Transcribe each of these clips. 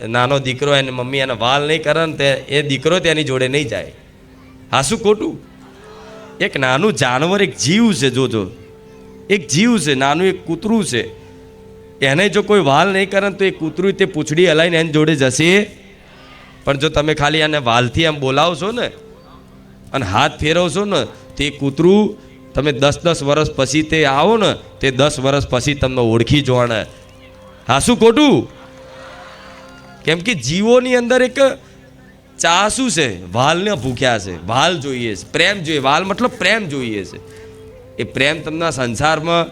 નાનો દીકરો એને મમ્મી એને વાલ નહીં કરે ને તે એ દીકરો તેની જોડે નહીં જાય. હા શું ખોટું? એક નાનું જાનવર, એક જીવ છે, જોજો, એક જીવ છે, નાનું એક કૂતરું છે, એને જો કોઈ વાલ નહીં કરે તો એ કૂતરું તે પૂંછડી હલાવીને એની જોડે જશે. પણ જો તમે ખાલી આને વાલથી આમ બોલાવશો ને અને હાથ ફેરવશો ને તો એ કૂતરું તમે 10-10 વર્ષ પછી તે આવો ને તે 10 વર્ષ પછી તમને ઓળખી જોવાને. હા શું ખોટું? કેમ કે જીવોની અંદર એક ચા શું છે? વાલને ભૂખ્યા છે, વાલ જોઈએ છે, પ્રેમ જોઈએ. વાલ મતલબ પ્રેમ જોઈએ છે. એ પ્રેમ તમને સંસારમાં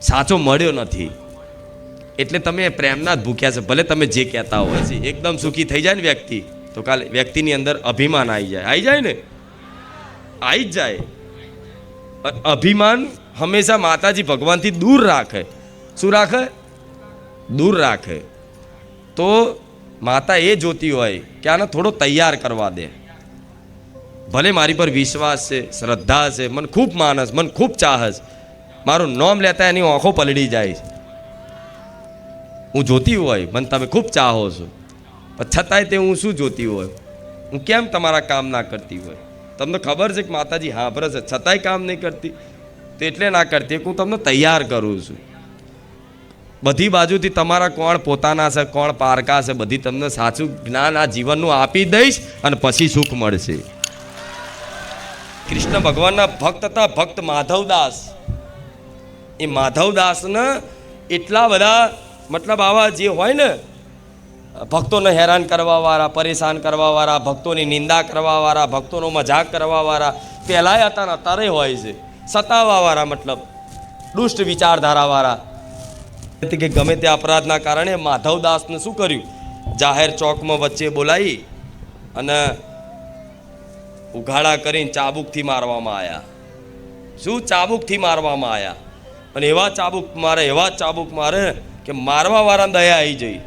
સાચો મળ્યો નથી એટલે તમે પ્રેમના જ ભૂખ્યા છે. ભલે તમે જે કહેતા હોય છે. એકદમ સુખી થઈ જાય ને વ્યક્તિ તો કાલે વ્યક્તિની અંદર અભિમાન આવી જાય ને, આવી જ જાય. અભિમાન હંમેશા માતાજી ભગવાનથી દૂર રાખે. શું રાખે? દૂર રાખે. તો માતા એ જોતી હોય કે આને થોડો તૈયાર કરવા દે. ભલે મારી પર વિશ્વાસ છે, શ્રદ્ધા છે, મને ખૂબ માનસ, મને ખૂબ ચાહસ, મારું નામ લેતા એની આંખો પલળી જાય. હું જોતી હોય મને તમે ખૂબ ચાહો છો, પણ છતાંય તે હું શું જોતી હોય? હું કેમ તમારા કામ ના કરતી હોય? તમને ખબર છે કે માતાજી સાંભળે છે છતાંય કામ નહીં કરતી તો એટલે ના કરતી હું તમને તૈયાર કરું છું. બધી બાજુથી તમારા કોણ પોતાના છે, કોણ પારકા છે, બધી તમને સાચું જ્ઞાન આ જીવનનું આપી દઈશ અને પછી સુખ મળશે. કૃષ્ણ ભગવાનના ભક્ત હતા, ભક્ત માધવદાસ. એ માધવદાસને એટલા બધા મતલબ આવા જે હોય ને ભક્તોને હેરાન કરવાવાળા, પરેશાન કરવાવાળા, ભક્તોની નિંદા કરવાવાળા, ભક્તોનો મજાક કરવાવાળા પહેલાંય હતા ને અત્યારે હોય છે. સતાવાવાળા મતલબ દુષ્ટ વિચારધારાવાળા કે ગમે તે અપરાધના કારણે માધવદાસને શું કર્યું? જાહેર ચોકમાં વચ્ચે બોલાવી અને ઉઘાડા કરીને ચાબુકથી મારવામાં આવ્યા. શું? ચાબુકથી મારવામાં આવ્યા. અને એવા ચાબુક મારે કે મારવાવાળાને દયા આવી જઈ.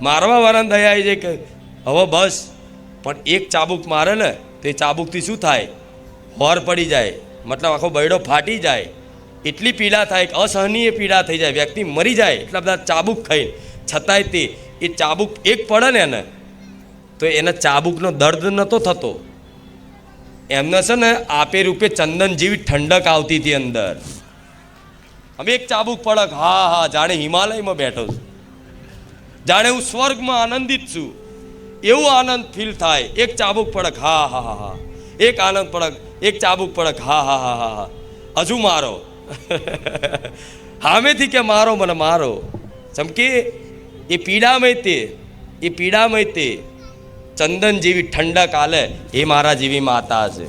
મારવાવાળાને દયા આવી જાય કે હવે બસ. પણ એક ચાબુક મારે ને તે ચાબુકથી શું થાય? હોર પડી જાય, મતલબ આખો બૈડો ફાટી જાય. એટલી પીડા થાય કે અસહનીય પીડા થઈ જાય, વ્યક્તિ મરી જાય એટલા બધા ચાબુક ખાઈને. છતાંય તે એ ચાબુક એક પડે ને એને તો એને ચાબુકનો દર્દ નહોતો થતો. એમને છે ને આપે રૂપે ચંદન જેવી ઠંડક આવતી હતી અંદર. હવે એક ચાબુક પડક, હા હા, જાણે હિમાલયમાં બેઠો છું, જાણે હું સ્વર્ગમાં આનંદિત છું એવું આનંદ ફીલ થાય. એક ચાબુક પડક, હા હા હા હા, એક આનંદ પડક, એક ચાબુક પડક, હા હા હા હા હા, હજુ મારો. સામેથી કે મારો, મને મારો. ચમકે એ પીડામય તે ચંદન જેવી ઠંડક આલે એ મારા જેવી માતા છે,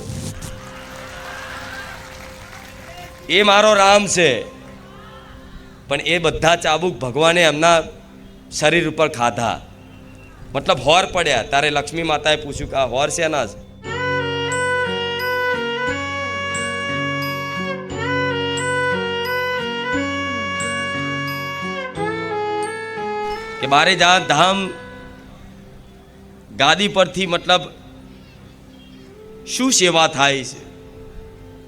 એ મારો રામ છે. પણ એ બધા ચાબુક ભગવાને એમના શરીર ઉપર ખાધા, મતલબ હોર પડ્યા. ત્યારે લક્ષ્મી માતાએ પૂછ્યું કે આ હોર શેના છે? કે બારે જા ધામ ગાદી પરથી મતલબ શું સેવા થાય છે,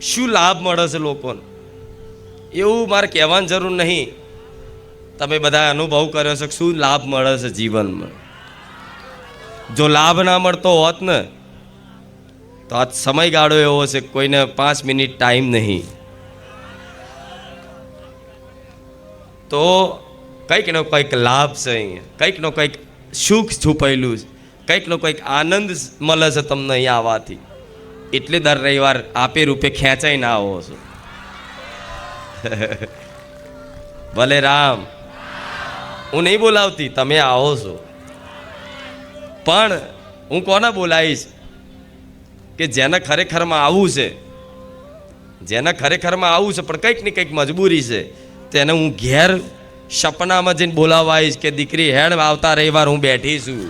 શું લાભ મળે છે લોકોને, એવું મારે કહેવાની જરૂર નહીં. તમે બધા અનુભવ કર્યો છે શું લાભ મળે છે જીવનમાં. જો લાભ ના મળતો હોત ને તો આ સમયગાળો એવો છે કોઈને 5 મિનિટ ટાઈમ નહીં. તો કંઈકનો કંઈક લાભ છે અહીંયા, કંઈકનો કંઈક સુખ છુપાયેલું છે, કંઈકનો કંઈક આનંદ મળે છે તમને અહીંયા આવવાથી. એટલે દર રવિવાર આપે રૂપે ખેંચાઈ ના આવો છો. ભલે રામ, હું નહીં બોલાવતી, તમે આવો છો. પણ હું કોને બોલાવીશ કે જેને ખરેખરમાં આવવું છે, જેને ખરેખરમાં આવવું છે પણ કંઈક ને કંઈક મજબૂરી છે, તેને હું ઘેર સપનામાં જઈને બોલાવવા આવીશ કે દીકરી હેડ આવતા રવિવાર હું બેઠી છું,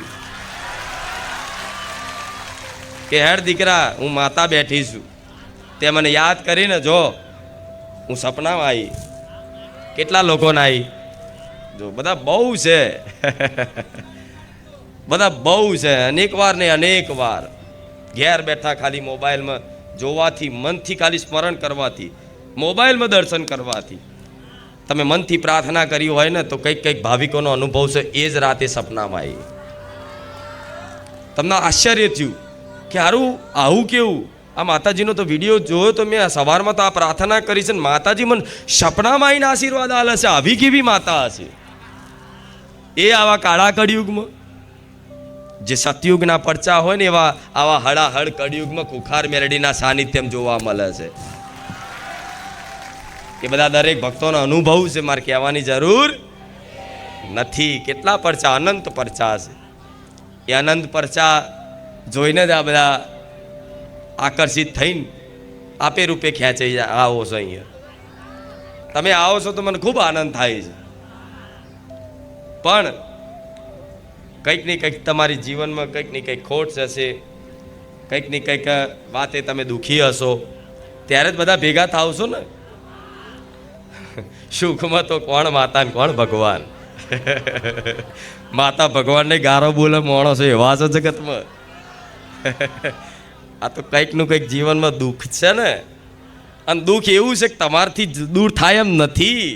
કે હેડ દીકરા હું માતા બેઠી છું. તે મને યાદ કરીને જો હું સપનામાં આવી. કેટલા લોકોને આવી? જો બધા બહુ છે. બધા બહુ છે. અનેક વાર ને અનેક વાર ઘેર બેઠા ખાલી મોબાઈલમાં જોવાથી, મનથી ખાલી સ્મરણ કરવાથી, મોબાઈલમાં દર્શન કરવાથી તમે મનથી પ્રાર્થના કરી હોય ને તો કંઈક કંઈક ભાવિકોનો અનુભવ છે એ જ રાતે સપનામાં આવી. તમને આશ્ચર્ય થયું કે આવું કેવું? આ માતાજીનો તો વિડીયો જોયો તો મેં સવારમાં તો આ પ્રાર્થના કરી છે ને માતાજી મને સપનામાં આવીને આશીર્વાદ આલે છે. આવી કેવી માતા હશે એ આવા કાળા કળિયુગમાં? જે સતયુગના પરચા હોય ને એવા આવા હળાહળ કળિયુગમાં ખુખાર મેલડીના સાનિધ્યમ જોવા મળે છે. એ બધા દરેક ભક્તોનો અનુભવ છે, મારે કહેવાની જરૂર નથી. કેટલા પરચા, અનંત પરચા છે. એ અનંત પરચા જોઈને જ આ બધા આકર્ષિત થઈને આપે રૂપે ખેંચાઈ આવો છો. અહીંયા તમે આવો છો તો મને ખૂબ આનંદ થાય છે. પણ કંઈક ને કંઈક તમારી જીવનમાં કંઈક ને કંઈક ખોટ જશે, કંઈક ને કંઈક વાતે તમે દુઃખી હશો, ત્યારે જ બધા ભેગા થાવશો ને. સુખમાં તો કોણ માતા ને કોણ ભગવાન? માતા ભગવાનને ગારો બોલે માણસો એવા છે જગતમાં. આ તો કંઈકનું કંઈક જીવનમાં દુઃખ છે ને, અને દુઃખ એવું છે કે તમારથી દૂર થાય એમ નથી.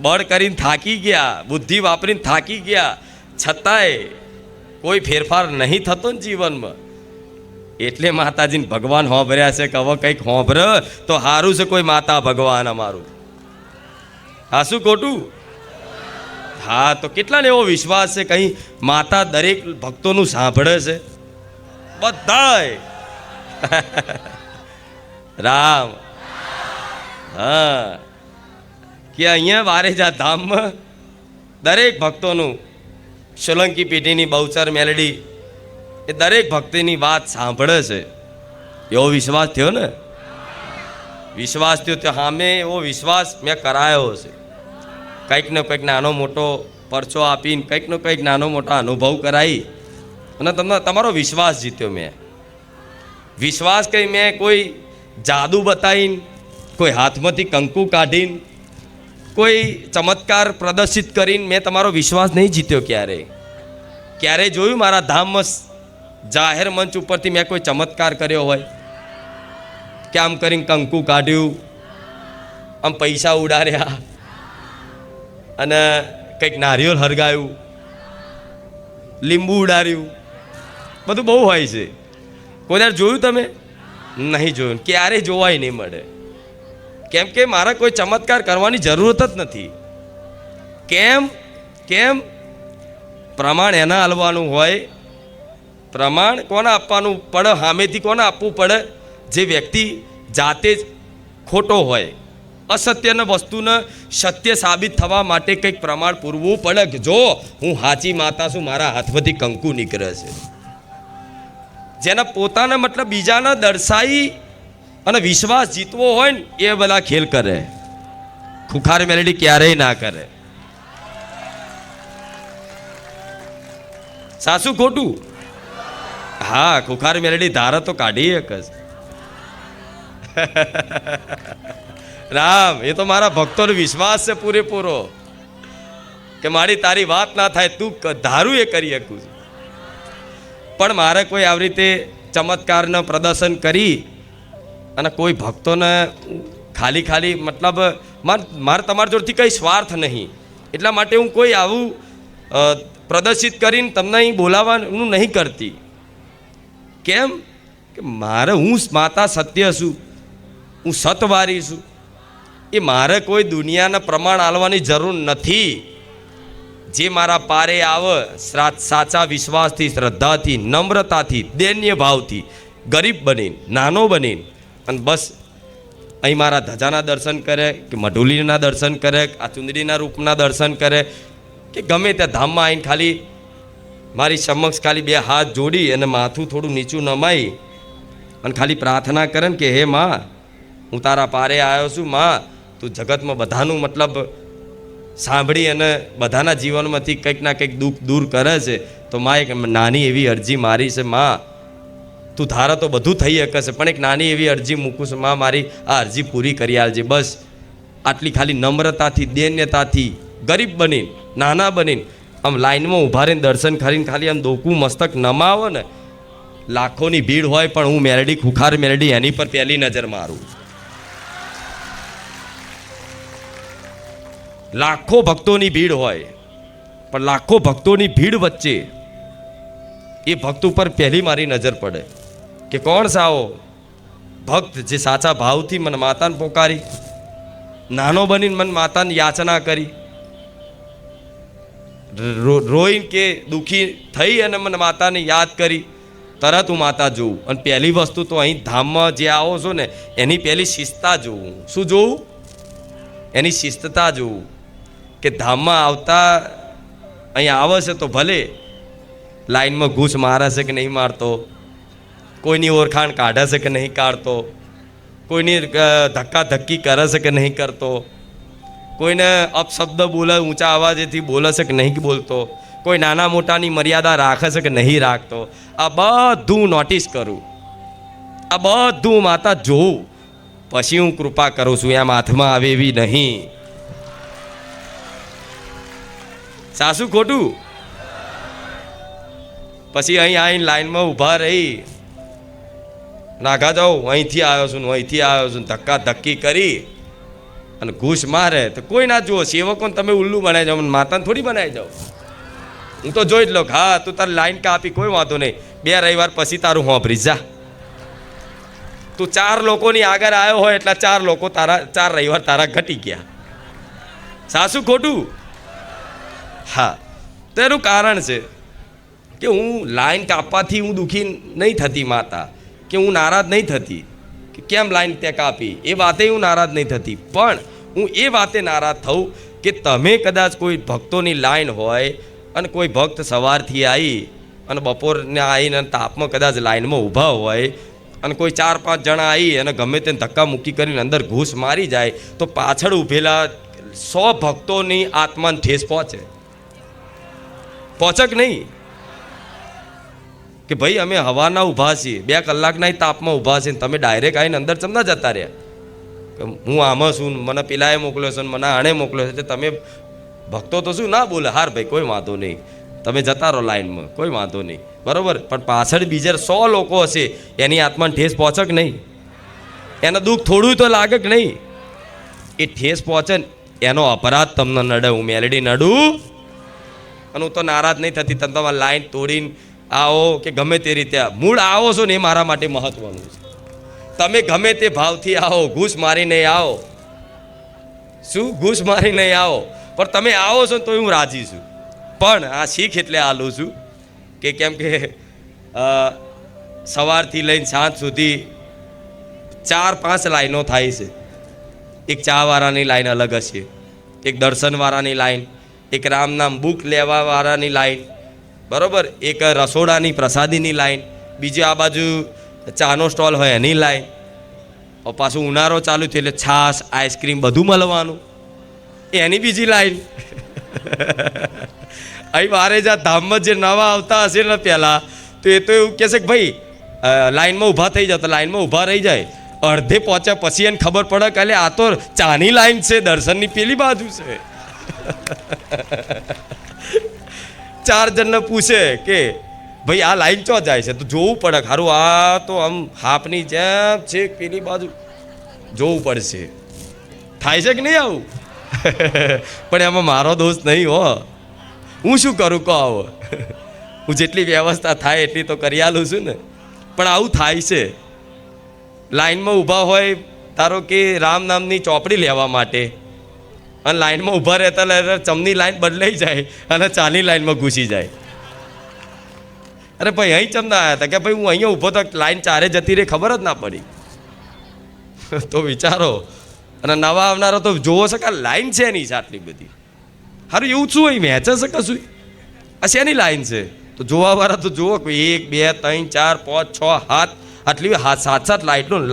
બળ કરીને થાકી ગયા, બુદ્ધિ વાપરીને થાકી ગયા, છતાંય કોઈ ફેરફાર નહીં થતો ને જીવનમાં. એટલે માતાજીને ભગવાન હોંભર્યા છે કે હવે કંઈક હોંભર તો સારું છે. કોઈ માતા ભગવાન અમારું. હા, શું ખોટું? હા, તો કેટલાને એવો વિશ્વાસ છે કંઈ માતા દરેક ભક્તોનું સાંભળે છે? બધાય રામ. હા, કે અહીંયા વારેજા ધામમાં દરેક ભક્તોનું સોલંકી પેઢીની બહુચર મેલડી એ દરેક ભક્તિની વાત સાંભળે છે. એવો વિશ્વાસ થયો ને? વિશ્વાસ થયો તો સામે એવો વિશ્વાસ મેં કરાયો છે. કંઈક ને કંઈક નાનો મોટો પરચો આપીને કંઈક ને કંઈક નાનો મોટો અનુભવ કરાવી અને તમારો વિશ્વાસ જીત્યો મેં. વિશ્વાસ કંઈ મેં કોઈ જાદુ બતાવીને, કોઈ હાથમાંથી કંકુ કાઢીને, કોઈ ચમત્કાર પ્રદર્શિત કરીને મેં તમારો વિશ્વાસ નહીં જીત્યો. ક્યારે જોયું મારા ધામમાં જાહેર મંચ ઉપરથી મેં કોઈ ચમત્કાર કર્યો હોય કે આમ કરીને કંકુ કાઢ્યું, આમ પૈસા ઉડાડ્યા અને કંઈક નારિયેળ હરગાયું, લીંબુ ઉડાડ્યું, બધું બહુ હોય છે. કોઈ વાર જોયું તમે? નહીં જોયું. ક્યારે જોવાય નહીં મળે. કેમ કે મારા કોઈ ચમત્કાર કરવાની જરૂરત જ નથી. કેમ? પ્રમાણ એના હાલવાનું હોય. પ્રમાણ કોને આપવાનું પડે? સામેથી કોને આપવું પડે? જે વ્યક્તિ જાતે જ ખોટો હોય, અસત્યના વસ્તુને સત્ય સાબિત થવા માટે કંઈક પ્રમાણ પૂરવું પડે કે જો હું સાચી માતા છું, મારા હાથમાંથી કંકુ નીકળે છે. જેના પોતાના મતલબ બીજાને દર્શાવી અને વિશ્વાસ જીતવો હોય ને એ બધા ખેલ કરે. ખુખાર મેલડી ક્યારેય ના કરે. સાસુ ખોટું? હા, ખુખાર મેલડી ધારે તો કાઢી એક જ. રામ, એ તો મારા ભક્તોનો વિશ્વાસ છે પૂરેપૂરો કે મારી તારી વાત ના થાય, તું ધારું એ કરી શકું. પણ મારે કોઈ આવી રીતે ચમત્કારનું પ્રદર્શન કરી અને કોઈ ભક્તોને ખાલી મતલબ મારે તમારા જોડથી કંઈ સ્વાર્થ નહીં. એટલા માટે હું કોઈ આવું પ્રદર્શિત કરીને તમને અહીં બોલાવવાનું નહીં કરતી. કેમ કે મારે હું માતા સત્ય છું, હું સતવારી છું. એ મારે કોઈ દુનિયાના પ્રમાણ આલવાની જરૂર નથી. જે મારા પારે આવે સાચા વિશ્વાસથી, શ્રદ્ધાથી, નમ્રતાથી, દૈન્ય ભાવથી, ગરીબ બનીને, નાનો બનીને અને બસ અહીં મારા ધજાના દર્શન કરે કે મઢુલીના દર્શન કરે, આ ચુંદડીના રૂપના દર્શન કરે કે ગમે ત્યાં ધામમાં આવીને ખાલી મારી સમક્ષ ખાલી બે હાથ જોડી અને માથું થોડું નીચું નમાઈ અને ખાલી પ્રાર્થના કરે ને કે હે માં, હું તારા પારે આવ્યો છું માં, તું જગતમાં બધાનું મતલબ સાંભળી અને બધાના જીવનમાંથી કંઈક ના કંઈક દુઃખ દૂર કરે છે. તો માં એક નાની એવી અરજી મારી છે, માં તું ધારા તો બધું થઈ શકે છે પણ એક નાની એવી અરજી મૂકું છું માં, મારી આ અરજી પૂરી કરી આલજે. બસ આટલી ખાલી નમ્રતાથી, દૈન્યતાથી, ગરીબ બનીને, નાના બનીને આમ લાઈનમાં ઊભા રહીને દર્શન કરીને ખાલી આમ દોકું મસ્તક નમાવો ને, લાખોની ભીડ હોય પણ હું મેલડી, ખુખાર મેલડી એની પર પહેલી નજર મારું. લાખો ભક્તોની ભીડ હોય, પણ લાખો ભક્તોની ભીડ વચ્ચે એ ભક્ત ઉપર પહેલી મારી નજર પડે કે કોણ સાવો ભક્ત જે સાચા ભાવથી મને માતાને પોકારી, નાનો બનીને મને માતાની યાચના કરી, રોઈને કે દુઃખી થઈ અને મને માતાને યાદ કરી, તરત હું માતા જોઉં. અને પહેલી વસ્તુ તો અહીં ધામમાં જે આવો છો ને એની પહેલી શિસ્તતા જોઉં. શું જોઉં? એની શિસ્તતા જોઉં કે ધામમાં આવતા અહીં આવે છે તો ભલે લાઈનમાં ઘૂસ મારે છે કે નહીં મારતો, કોઈની ઓળખાણ કાઢે છે કે નહીં કાઢતો, કોઈની ધક્કા ધક્કી કરે છે કે નહીં કરતો, કોઈને અપશબ્દ બોલે ઊંચા અવાજેથી બોલે છે કે નહીં બોલતો, કોઈ નાના મોટાની મર્યાદા રાખે છે કે નહીં રાખતો. આ બધું નોટિસ કરું, આ બધું માતા જોઉં, પછી હું કૃપા કરું છું. એમ હાથમાં આવે એવી નહીં. સાસુ ખોટું? પછી અહીં આવીને લાઈનમાં ઊભા રહી નાખા જાઉં, અહીંથી આવ્યો છું અહીંથી આવ્યો છું, ધક્કા ધક્કી કરી અને ઘૂસ મારે તો કોઈ ના જુઓ. સેવકોને તમે ઉલ્લુ બનાવી જાઓ, માતાને થોડી બનાવી જાઓ. હું તો જોઈ જ લો. હા, તું તારી લાઈન કાપી, કોઈ વાંધો નહીં, 2 રવિવાર પછી તારું હોંભરી જા. તું 4 લોકોની આગળ આવ્યો હોય એટલે 4 લોકો તારા 4 રવિવાર તારા ઘટી ગયા. સાસુ ખોટું? હા, તો એનું કારણ છે કે હું લાઈન કાપવાથી હું દુઃખી નહીં થતી માતા, કે હું નારાજ નહીં થતી કે કેમ લાઈન તે કાપી, એ વાતે હું નારાજ નહીં થતી. પણ હું એ વાતે નારાજ થઉં કે તમે કદાચ કોઈ ભક્તોની લાઈન હોય અને કોઈ ભક્ત સવારથી આવી અને બપોરને આવીને તાપમાં કદાચ લાઈનમાં ઊભા હોય અને કોઈ 4-5 જણા આવી અને ગમે તેને ધક્કા મૂકી કરીને અંદર ઘૂસ મારી જાય તો પાછળ ઊભેલા 100 ભક્તોની આત્માને ઠેસ પહોંચે કે નહીં? કે ભાઈ અમે હવાના ઊભા છીએ, 2 કલાકના તાપમાં ઊભા છીએ, તમે ડાયરેક્ટ આવીને અંદર ચમના જતા રહ્યા કે હું આમાં છું, મને પેલાએ મોકલ્યો છે, મને આણે મોકલ્યો છે. તમે ભક્તો તો શું ના બોલે, હાર ભાઈ કોઈ વાંધો નહીં, તમે જતા રહો લાઈનમાં, કોઈ વાંધો નહીં, બરાબર. પણ પાછળ બીજા 100 લોકો હશે, એની આત્માને ઠેસ પહોંચે કે નહીં? એને દુઃખ થોડું તો લાગે કે નહીં? એ ઠેસ પહોંચે એનો અપરાધ તમને નડે. હું મેલેડી નડું અને હું તો નારાજ નહીં થતી. તમે તમારી લાઈન તોડીને આવો કે ગમે તે રીતે મૂળ આવો છો ને એ મારા માટે મહત્વનું છે. તમે ગમે તે ભાવથી આવો, ઘૂસ મારી નહીં આવો, શું ઘૂસ મારી નહીં આવો, પણ તમે આવો છો તો હું રાજી છું. પણ આ શીખ એટલે આલું છું કે કેમ કે સવારથી લઈને સાંજ સુધી 4-5 લાઈનો થાય છે. એક ચાવાળાની લાઈન અલગ હશે, એક દર્શનવાળાની લાઈન, એક રામ નામ બુક લેવાવાળાની લાઈન, બરાબર, એક રસોડાની પ્રસાદીની લાઈન, બીજી આ બાજુ ચાનો સ્ટોલ હોય એની લાઈન, પાછું ઉનાળો ચાલુ થયો એટલે છાશ આઈસ્ક્રીમ બધું મળવાનું એની બીજી લાઈન. અહીં મારે જ્યાં ધામમાં જે નવા આવતા હશે ને પહેલાં તો એ તો એવું કહેશે કે ભાઈ લાઈનમાં ઊભા થઈ જાઓ, તો લાઈનમાં ઊભા રહી જાય. અડધે પહોંચ્યા પછી એને ખબર પડે કે આ તો ચાની લાઈન છે, દર્શનની પેલી બાજુ છે. 4 જણને પૂછે કે ભાઈ આ લાઈન ચો જાય છે, તો જોવું પડે ખરું. આ તો આમ હાપની જેમ છે, પેલી બાજુ જોવું પડશે. થાય છે કે નહીં આવું? પણ એમાં મારો દોષ નહીં હો. હું શું કરું કહો? આવો હું જેટલી વ્યવસ્થા થાય એટલી તો કરી આલું છું ને. પણ આવું થાય છે. લાઈનમાં ઊભા હોય, ધારો કે રામ નામની ચોપડી લેવા માટે, અને લાઈનમાં ઊભા રહેતા ચમની લાઈન બદલાઈ જાય અને ચાની લાઈનમાં ઘૂસી જાય. અરે ભાઈ અહીં ચમના આવ્યા હતા કે ભાઈ હું અહીંયા ઊભો તો લાઈન 4 જતી રહી, ખબર જ ના પડી. તો વિચારો. અને નવા આવનારો તો જોવો છે કે લાઈન છે એની છે આટલી બધી. સારું એવું શું હોય, વહેંચે છે કશું? આ શેની લાઈન છે? તો જોવાવાળા તો જુઓ, 1 2 3 4 5 6 7 આટલી 7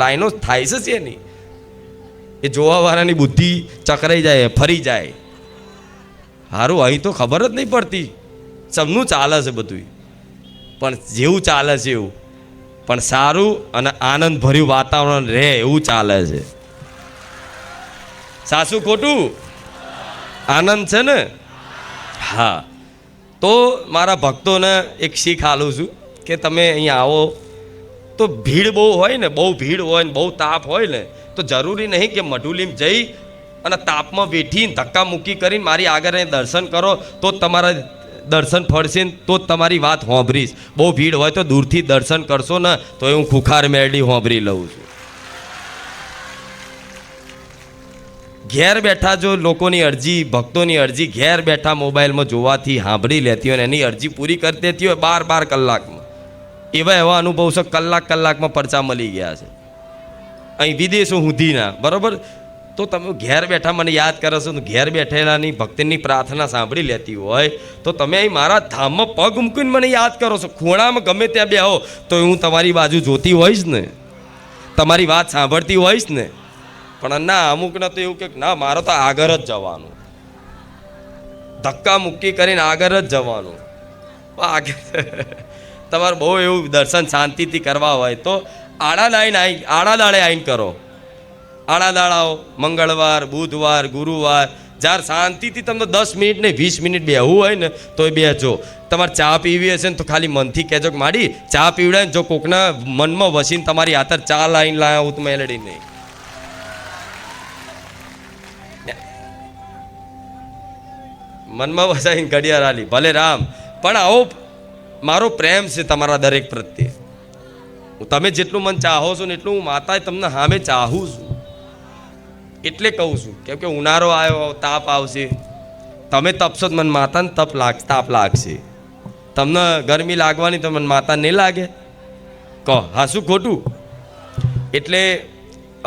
લાઈનો થાય છે એની. એ જોવાવાળાની બુદ્ધિ ચકરાઈ જાય, ફરી જાય. સારું અહીં તો ખબર જ નહીં પડતી, સબનું ચાલે છે બધું, પણ જેવું ચાલે છે એવું, પણ સારું અને આનંદભર્યું વાતાવરણ રહે એવું ચાલે છે. સાસુ ખોટું? આનંદ છે ને? હા. તો મારા ભક્તોને એક શીખ આલું છું કે તમે અહીંયા આવો તો ભીડ બહુ હોય ને, બહુ ભીડ હોય ને, બહુ તાપ હોય ને, તો જરૂરી નહીં કે મઢુલીમ જઈ અને તાપમાં બેઠીને ધક્કા મૂકી કરીને મારી આગળ દર્શન કરો તો જ તમારા દર્શન ફળશે ને તો જ તમારી વાત હોંભરીશ. બહુ ભીડ હોય તો દૂરથી દર્શન કરશો ને તો હું ખુખાર મેળડી હોંભરી લઉં છું. ઘેર બેઠા જો લોકોની અરજી, ભક્તોની અરજી ઘેર બેઠા મોબાઈલમાં જોવાથી સાંભળી લેતી હોય, એની અરજી પૂરી કરી દેતી હોય 12 કલાકમાં. એવા અનુભવ છે, કલાકમાં પરચા મળી ગયા છે અહીં વિદેશો સુધીના. બરાબર, તો તમે ઘેર બેઠા મને યાદ કરો છો તો ઘેર બેઠેલાની ભક્તિની પ્રાર્થના સાંભળી લેતી હોય તો તમે અહીં મારા ધામમાં પગ મૂકીને મને યાદ કરો છો. ખૂણામાં ગમે ત્યાં બેહો તો હું તમારી બાજુ જોતી હોઈશ ને, તમારી વાત સાંભળતી હોઈશ ને. પણ ના, અમુકને તો એવું કે ના, મારે તો આગળ જ જવાનું, ધક્કા મુક્કી કરીને આગળ જ જવાનું. તમારે બહુ એવું દર્શન શાંતિથી કરવા હોય તો આડા દાડે આવીને કરો. આડા દાડાઓ મંગળવાર, બુધવાર, ગુરુવાર, જ્યારે શાંતિથી તમને 10 મિનિટ ને 20 મિનિટ બેહવું હોય ને તો એ બેસજો. તમારે ચા પીવી હશે ને તો ખાલી મનથી કહેજો કે માડી ચા પીવડાય ને જો કોકના મનમાં વસીને તમારી હાથર ચા લાઈને લાયા હું તો મેલડી નહીં. મનમાં વસાઈને ઘડિયાળ આલી ભલે રામ, પણ આવો મારો પ્રેમ છે તમારા દરેક પ્રત્યે. તમે જેટલું મન ચાહો છો ને એટલું હું માતાએ તમને સામે ચાહું છું. એટલે કહું છું કેમ કે ઉનાળો આવ્યો, તાપ આવશે, તમે તપશો તો મને માતાને તાપ લાગશે. તમને ગરમી લાગવાની તો મને માતા નહીં લાગે? કહો હા શું ખોટું? એટલે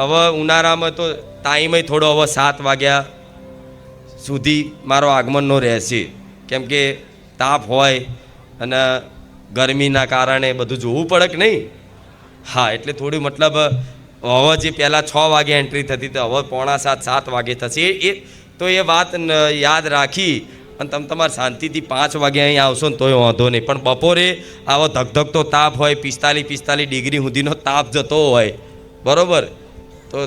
હવે ઉનાળામાં તો ટાઈમ થોડો હવે 7 વાગ્યા સુધી મારો આગમનનો રહેશે, કેમ કે તાપ હોય અને ગરમીના કારણે બધું જોવું પડે કે નહીં. હા, એટલે થોડું મતલબ હવે જે પહેલાં 6 વાગે એન્ટ્રી થતી તો હવે 6:45-7 વાગે થશે. તો એ વાત યાદ રાખી અને તમે તમારે શાંતિથી 5 વાગે અહીં આવશો ને તોય વાંધો નહીં. પણ બપોરે આવો ધગધગતો તાપ હોય, 45 ડિગ્રી સુધીનો તાપ જતો હોય, બરાબર, તો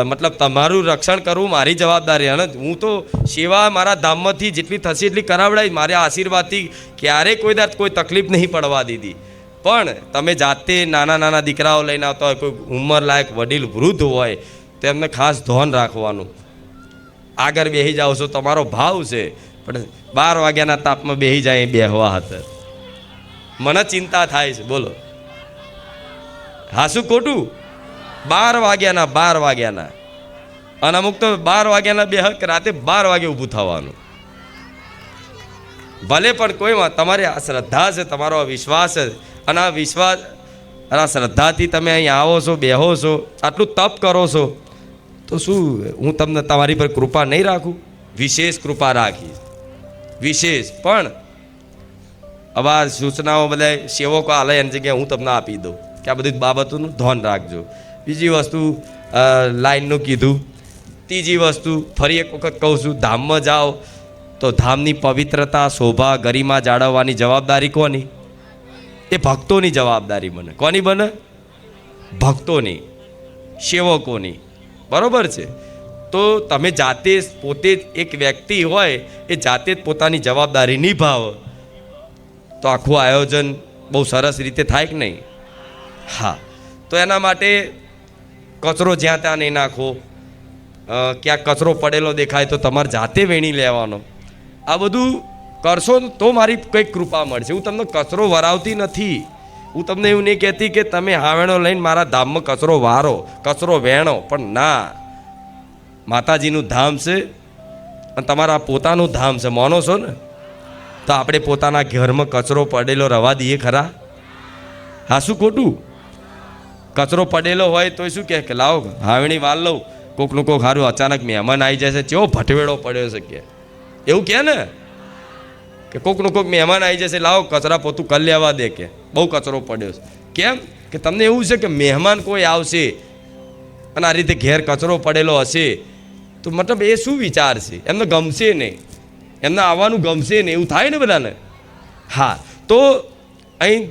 મતલબ તમારું રક્ષણ કરવું મારી જવાબદારી. અને હું તો સેવા મારા ધામમાંથી જેટલી થશે એટલી કરાવડાવી. મારા આશીર્વાદથી ક્યારેય કોઈ તકલીફ નહીં પડવા દીધી. પણ તમે જાતે નાના દીકરાઓ લઈને આવતા હોય, કોઈ ઉંમરલાયક વડીલ વૃદ્ધ હોય તો એમને ખાસ ધ્યાન રાખવાનું. આગળ બેસી જાઓ છો તમારો ભાવ છે, પણ 12 વાગ્યાના તાપમાં બેસી જાય બેહવા હતા મને ચિંતા થાય છે. બોલો હા શું ખોટું? 12 વાગ્યાના અને અમુક તો 12 વાગ્યાના બેહક રાતે 12 વાગે ઊભું થવાનું. ભલે પણ કોઈમાં તમારી આ શ્રદ્ધા છે, તમારો વિશ્વાસ છે, અને આ વિશ્વાસ અને આ શ્રદ્ધાથી તમે અહીં આવો છો, બેહો છો, આટલું તપ કરો છો, તો શું હું તમને તમારી પર કૃપા નહીં રાખું? વિશેષ કૃપા રાખીશ, વિશેષ. પણ હવે આ સૂચનાઓ બધા સેવકો આલે એની જગ્યાએ હું તમને આપી દઉં કે આ બધી બાબતોનું ધ્યાન રાખજો. બીજી વસ્તુ લાઈનનું કીધું. ત્રીજી વસ્તુ ફરી એક વખત કહું છું, ધામમાં જાઓ તો ધામની પવિત્રતા, શોભા, ગરિમા જાળવવાની જવાબદારી કોની? એ ભક્તોની જવાબદારી બને. કોની બને? ભક્તોની, સેવકોની. બરાબર છે? તો તમે જાતે પોતે જ એક વ્યક્તિ હોય એ જાતે જ પોતાની જવાબદારી નિભાવો તો આખું આયોજન બહુ સરસ રીતે થાય કે નહીં? હા, તો એના માટે કચરો જ્યાં ત્યાં નહીં નાખો. ક્યાંક કચરો પડેલો દેખાય તો તમારે જાતે વેણી લેવાનો. આ બધું કરશો તો મારી કંઈક કૃપા મળશે. હું તમને કચરો વરાવતી નથી. હું તમને એવું નહીં કહેતી કે તમે હાવેણો લઈને મારા ધામમાં કચરો વારો, કચરો વેણો. પણ ના, માતાજીનું ધામ છે અને તમારા પોતાનું ધામ છે, માનો છો ને? તો આપણે પોતાના ઘરમાં કચરો પડેલો રવા દઈએ ખરા? હા શું ખોટું? કચરો પડેલો હોય તો શું કે લાવો હાવેણી વાલ લઉં, કોકનું કોક સારું અચાનક મહેમાન આવી જાય છે, ચેવો ભટવેડો પડ્યો છે કે એવું કહે ને કે કોકનું કોક મહેમાન આવી જશે, લાવો કચરા પોતું કરી લેવા દે કે બહુ કચરો પડ્યો છે. કેમ કે તમને એવું છે કે મહેમાન કોઈ આવશે અને આ રીતે ઘેર કચરો પડેલો હશે તો મતલબ એ શું વિચાર છે? એમને ગમશે નહીં, એમને આવવાનું ગમશે નહીં, એવું થાય ને બધાને. હા, તો અહીં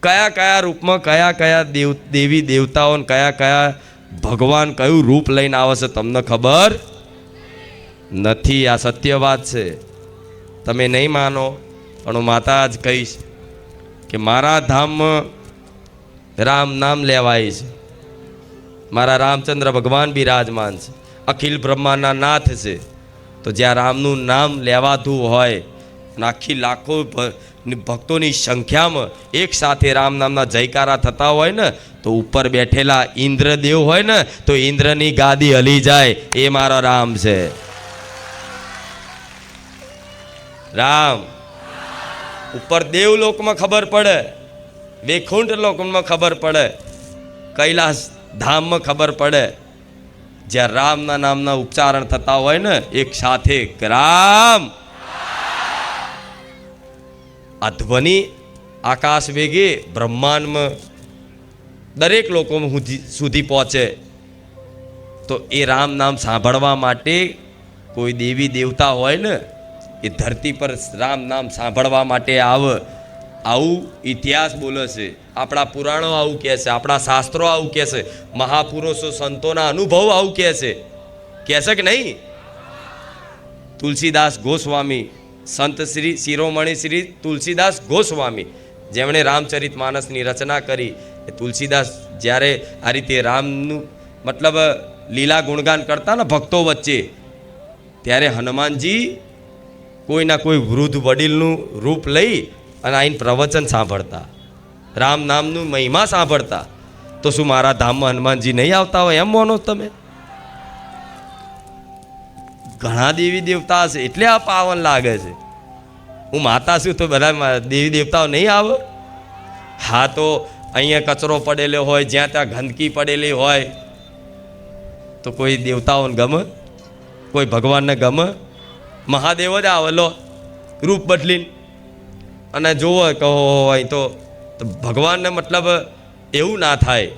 કયા રૂપમાં કયા દેવી દેવતાઓ કયા ભગવાન કયું રૂપ લઈને આવે છે તમને ખબર નથી. આ સત્ય વાત છે. તમે નહીં માનો પણ હું માતા જ કહીશ કે મારા ધામમાં રામ નામ લેવાય છે, મારા રામચંદ્ર ભગવાન બિરાજમાન છે અખિલ બ્રહ્માંડના નાથ છે. તો જ્યાં રામનું નામ લેવાતું હોય અને આખી લાખો ભક્તોની સંખ્યામાં એક સાથે રામ નામના જયકારા થતા હોય ને, તો ઉપર બેઠેલા ઇન્દ્રદેવ હોય ને, તો ઇન્દ્રની ગાદી હલી જાય. એ મારો રામ છે. રામ ઉપર દેવલોકમાં ખબર પડે, વૈકુંઠ લોકમાં ખબર પડે, કૈલાસ ધામમાં ખબર પડે. જ્યાં રામના નામના ઉચ્ચારણ થતા હોય ને એક સાથે, રામ, આ ધ્વનિ આકાશ વેગે બ્રહ્માંડમાં દરેક લોકો સુધી પહોંચે. તો એ રામ નામ સાંભળવા માટે કોઈ દેવી દેવતા હોય ને, એ ધરતી પર રામ નામ સાંભળવા માટે આવે. આવું ઇતિહાસ બોલે છે, આપણા પુરાણો આવું કહે છે, આપણા શાસ્ત્રો આવું કહે છે, મહાપુરુષો સંતોના અનુભવ આવું કહે છે કે નહીં? તુલસીદાસ ગોસ્વામી, સંત શ્રી શિરોમણી શ્રી તુલસીદાસ ગોસ્વામી, જેમણે રામચરિત માનસની રચના કરી, એ તુલસીદાસ જ્યારે આ રીતે રામનું મતલબ લીલા ગુણગાન કરતા ને ભક્તો વચ્ચે, ત્યારે હનુમાનજી કોઈના કોઈ વૃદ્ધ વડીલનું રૂપ લઈ અને આઈને પ્રવચન સાંભળતા, રામ નામનું મહિમા સાંભળતા. તો શું મારા ધામમાં હનુમાનજી નહીં આવતા હોય એમ માનો તમે? ઘણા દેવી દેવતા હશે એટલે આ પાવન લાગે છે. હું માતા છું તો બધા દેવી દેવતાઓ નહીં આવે? હા, તો અહીંયા કચરો પડેલો હોય, જ્યાં ત્યાં ગંદકી પડેલી હોય, તો કોઈ દેવતાઓને ગમે? કોઈ ભગવાનને ગમે? મહાદેવ જ આવેલો રૂપ બદલીને અને જોવો કહો હોય તો ભગવાનને મતલબ એવું ના થાય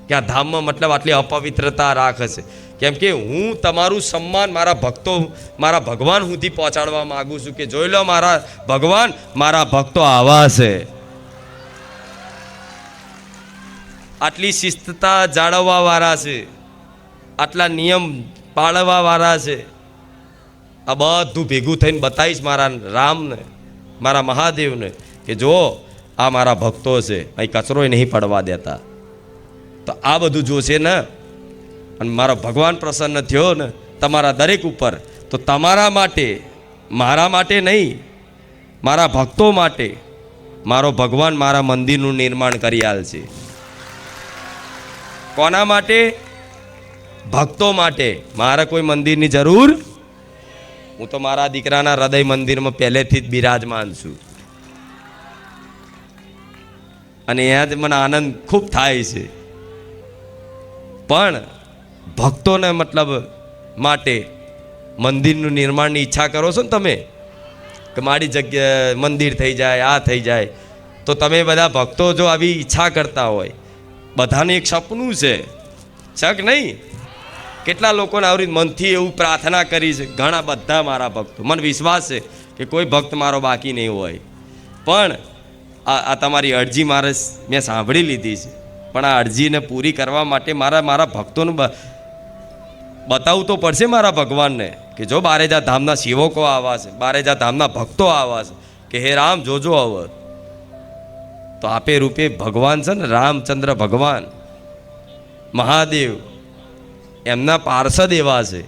કે આ ધામમાં મતલબ આટલી અપવિત્રતા રાખે છે. કેમ કે હું તમારું સન્માન મારા ભક્તો, મારા ભગવાન સુધી પહોંચાડવા માગું છું કે જોઈ લો મારા ભગવાન, મારા ભક્તો આવા છે. આટલી શિસ્તતા જાળવવા વાળા છે, આટલા નિયમ પાળવા વાળા છે. આ બધું ભેગું થઈને બતાવીશ મારા રામને, મારા મહાદેવને કે જો આ મારા ભક્તો છે, અહીં કચરોય નહીં પડવા દેતા. તો આ બધું જોશે ને, અને મારો ભગવાન પ્રસન્ન થયો ને તમારા દરેક ઉપર, તો તમારા માટે, મારા માટે નહીં, મારા ભક્તો માટે મારો ભગવાન મારા મંદિરનું નિર્માણ કરી આલશે. કોના માટે? ભક્તો માટે. મારે કોઈ મંદિરની જરૂર. હું તો મારા દીકરાના હૃદય મંદિરમાં પહેલેથી જ બિરાજમાન છું, અને અહીંયા જ મને આનંદ ખૂબ થાય છે. પણ ભક્તોને મતલબ માટે મંદિરનું નિર્માણની ઈચ્છા કરો છો ને તમે, કે મારી જગ્યા મંદિર થઈ જાય, આ થઈ જાય, તો તમે બધા ભક્તો જો આવી ઈચ્છા કરતા હોય, બધાને એક સપનું છે કે નહીં? કેટલા લોકોને આવી મનથી એવું પ્રાર્થના કરી છે, ઘણા બધા મારા ભક્તો, મને વિશ્વાસ છે કે કોઈ ભક્ત મારો બાકી નહીં હોય. પણ આ તમારી અરજી મેં સાંભળી લીધી છે, પણ આ અરજીને પૂરી કરવા માટે મારા ભક્તોને બતાવવું તો પડશે મારા ભગવાનને કે જો બારેજા ધામના સેવકો આવા છે, બારેજા ધામના ભક્તો આવા છે, કે હે રામ જોજો હવે. તો આપે રૂપે ભગવાન છે ને, રામચંદ્ર ભગવાન મહાદેવ, એમના પાર્ષદ એવા છે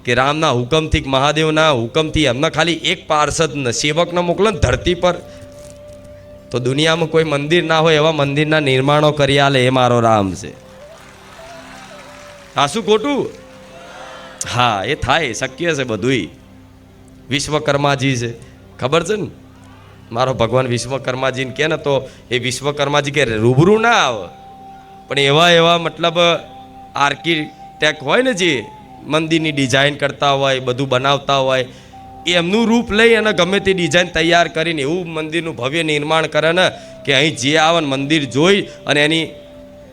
કે રામના હુકમથી, મહાદેવના હુકમથી એમના ખાલી એક પાર્ષદને, સેવકને મોકલો ને ધરતી પર, તો દુનિયામાં કોઈ મંદિર ના હોય એવા મંદિરના નિર્માણો કરી આલે. એ મારો રામ છે. હા, શું ખોટું? હા, એ થાય, શક્ય છે બધુંય. વિશ્વકર્માજી છે, ખબર છે ને? મારો ભગવાન વિશ્વકર્માજીને કહે ને, તો એ વિશ્વકર્માજી કે રૂબરૂ ના આવે, પણ એવા મતલબ આર્કિટેક્ટ હોય ને, જે મંદિરની ડિઝાઇન કરતા હોય, બધું બનાવતા હોય, એ એમનું રૂપ લઈ અને ગમે તે ડિઝાઇન તૈયાર કરીને એવું મંદિરનું ભવ્ય નિર્માણ કરે ને, કે અહીં જે આવે ને મંદિર જોઈ અને એની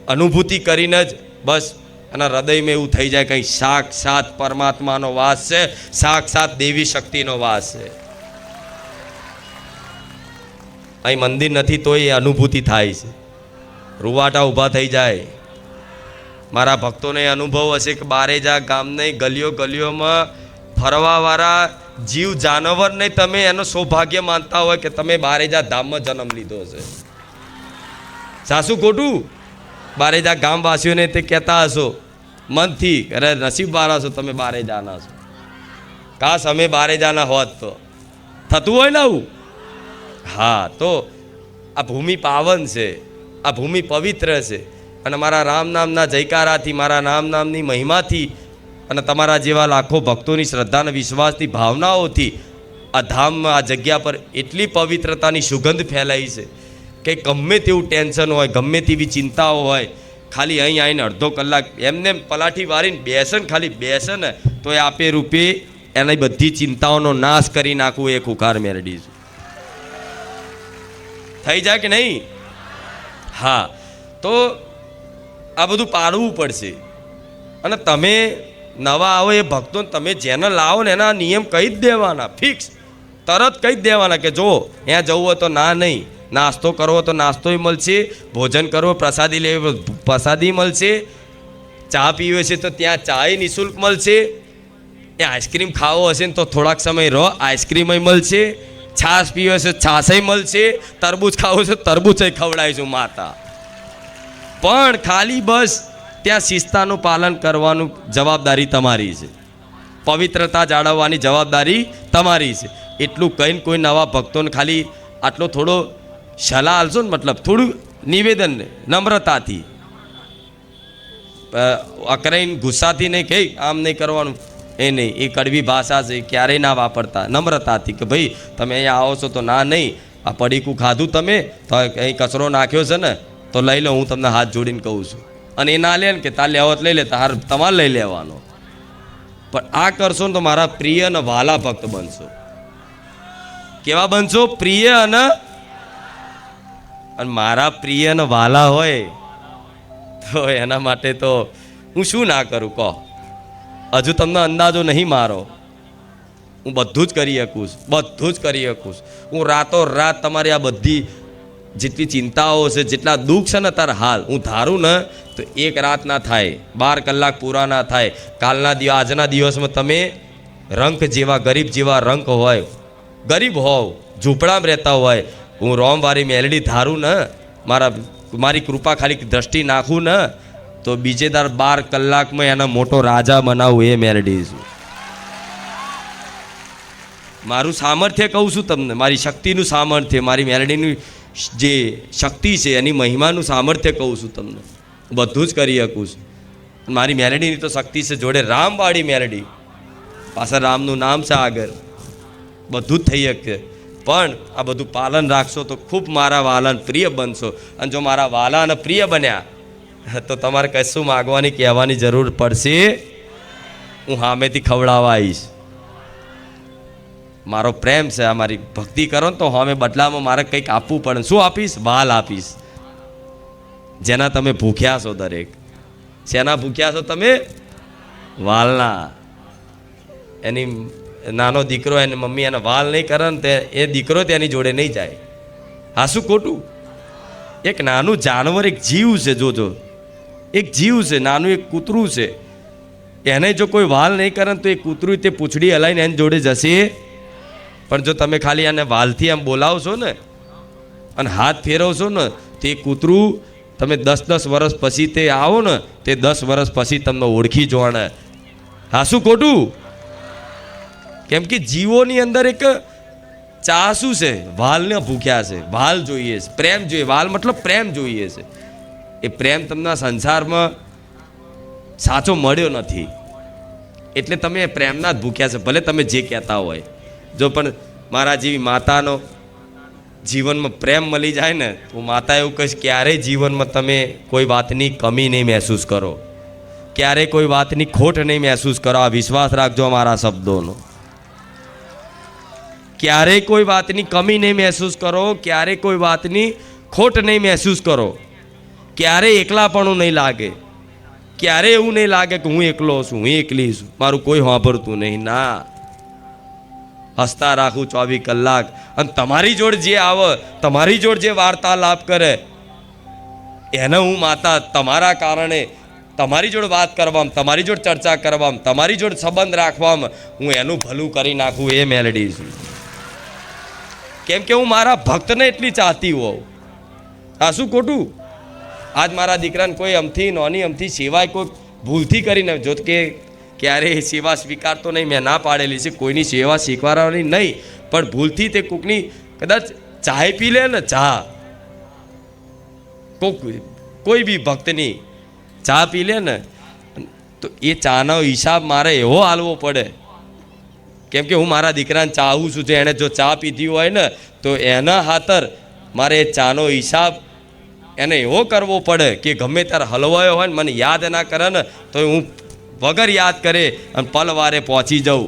અનુભૂતિ કરીને જ બસ એના હૃદયમાં એવું થઈ જાય કંઈ સાક્ષાત પરમાત્માનો વાસ છે, સાક્ષાત દેવી શક્તિનો વાસ છે. અહીં મંદિર નથી તોય એ અનુભૂતિ થાય છે, રૂવાટા ઊભા થઈ જાય. મારા ભક્તોને અનુભવ હશે કે બારેજા ગામને ગલીઓમાં ફરવાવાળા જીવ જાનવરને તમે એનો સૌભાગ્ય માનતા હોય કે તમે બારેજા ધામમાં જન્મ લીધો છે. સાસુ ખોટું? બારેજા ગામવાસીઓને તે કહેતા હશો, મનથી અરે નસીબ વાળા છો તમે, બારે જાના છો. કાશ અમે બારે જાના હોત તો થતું હોય ને આવું. હા, તો આ ભૂમિ પાવન છે, આ ભૂમિ પવિત્ર છે, અને મારા રામ નામના જયકારાથી, મારા નામ નામની મહિમાથી અને તમારા જેવા લાખો ભક્તોની શ્રદ્ધા અને વિશ્વાસની ભાવનાઓથી આ ધામમાં, આ જગ્યા પર એટલી પવિત્રતાની સુગંધ ફેલાઈ છે કે ગમે તેવું ટેન્શન હોય, ગમે તેવી ચિંતાઓ હોય, ખાલી અહીં આવીને અડધો કલાક એમને પલાઠી વારીને બેસે ને, ખાલી બેસે ને તો એ આપે રૂપે એની બધી ચિંતાઓનો નાશ કરી નાખવું એ ખુખાર મેરડી છે. થઈ જાય કે નહીં? હા, તો આ બધું પાડવું પડશે. અને તમે નવા આવો એ ભક્તોને તમે જેને લાવો ને એના નિયમ કહી જ દેવાના, ફિક્સ તરત કહી જ દેવાના કે જો ત્યાં જવું હોય તો ના નહીં, નાસ્તો કરવો તો નાસ્તોય મળશે, ભોજન કરવો, પ્રસાદી લેવી પ્રસાદી મળશે, ચા પીવે છે તો ત્યાં ચાય નિઃશુલ્ક મળશે, ત્યાં આઈસ્ક્રીમ ખાવો હશે ને તો થોડાક સમય રહો, આઈસ્ક્રીમય મળશે, છાશ પીવે છે છાશય મળશે, તરબૂચ ખાવું છે તરબૂચય ખવડાવીશું માતા. પણ ખાલી બસ ત્યાં શિસ્તાનું પાલન કરવાનું જવાબદારી તમારી છે, પવિત્રતા જાળવવાની જવાબદારી તમારી છે. એટલું કહીને કોઈ નવા ભક્તોને ખાલી આટલો થોડો સલાહ આલશો ને, મતલબ થોડું નિવેદન નમ્રતાથી, અકરાઈને ગુસ્સાથી નહીં કહી આમ નહીં કરવાનું, એ નહીં, એ કડવી ભાષા છે, ક્યારેય ના વાપરતા. નમ્રતાથી કે ભાઈ તમે અહીંયા આવો છો તો ના નહીં, આ પડીકું ખાધું તમે તો અહીં કચરો નાખ્યો છે ને તો લઈ લો, હું તમને હાથ જોડીને કહું છું. અને એ ના લે ને કે તાર લેવો લઈ લે, તાર તમારે લઈ લેવાનો. પણ આ કરશો ને તો મારા પ્રિય અને વાલા ભક્ત બનશો. કેવા બનશો? પ્રિય અને મારા પ્રિય અને વાલા હોય તો એના માટે તો હું શું ના કરું કહો? હજુ તમને અંદાજો નહીં મારો. હું બધું જ કરી શકું, બધું જ કરી શકું. હું રાતો રાત તમારી આ બધી જેટલી ચિંતાઓ છે, જેટલા દુઃખ છે ને તારા હાલ હું ધારું ને તો એક રાત ના થાય, 12 કલાક પૂરા ના થાય. કાલના દિવસ, આજના દિવસમાં તમે રંક જેવા, ગરીબ જેવા રંક હોય, ગરીબ હોવ, ઝૂંપડામાં રહેતા હોય, હું રોમવારી મેલડી ધારું ને, મારી કૃપા ખાલી દ્રષ્ટિ નાખું ને તો બીજે દાર 12 કલાકમાં એના મોટો રાજા બનાવું એ મેલડી છું. મારું સામર્થ્ય કહું છું તમને, મારી શક્તિનું સામર્થ્ય, મારી મેલડીની જે શક્તિ છે એની મહિમાનું સામર્થ્ય કહું છું તમને. બધું જ કરી શકું છું. મારી મેલડીની તો શક્તિ છે, જોડે રામવાળી મેલડી, પાછળ રામનું નામ છે આગળ, બધું જ થઈ શકે. પણ આ બધું પાલન રાખશો તો ખૂબ મારા વાલા પ્રિય બનશો. અને જો મારા વાલા અને પ્રિય બન્યા તો તમારે કશું માગવાની કહેવાની જરૂર પડશે, હું સામેથી ખવડાવવા આવીશ. મારો પ્રેમ છે, આ મારી ભક્તિ કરો ને તો હવે બદલામાં મારે કંઈક આપવું પડે. શું આપીશ? વાલ આપીશ. જેના તમે ભૂખ્યા છો, દરેક શેના ભૂખ્યા છો તમે? વાલના. એની નાનો દીકરો એને મમ્મી એને વાલ નહીં કરે ને તે એ દીકરો તેની જોડે નહીં જાય. હા, શું ખોટું? એક નાનું જાનવર, એક જીવ છે, જોજો, એક જીવ છે, નાનું એક કૂતરું છે, એને જો કોઈ વાલ નહીં કરે તો એ કૂતરું તે પૂંછડી હલાવીને એની જોડે જશે. પણ જો તમે ખાલી આને વાલથી આમ બોલાવશો ને અને હાથ ફેરવશો ને તો એ કૂતરું તમે 10-10 વર્ષ પછી તે આવો ને તે 10 વર્ષ પછી તમને ઓળખી જોવાને. હા, શું ખોટું? કેમ કે જીવોની અંદર એક ચાસુ છે, વાલને ભૂખ્યા છે, વાલ જોઈએ છે, પ્રેમ જોઈએ. વાલ મતલબ પ્રેમ જોઈએ છે. એ પ્રેમ તમને સંસારમાં સાચો મળ્યો નથી, એટલે તમે પ્રેમના જ ભૂખ્યા છે, ભલે તમે જે કહેતા હોય. જો પણ મારા જેવી માતાનો જીવનમાં પ્રેમ મળી જાય ને તો માતા એવું કહીશ, ક્યારેય જીવનમાં તમે કોઈ વાતની કમી નહીં મહેસૂસ કરો, ક્યારેય કોઈ વાતની ખોટ નહીં મહેસૂસ કરો. આ વિશ્વાસ રાખજો મારા શબ્દોનો. ક્યારેય કોઈ વાતની કમી નહીં મહેસૂસ કરો, ક્યારેય કોઈ વાતની ખોટ નહીં મહેસૂસ કરો, ક્યારેય એકલાપણું નહીં લાગે, ક્યારેય એવું નહીં લાગે કે હું એકલો છું, હું એકલી છું, મારું કોઈ સાંભળતું નહીં. ના, હસતા રાખું 24 કલાક. અને તમારી જોડે જે આવે, તમારી જોડે જે વાર્તાલાપ કરે એને હું માતા તમારા કારણે તમારી જોડે વાત કરવામાં, તમારી જોડે ચર્ચા કરવામાં, તમારી જોડે સંબંધ રાખવામાં હું એનું ભલું કરી નાખું એ મેલડી છું. કેમ કે હું મારા ભક્તને એટલી ચાહતી હોઉં. આ શું ખોટું? આજ મારા દીકરાને કોઈ અમથી નોની અમથી સિવાય કોઈ ભૂલથી કરીને જો કે ક્યારેય સેવા સ્વીકારતો નહીં, મેં ના પાડેલી છે કોઈની સેવા સ્વીકારવાની નહીં, પણ ભૂલથી તે કોકની કદાચ ચાય પી લે ને, ચા કોઈ બી ભક્તની ચા પી લે ને, તો એ ચાનો હિસાબ મારે એવો હાલવો પડે, કેમ કે હું મારા દીકરાને ચાહું છું. જે એણે જો ચા પીધી હોય ને તો એના ખાતર મારે એ ચાનો હિસાબ એને એવો કરવો પડે કે ગમે ત્યારે હલવાયો હોય ને મને યાદ ના કરે ને તો હું વગર યાદ કરે અને પલવારે પહોંચી જાઉં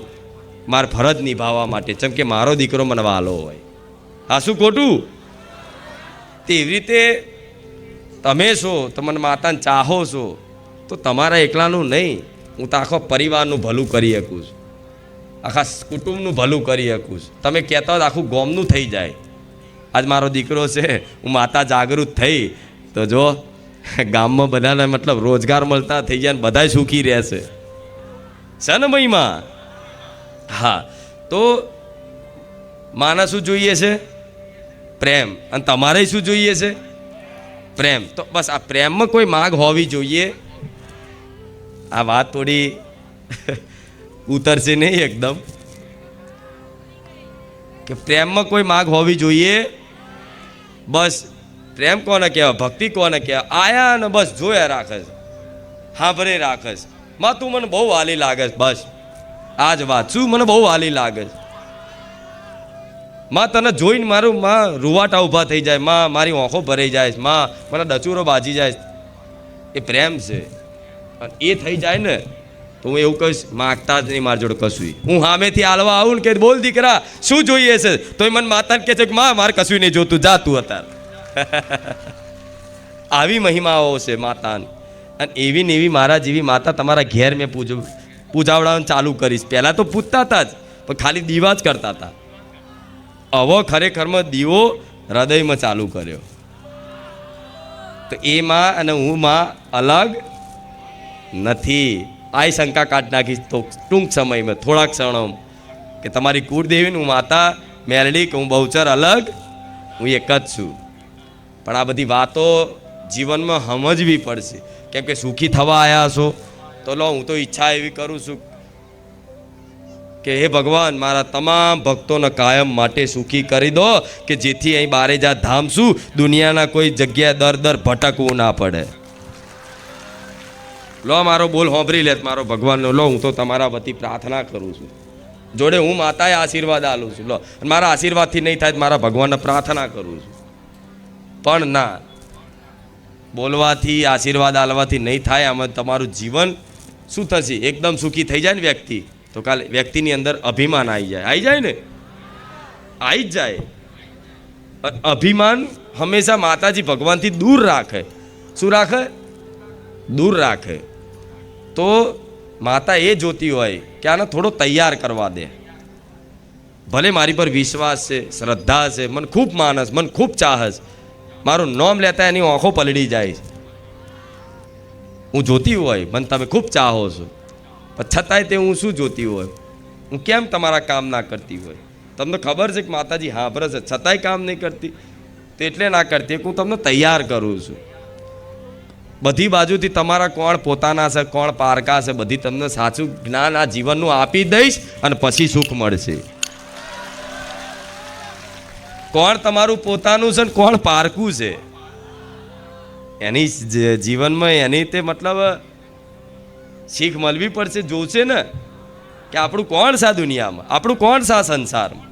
મારે ફરજ નિભાવવા માટે, જેમ કે મારો દીકરો મને વાલો હોય. આ શું ખોટું? તેવી રીતે તમે છો, તમને માતાને ચાહો છો, તો તમારા એકલાનું નહીં, હું તો આખો પરિવારનું ભલું કરી શકું છું, આખા કુટુંબનું ભલું કરી શકું છું. તમે કહેતા હોય આખું ગામનું થઈ જાય. આજ મારો દીકરો છે, હું માતા જાગૃત થઈ તો જો ગામમાં બધાને મતલબ રોજગાર મળતા થઈ જાય ને બધા સુખી રહેશે. છે ને ભાઈમાં? હા, તો માને શું જોઈએ છે? પ્રેમ. અને તમારે શું જોઈએ છે? પ્રેમ. તો બસ આ પ્રેમમાં કોઈ માગ હોવી જોઈએ. આ વાત થોડી ઉતરશે નહીં એકદમ, કે પ્રેમમાં કોઈ માગ હોવી જોઈએ. બસ પ્રેમ કોને કહેવાય? ભક્તિ કોને કહેવાય? આયા ને બસ જોયા રાખે છે, સાંભળે રાખે છે, માં તું મને બહુ વાલી લાગે છે. બસ આ જ વાત. શું મને બહુ વાલી લાગે છે? માં તને જોઈને મારું માં રૂવાટા ઊભા થઈ જાય, માં મારી આંખો ભરાઈ જાય, માં મને ડચુરો બાજી જાય. એ પ્રેમ છે. અને એ થઈ જાય ને તો હું એવું કહીશ, માગતા જ નહીં મારી જોડે કશું. હું સામેથી હાલવા આવું ને કે બોલ દીકરા શું જોઈએ છે, તો એ મને માતાને કહે છે કે માં મારે કશું નહીં જોતું, જા તું અત્યારે. આવી મહિમાઓ છે માતાની. અને એવી ને એવી મારા જેવી માતા તમારા ઘેર મેં પૂજાવડાવવાનું ચાલુ કરીશ. પહેલાં તો પૂજતા હતા જ, પણ ખાલી દીવા જ કરતા હતા. હવે ખરેખરમાં દીવો હૃદયમાં ચાલુ કર્યો. તો એ માં અને હું માં અલગ નથી. આ શંકા કાઢ નાખીશ તો ટૂંક સમયમાં, થોડાક ક્ષણો, કે તમારી કુળદેવીને હું માતા મેલડી કે હું બહુચર અલગ, હું એક જ છું. પણ આ બધી વાતો જીવનમાં સમજવી પડશે, કેમ કે સુખી થવા આવ્યા છો તો લો હું તો ઈચ્છા એવી કરું છું કે હે ભગવાન મારા તમામ ભક્તોને કાયમ માટે સુખી કરી દો, કે જેથી અહીં બારેજા ધામ છું દુનિયાના કોઈ જગ્યાએ દર ભટકવું ના પડે. લો મારો બોલ હોંભરી લે મારો ભગવાનનો. લો હું તો તમારા વતી પ્રાર્થના કરું છું, જોડે હું માતાએ આશીર્વાદ આલું છું. લો મારા આશીર્વાદથી નહીં થાય મારા ભગવાનને પ્રાર્થના કરું છું. પણ ના, બોલવાથી આશીર્વાદ આલવાથી નહીં થાય. આમાં તમારું જીવન શું થશે? એકદમ સુખી થઈ જાય ને વ્યક્તિ, તો કાલે વ્યક્તિની અંદર અભિમાન આવી જાય ને, આવી જ જાય. અભિમાન હંમેશા માતાજી ભગવાનથી દૂર રાખે. શું રાખે? દૂર રાખે. તો માતા એ જોતી હોય કે આને થોડો તૈયાર કરવા દે. ભલે મારી પર વિશ્વાસ છે, શ્રદ્ધા છે, મને ખૂબ માનસ, મને ખૂબ ચાહસ, મારું નામ લેતા એની આંખો પલળી જાય. હું જોતી હોય મને તમે ખૂબ ચાહો છો, પણ છતાંય તે હું શું જોતી હોય, હું કેમ તમારા કામ ના કરતી હોય? તમને ખબર છે કે માતાજી સાંભળે છે, છતાંય કામ નહીં કરતી. તો એટલે ના કરતી કે હું તમને તૈયાર કરું છું. બધી બાજુથી તમારા કોણ પોતાના છે, કોણ પારકા છે, બધી તમને સાચું જ્ઞાન આ જીવનનું આપી દઈશ અને પછી સુખ મળશે. કોણ તમારું પોતાનું છે ને કોણ પારકું છે, એની જીવનમાં એની તે મતલબ શીખ મળવી પડશે. જોશે ને કે આપણું કોણ છે આ દુનિયામાં, આપણું કોણ છે આ સંસારમાં.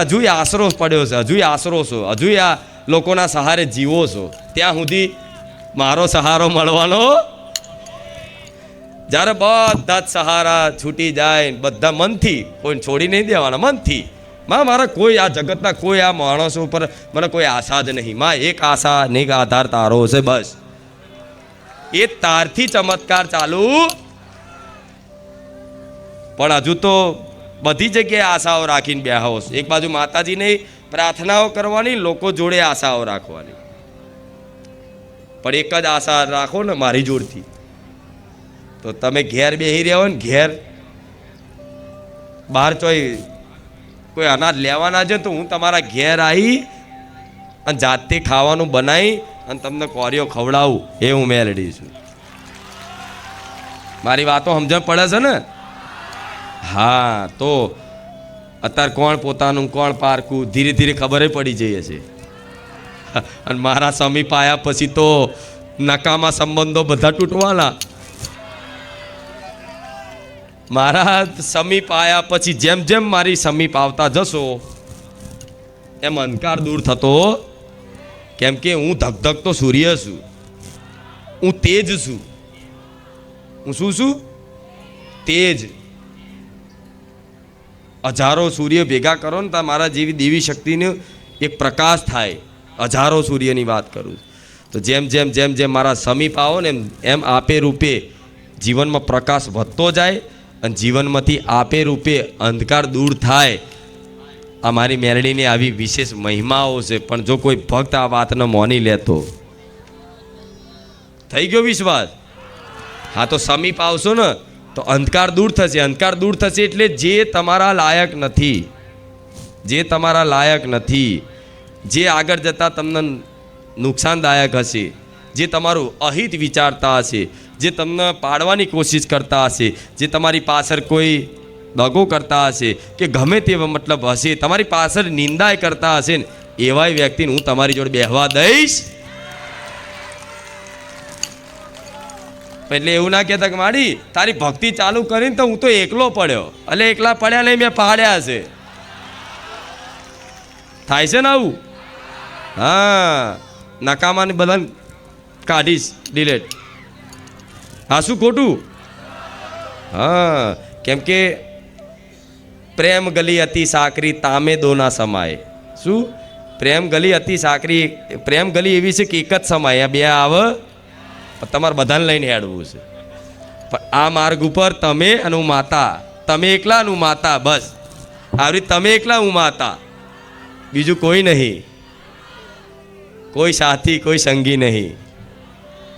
હજુય આશરો પડ્યો છે, હજુય આશરો છો, હજુય આ લોકોના સહારે જીવો છો. ત્યાં સુધી મારો સહારો મળવાનો. જ્યારે બધા જ સહારા છૂટી જાય, બધા મનથી, કોઈ છોડી નહીં દેવાના, મનથી માં મારા કોઈ આ જગતના કોઈ આ માણસો ઉપર મને કોઈ આશા જ નહીં. માં એક આશા ને એક આધાર તારો છે, બસ એ તારથી ચમત્કાર ચાલુ. પણ હજુ તો બધી જગ્યાએ આશાઓ રાખીને બેહો છો. એક બાજુ માતાજીને પ્રાર્થનાઓ કરવાની, લોકો જોડે આશાઓ રાખવાની, પણ એક જ આશા રાખો ને મારી જોડથી, તો તમે ઘેર બેસી રહ્યા હોય ને, ઘેર બહાર કોઈ અનાજ લેવા ના જાય તો હું તમારા ઘેર આવી અને જાતે ખાવાનું બનાવી અને તમને કોરિયો ખવડાવું એ હું મેલડી છું. મારી વાતો સમજણ પડે છે ને? હા, તો અત્યારે કોણ પોતાનું કોણ પારકું ધીરે ધીરે ખબર પડી જઈએ છે. અને મારા સમીપ આવ્યા પછી તો નકામા સંબંધો બધા તૂટવાના. મારા સમીપ આવ્યા પછી જેમ જેમ મારી સમીપ આવતા જશો એમ અંધકાર દૂર થતો. કેમ કે હું ધગધગતો સૂર્ય છું, હું તેજ છું. હું શું છું? તેજ. હજારો સૂર્ય ભેગા કરો ને તો મારા જેવી દેવી શક્તિનો એક પ્રકાશ થાય. હજારો સૂર્યની વાત કરું. તો જેમ જેમ જેમ જેમ મારા સમીપ આવો ને એમ આપે રૂપે જીવનમાં પ્રકાશ વધતો જાય અને જીવનમાંથી આપે રૂપે અંધકાર દૂર થાય. આ મારી મેરડીની આવી વિશેષ મહિમાઓ છે. પણ જો કોઈ ભક્ત આ વાતને માની લેતો, થઈ ગયો વિશ્વાસ. હા, તો સમીપ આવશો ને તો અંધકાર દૂર થશે. અંધકાર દૂર થશે એટલે જે તમારા લાયક નથી, જે તમારા લાયક નથી, જે આગળ જતાં તમને નુકસાનદાયક હશે, જે તમારું અહિત વિચારતા હશે, જે તમને પાડવાની કોશિશ કરતા હશે, જે તમારી પાછળ કોઈ દગો કરતા હશે કે ગમે તે મતલબ હશે, તમારી પાછળ નિંદાય કરતા હશે ને એવા વ્યક્તિને હું તમારી જોડે બેહવા દઈશ. એટલે એવું ના કહેતા કે માડી તારી ભક્તિ ચાલુ કરીને તો હું તો એકલો પડ્યો. એટલે એકલા પડ્યા નહીં, મેં પાડ્યા છે. થાય છે ને આવું? હા, નકામાને બધાને કાઢીશ, ડિલેટ. હા, શું ખોટું? હા, કેમ કે પ્રેમ ગલી અતિ સાકરી તામે દોના સમાય. શું? પ્રેમ ગલી અતિ સાકરી. પ્રેમ ગલી એવી છે કે એક જ સમાય બે આવે, તમારે બધાને લઈને હેડવું છે. પણ આ માર્ગ ઉપર તમે અને હું માતા, તમે એકલા અને હું માતા, બસ આવી તમે એકલા હું માતા, બીજું કોઈ નહીં, કોઈ સાથી કોઈ સંગી નહીં.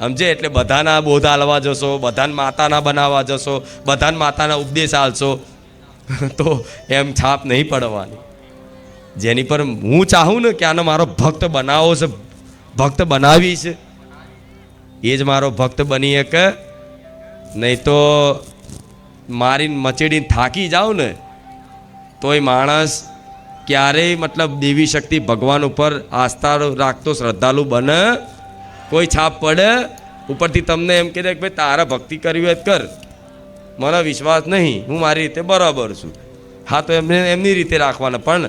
સમજે? એટલે બધાના બોધ હાલવા જશો, બધાને માતાના બનાવવા જશો, બધાને માતાના ઉપદેશ હાલશો તો એમ છાપ નહીં પડવાની. જેની પર હું ચાહું ને કે આનો મારો ભક્ત બનાવો છે, ભક્ત બનાવી છે, એ જ મારો ભક્ત બની શકે. નહીં તો મારીને મચેડીને થાકી જાવ ને તોય માણસ ક્યારેય મતલબ દેવી શક્તિ ભગવાન ઉપર આસ્થા રાખતો શ્રદ્ધાળુ બને? કોઈ છાપ પડે ઉપરથી તમને એમ કહે કે ભાઈ તારા ભક્તિ કરવી હોય કર, મને વિશ્વાસ નહીં, હું મારી રીતે બરાબર છું. હા, તો એમને એમની રીતે રાખવાના. પણ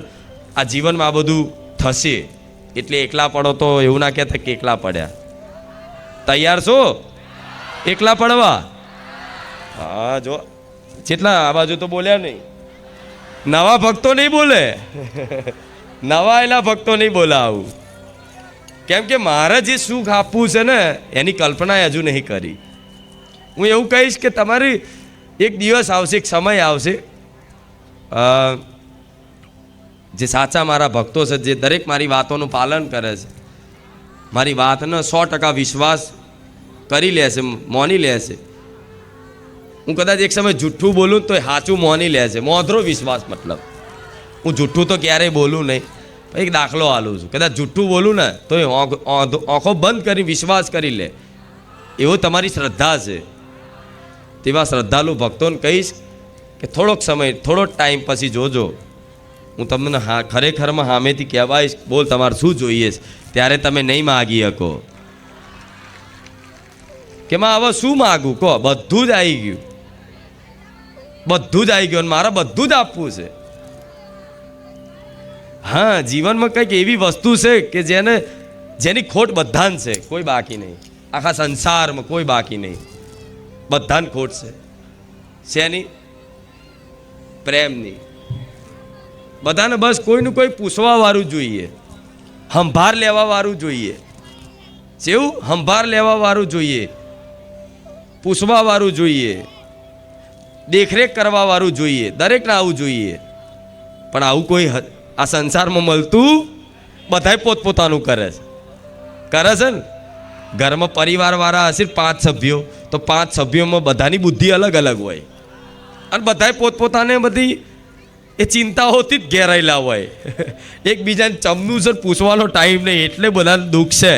આ જીવનમાં આ બધું થશે એટલે એકલા પડો તો એવું ના કહેતા કે એકલા પડ્યા. તૈયાર છો એકલા પડવા? હા, જો જેટલા આ બાજુ તો બોલ્યા નહીં, નવા ભક્તો નહીં બોલે, નવા એલા ભક્તો નહીં બોલા આવું. કેમ કે મારે જે સુખ આપવું છે ને એની કલ્પના હજુ નહીં કરી. હું એવું કહીશ કે તમારી એક દિવસ આવશે, એક સમય આવશે, જે સાચા મારા ભક્તો છે, જે દરેક મારી વાતોનું પાલન કરે છે, મારી વાતનો 100% વિશ્વાસ કરી લેશે, માની લેશે. હું કદાચ એક સમય જૂઠું બોલું તો સાચું માની લેશે. મોધરો વિશ્વાસ, મતલબ હું જૂઠું તો ક્યારેય બોલું નહીં. એક દાખલો હાલું છું, કદાચ જૂઠું બોલું ને તો એ આંખો બંધ કરી વિશ્વાસ કરી લે. એવો તમારી શ્રદ્ધા છે. તેવા શ્રદ્ધાળુ ભક્તોને કહીશ કે થોડોક સમય, થોડો ટાઈમ પછી જોજો, હું તમને ખરેખરમાં સામેથી કહેવાઈશ, બોલ તમારે શું જોઈએ છે, ત્યારે તમે નહીં માગી શકો કે માં હવે શું માગું કહો, બધું જ આવી ગયું, બધું જ આવી ગયું અને મારે બધું જ આપવું છે. હા, જીવનમાં કંઈક એવી વસ્તુ છે કે જેની ખોટ બધાને છે, કોઈ બાકી નહીં. આખા સંસારમાં કોઈ બાકી નહીં, બધાને ખોટ છે. શેની? પ્રેમની. બધાને બસ કોઈનું કોઈ પૂછવા વાળું જોઈએ, સંભાર લેવા વાળું જોઈએ. જેવું સંભાર લેવા વાળું જોઈએ, પૂછવા વાળું જોઈએ, દેખરેખ કરવા વાળું જોઈએ, દરેકને આવું જોઈએ. પણ આવું કોઈ આ સંસારમાં મળતું? બધાય પોતપોતાનું કરે છે ને. ઘરમાં પરિવારવાળા હશે 5 સભ્યો, તો 5 સભ્યોમાં બધાની બુદ્ધિ અલગ અલગ હોય અને બધાય પોતપોતાને બધી એ ચિંતાઓથી જ ઘેરાયેલા હોય. એકબીજાને ચમનું છે, પૂછવાનો ટાઈમ નહીં, એટલે બધાને દુઃખ છે.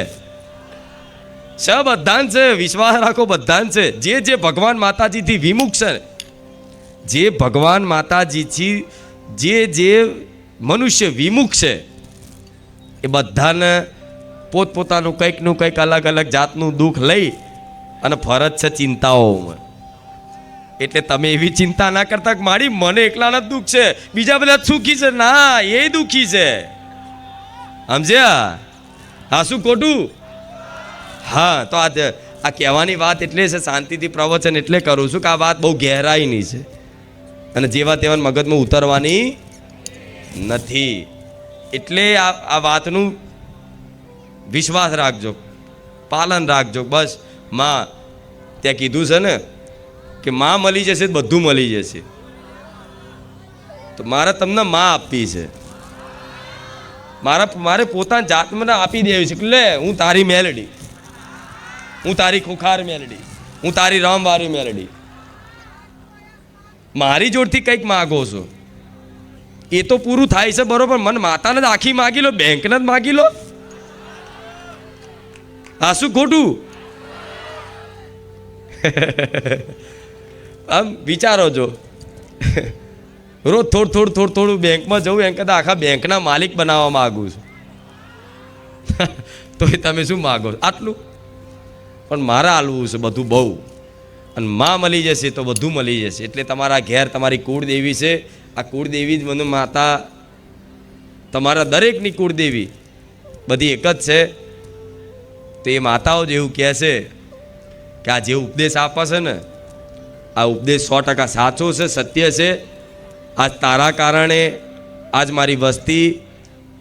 બધાન છે, વિશ્વાસ રાખો બધાન છે. જે ભગવાન માતાજીથી વિમુખ છે, જે ભગવાન માતાજીથી જે મનુષ્ય વિમુખ છે, એ બધાને પોતપોતાનું કંઈકનું કંઈક અલગ અલગ જાતનું દુઃખ લઈ અને ફરજ છે ચિંતાઓમાં. એટલે તમે એવી ચિંતા ના કરતા કે મારી મને એકલાના જ દુઃખ છે, બીજા બધા સુખી છે. ના, એ દુઃખી છે. સમજ્યા? હા, શું ખોટું? હા, તો આ કહેવાની વાત એટલે છે, શાંતિથી પ્રવચન એટલે કરું છું કે આ વાત બહુ ગહેરાઈની છે અને જેવા તેવા મગજમાં ઉતરવાની નથી. એટલે આ વાતનું વિશ્વાસ રાખજો, પાલન રાખજો. બસ માં ત્યાં કીધું છે ને કે માં મળી જશે બધું મળી જશે. તો મારે તમને માં આપવી છે, મારે પોતાની જાત મને આપી દેવી છે કે લે હું તારી મેલડી, હું તારી ખુખાર મેલડી, હું તારી રામવારી મેલડી. મારી જોડથી કંઈક માગો છો એ તો પૂરું થાય છે, બરોબર. મને માતાને જ આખી માગી લો, બેંકને જ માગી લો. આ શું ખોટું? આમ વિચારો છો, રોજ થોડું બેંકમાં જવું એમ કદાચ આખા બેંકના માલિક બનાવવા માગું છું. તો એ તમે શું માગો? આટલું. પણ મારે હાલવું છે બધું બહુ, અને માં મળી જશે તો બધું મળી જશે. એટલે તમારા ઘેર તમારી કુળદેવી છે, આ કુળદેવી જ મને માતા, તમારા દરેકની કુળદેવી બધી એક જ છે. તો એ માતાઓ જ એવું કહે છે કે આ જે ઉપદેશ આપે છે ને, આ ઉપદેશ 100% સાચો છે, સત્ય છે. આજ તારા કારણે આજ મારી વસ્તી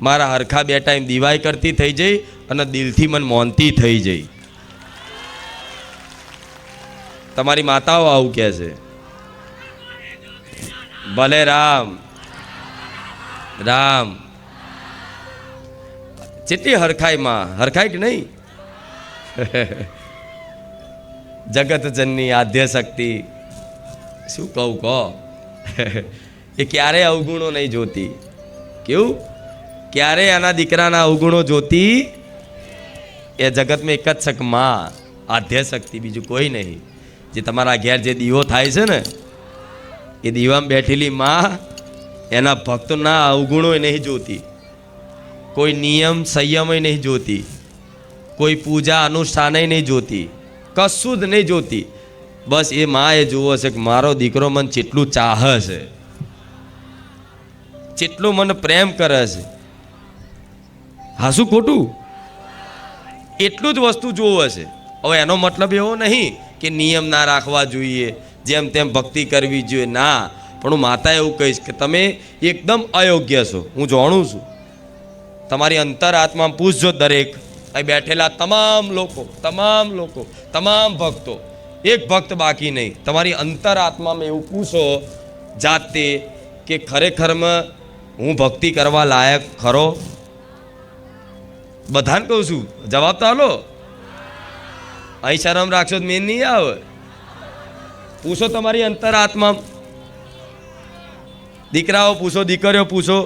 મારા હરખા 2 ટાઈમ દિવાઈ કરતી થઈ જઈ અને દિલથી મન મોનતી થઈ જઈ. તમારી માતાઓ આવું કહે છે. ભલે રામ રામ. જેટલી હરખાઈ માં, હરખાઈ કે નહીં? જગત જનની આદ્ય શક્તિ, શું કહું કહો. એ ક્યારે અવગુણો નહીં જોતી. કેવું? ક્યારે આના દીકરાના અવગુણો જોતી? એ જગતમાં એક જ છે કે માં, આદ્ય શક્તિ, બીજું કોઈ નહીં. જે તમારા ઘેર જે દીવો થાય છે ને, એ દીવામાં બેઠેલી માં એના ભક્તોના અવગુણો નહીં જોતી, કોઈ નિયમ સંયમ નહીં જોતી, કોઈ પૂજા અનુષ્ઠાન નહીં જોતી, કશું જ નહીં જોતી. બસ એ માં એ જુઓ છે કે મારો દીકરો મને કેટલું ચાહે છે, કેટલું મને પ્રેમ કરે છે. હા, શું ખોટું? એટલું જ વસ્તુ જોવે છે. હવે એનો મતલબ એવો નહીં કે નિયમ ના રાખવા જોઈએ, જેમ તેમ ભક્તિ કરવી જોઈએ, ના. પણ હું માતા એવું કહીશ કે તમે એકદમ અયોગ્ય છો. હું જાણું છું. તમારી અંતર આત્મા પૂછજો, દરેક અહીં બેઠેલા તમામ લોકો, તમામ ભક્તો, એક ભક્ત બાકી નહીં. તમારી અંતર આત્મામાં એવું પૂછો જાતે કે ખરેખરમાં હું ભક્તિ કરવા લાયક ખરો? બધાને કહું છું, જવાબ તો હાલો. અહીં શરમ રાખશો તો મેન નહીં આવે. પૂછો તમારી અંતર આત્મા. દીકરાઓ પૂછો, દીકરીઓ પૂછો,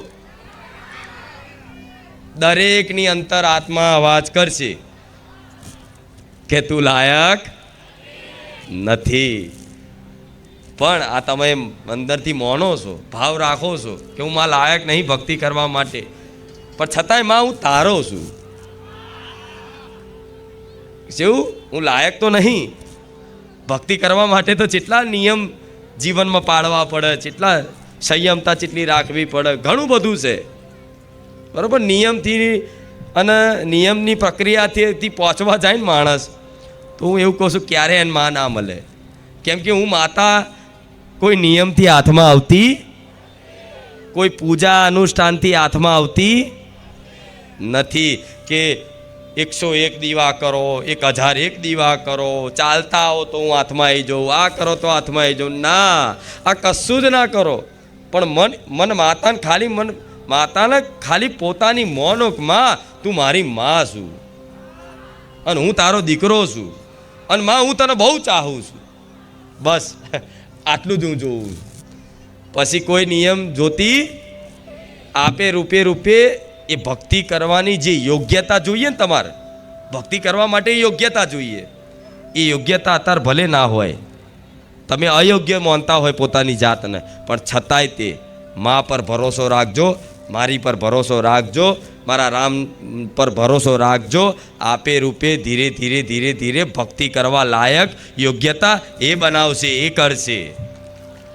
દરેકની અંતર આત્મા અવાજ કરશે કે તું લાયક નથી. પણ આ તમે અંદરથી માનો છો, ભાવ રાખો છો કે હું માં લાયક નહીં ભક્તિ કરવા માટે, પણ છતાંય માં હું તારો છું. શું? હું લાયક તો નહીં ભક્તિ કરવા માટે. તો જેટલા નિયમ જીવનમાં પાળવા પડે, જેટલા સંયમતા જેટલી રાખવી પડે, ઘણું બધું છે, બરાબર. નિયમથી અને નિયમની પ્રક્રિયાથી પહોંચવા જાય ને માણસ, તો હું એવું કહું છું ક્યારે એને માં ના મળે. કેમ કે હું માતા કોઈ નિયમથી હાથમાં આવતી, કોઈ પૂજા અનુષ્ઠાનથી હાથમાં આવતી નથી કે 101 દીવા કરો, 1001 દીવા કરો, ચાલતા આવો તો હું હાથમાં આવી જાઉં, આ કરો તો હાથમાં આવી જાઉં. ના, આ કશું જ ના કરો. પણ મન માતાને ખાલી પોતાની મોનો કે માં તું મારી માં છું અને હું તારો દીકરો છું અને માં હું તને બહુ ચાહું છું. બસ આટલું જ હું જોઉં. પછી કોઈ નિયમ જોતી આપે રૂપે એ ભક્તિ કરવાની જે યોગ્યતા જોઈએ ને તમારે, ભક્તિ કરવા માટે યોગ્યતા જોઈએ. એ યોગ્યતા અત્યારે ભલે ના હોય, તમે અયોગ્ય માનતા હોય પોતાની જાતને, પણ છતાંય તે મા પર ભરોસો રાખજો, મારી પર ભરોસો રાખજો, મારા રામ પર ભરોસો રાખજો. આપે રૂપે ધીરે ધીરે ધીરે ધીરે ભક્તિ કરવા લાયક યોગ્યતા એ બનાવશે, એ કરશે.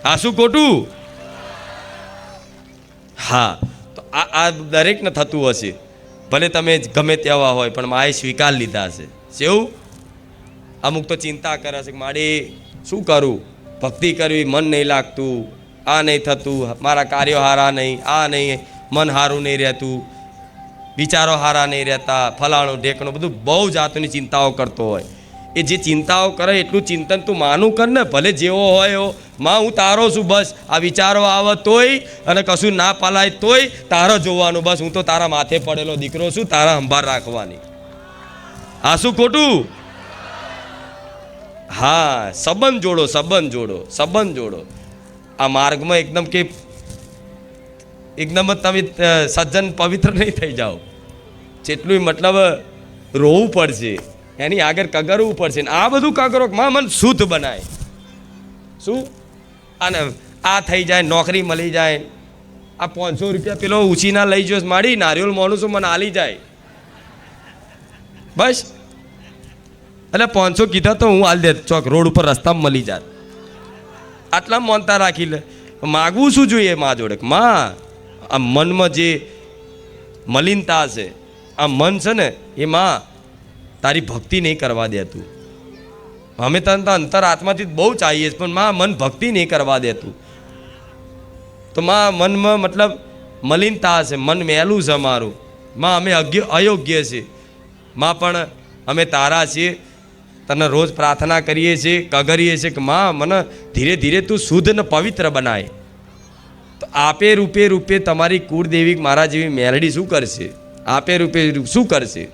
આ શું ખોટું? હા, તો આ દરેકને થતું હશે. ભલે તમે ગમે તેવા હોય, પણ માએ સ્વીકાર લીધા છે. શું? અમુક તો ચિંતા કરે છે કે મારે શું કરું, ભક્તિ કરવી, મન નહીં લાગતું, આ નહીં થતું, મારા કાર્યો હારા નહીં, આ નહીં, મન સારું નહીં રહેતું, વિચારો સારા નહીં રહેતા, ફલાણું ઢેકણું, બધું બહુ જાતની ચિંતાઓ કરતો હોય. એ જે ચિંતાઓ કરે એટલું ચિંતન તું માનું કર ને, ભલે જેવો હોય એવો. માં હું તારો છું, બસ. આ વિચારો આવે તોય અને કશું ના પાલાય તોય તારો જોવાનું, બસ. હું તો તારા માથે પડેલો દીકરો છું, તારા સંભાળ રાખવાની. આ શું ખોટું? હા, સંબંધ જોડો, સંબંધ જોડો, સંબંધ જોડો. આ માર્ગમાં એકદમ કે એકદમ જ તમે સજ્જન પવિત્ર નહીં થઈ જાઓ. જેટલું મતલબ રોવું પડશે, એની આગળ કગરવું પડશે. ને આ બધું કગરો માં મન શુદ્ધ બનાય. શું? અને આ થઈ જાય, નોકરી મળી જાય, આ 500 રૂપિયા પેલો ઉછીના લઈ જો માડી નારિયેળ માણસો મને આલી જાય, બસ. એટલે 500 કીધા તો હું હાલ દે, ચોક રોડ ઉપર રસ્તામાં મળી જાત. આટલા માનતા રાખી લે. માગવું શું જોઈએ મા જોડે? માં, આ મનમાં જે મલિનતા છે, આ મન છે ને, એ માં તારી ભક્તિ નહીં કરવા દેતું. અમે તને તો અંતર આત્માથી બહુ ચાહીએ, પણ માં મન ભક્તિ નહીં કરવા દેતું. તો માં મનમાં મતલબ મલિનતા છે, મન મેલું છે અમારું. માં અમે અયોગ્ય છે. માં પણ અમે તારા છીએ, તને રોજ પ્રાર્થના કરીએ છીએ, કગરીએ છીએ કે માં મને ધીરે ધીરે તું શુદ્ધ ને પવિત્ર બનાય. તો આપે રૂપે રૂપે તમારી કુળદેવી મારા જેવી મેલડી શું કરશે? આપે રૂપે શું કરશે?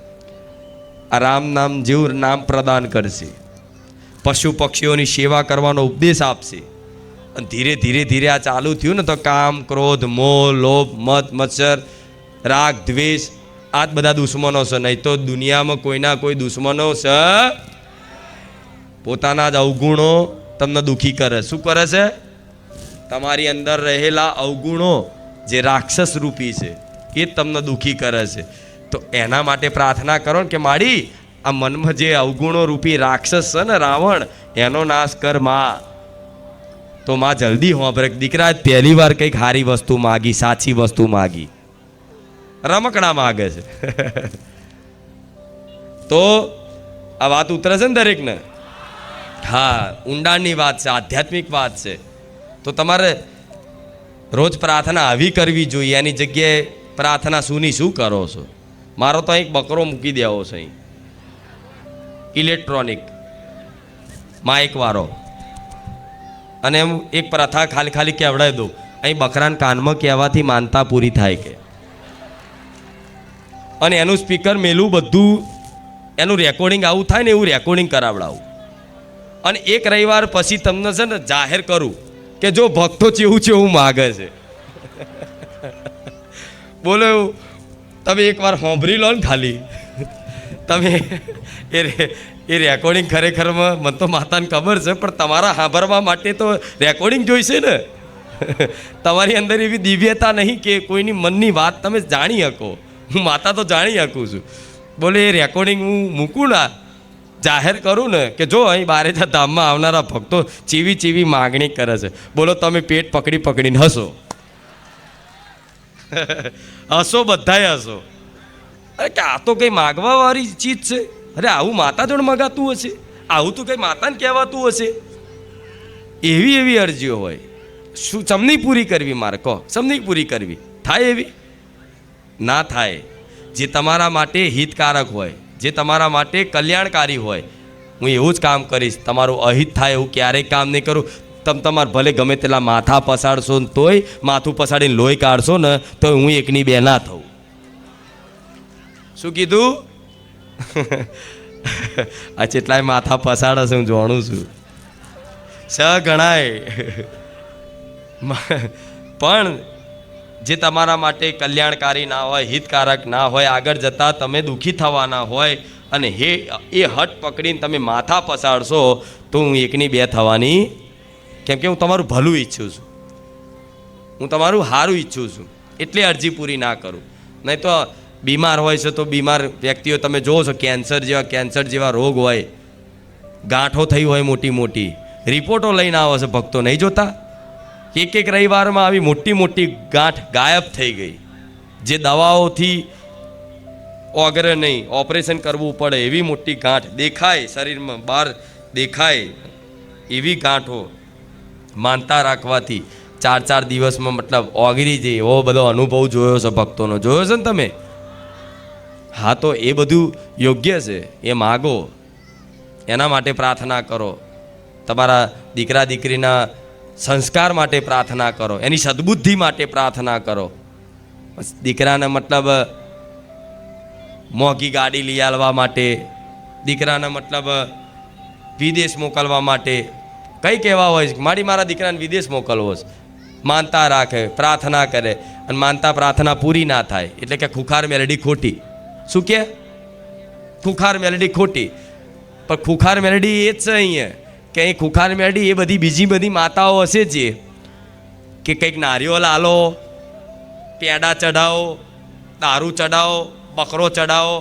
આ રામ નામ જેવું નામ પ્રદાન કરશે, પશુ પક્ષીઓની સેવા કરવાનો ઉપદેશ આપશે. અને ધીરે ધીરે ધીરે આ ચાલુ થયું ને, તો કામ, ક્રોધ, મોહ, લોભ, મત, મત્સર, રાગ, દ્વેષ, આ જ બધા દુશ્મનો છે. નહીં તો દુનિયામાં કોઈના કોઈ દુશ્મનો છે. પોતાના જ અવગુણો તમને દુઃખી કરે. શું કરે છે? તમારી અંદર રહેલા અવગુણો જે રાક્ષસ રૂપી છે, એ જ તમને દુઃખી કરે છે. તો એના માટે પ્રાર્થના કરો ને કે માડી આ મનમાં જે અવગુણો રૂપી રાક્ષસ છે ને, રાવણ, એનો નાશ કર માં. તો માં જલ્દી હોંભરે. દીકરા પહેલી વાર કંઈક સારી વસ્તુ માગી, સાચી વસ્તુ માગી, રમકડા માગે છે. તો આ વાત ઉતરે છે ને દરેકને? હા, ઊંડાણની વાત છે, આધ્યાત્મિક વાત છે. તો તમારે રોજ પ્રાર્થના આવી કરવી જોઈએ. એની જગ્યાએ પ્રાર્થના સુની શું કરો છો? મારો તો એક બકરો મૂકી દેવો છે અહીં, ઇલેક્ટ્રોનિક માઇક વાળો, અને એમ એક પ્રથા ખાલી કહેવડાવી દઉં, અહીં બકરાના કાનમાં કહેવાથી માનતા પૂરી થાય કે. અને એનું સ્પીકર મેલું, બધું એનું રેકોર્ડિંગ આવું થાય ને એવું રેકોર્ડિંગ કરાવડાવું. અને એક રવિવાર પછી તમને છે ને જાહેર કરું કે જો ભક્તો ચેવું માગે છે. બોલો, તમે એકવાર સાંભળી લો ને ખાલી. તમે એ રેકોર્ડિંગ ખરેખરમાં મને તો માતાને ખબર છે, પણ તમારા સાંભળવા માટે તો રેકોર્ડિંગ જોઈશે ને. તમારી અંદર એવી દિવ્યતા નહીં કે કોઈની મનની વાત તમે જાણી શકો. હું માતા તો જાણી શકું છું. બોલે એ રેકોર્ડિંગ હું મૂકું ના, જાહેર કરું ને કે જો અહીં બારેજા ધામમાં આવનારા ભક્તો ચીવી માગણી કરે છે. બોલો, તમે પેટ પકડીને હસો. હસો, બધાય હસો. અરે કે આ તો કંઈ માગવા વાળી ચીજ છે. અરે આવું માતા જોડે મગાતું હશે, આવું તો કંઈ માતાને કહેવાતું હશે. એવી અરજીઓ હોય. શું સમની પૂરી કરવી? મારે કહો, સમની પૂરી કરવી થાય? એવી ના થાય. જે તમારા માટે હિતકારક હોય, જે તમારા માટે કલ્યાણકારી હોય, હું એવું જ કામ કરીશ. તમારું અહિત થાય એવું ક્યારેય કામ નહીં કરું. તમારે ભલે ગમે તેટલા માથા પસાડશો ને તોય, માથું પસાડીને લોહી કાઢશો ને તો હું એકની બે ના થઉં. શું કીધું? આ જેટલાય માથા પસાડે છે હું જાણું છું, ગણાય. પણ જે તમારા માટે કલ્યાણકારી ના હોય, હિતકારક ના હોય, આગળ જતાં તમે દુઃખી થવાના હોય, અને એ હટ પકડીને તમે માથા પસાડશો તો હું એકની બે થવાની, કેમ કે હું તમારું ભલું ઈચ્છું છું, હું તમારું સારું ઈચ્છું છું, એટલે અરજી પૂરી ના કરું. નહીં તો બીમાર હોય છે તો બીમાર વ્યક્તિઓ તમે જોવો છો, કેન્સર જેવા રોગ હોય, ગાંઠો થઈ હોય મોટી મોટી, રિપોર્ટો લઈને આવે છે ભક્તો, નહીં જોતા? એક રવિવારમાં આવી મોટી મોટી ગાંઠ ગાયબ થઈ ગઈ, જે દવાઓથી ઓગરે નહીં, ઓપરેશન કરવું પડે એવી મોટી ગાંઠ દેખાય શરીરમાં, બહાર દેખાય એવી ગાંઠો માનતા રાખવાથી 4 દિવસમાં મતલબ ઓગરી જાય, એવો બધો અનુભવ જોયો છે ભક્તોનો, જોયો છે ને તમે? હા, તો એ બધું યોગ્ય છે, એ માગો, એના માટે પ્રાર્થના કરો, તમારા દીકરા દીકરીના સંસ્કાર માટે પ્રાર્થના કરો, એની સદબુદ્ધિ માટે પ્રાર્થના કરો. દીકરાને મતલબ મોંઘી ગાડી લઈ આવવા માટે, દીકરાને મતલબ વિદેશ મોકલવા માટે, કંઈ કહેવા હોય મારા દીકરાને વિદેશ મોકલવો છે, માનતા રાખે, પ્રાર્થના કરે, અને માનતા પ્રાર્થના પૂરી ના થાય એટલે કે ખુખાર મેલડી ખોટી. શું કે? ખુખાર મેલડી ખોટી. પણ ખુખાર મેલડી એ જ છે અહીંયા કે અહીં ખુખાર મેલડી એ બધી બીજી બધી માતાઓ હશે જ, કે કંઈક નારિયેળ આલો, પેડા ચડાવો, દારૂ ચડાવો, બકરો ચડાવો,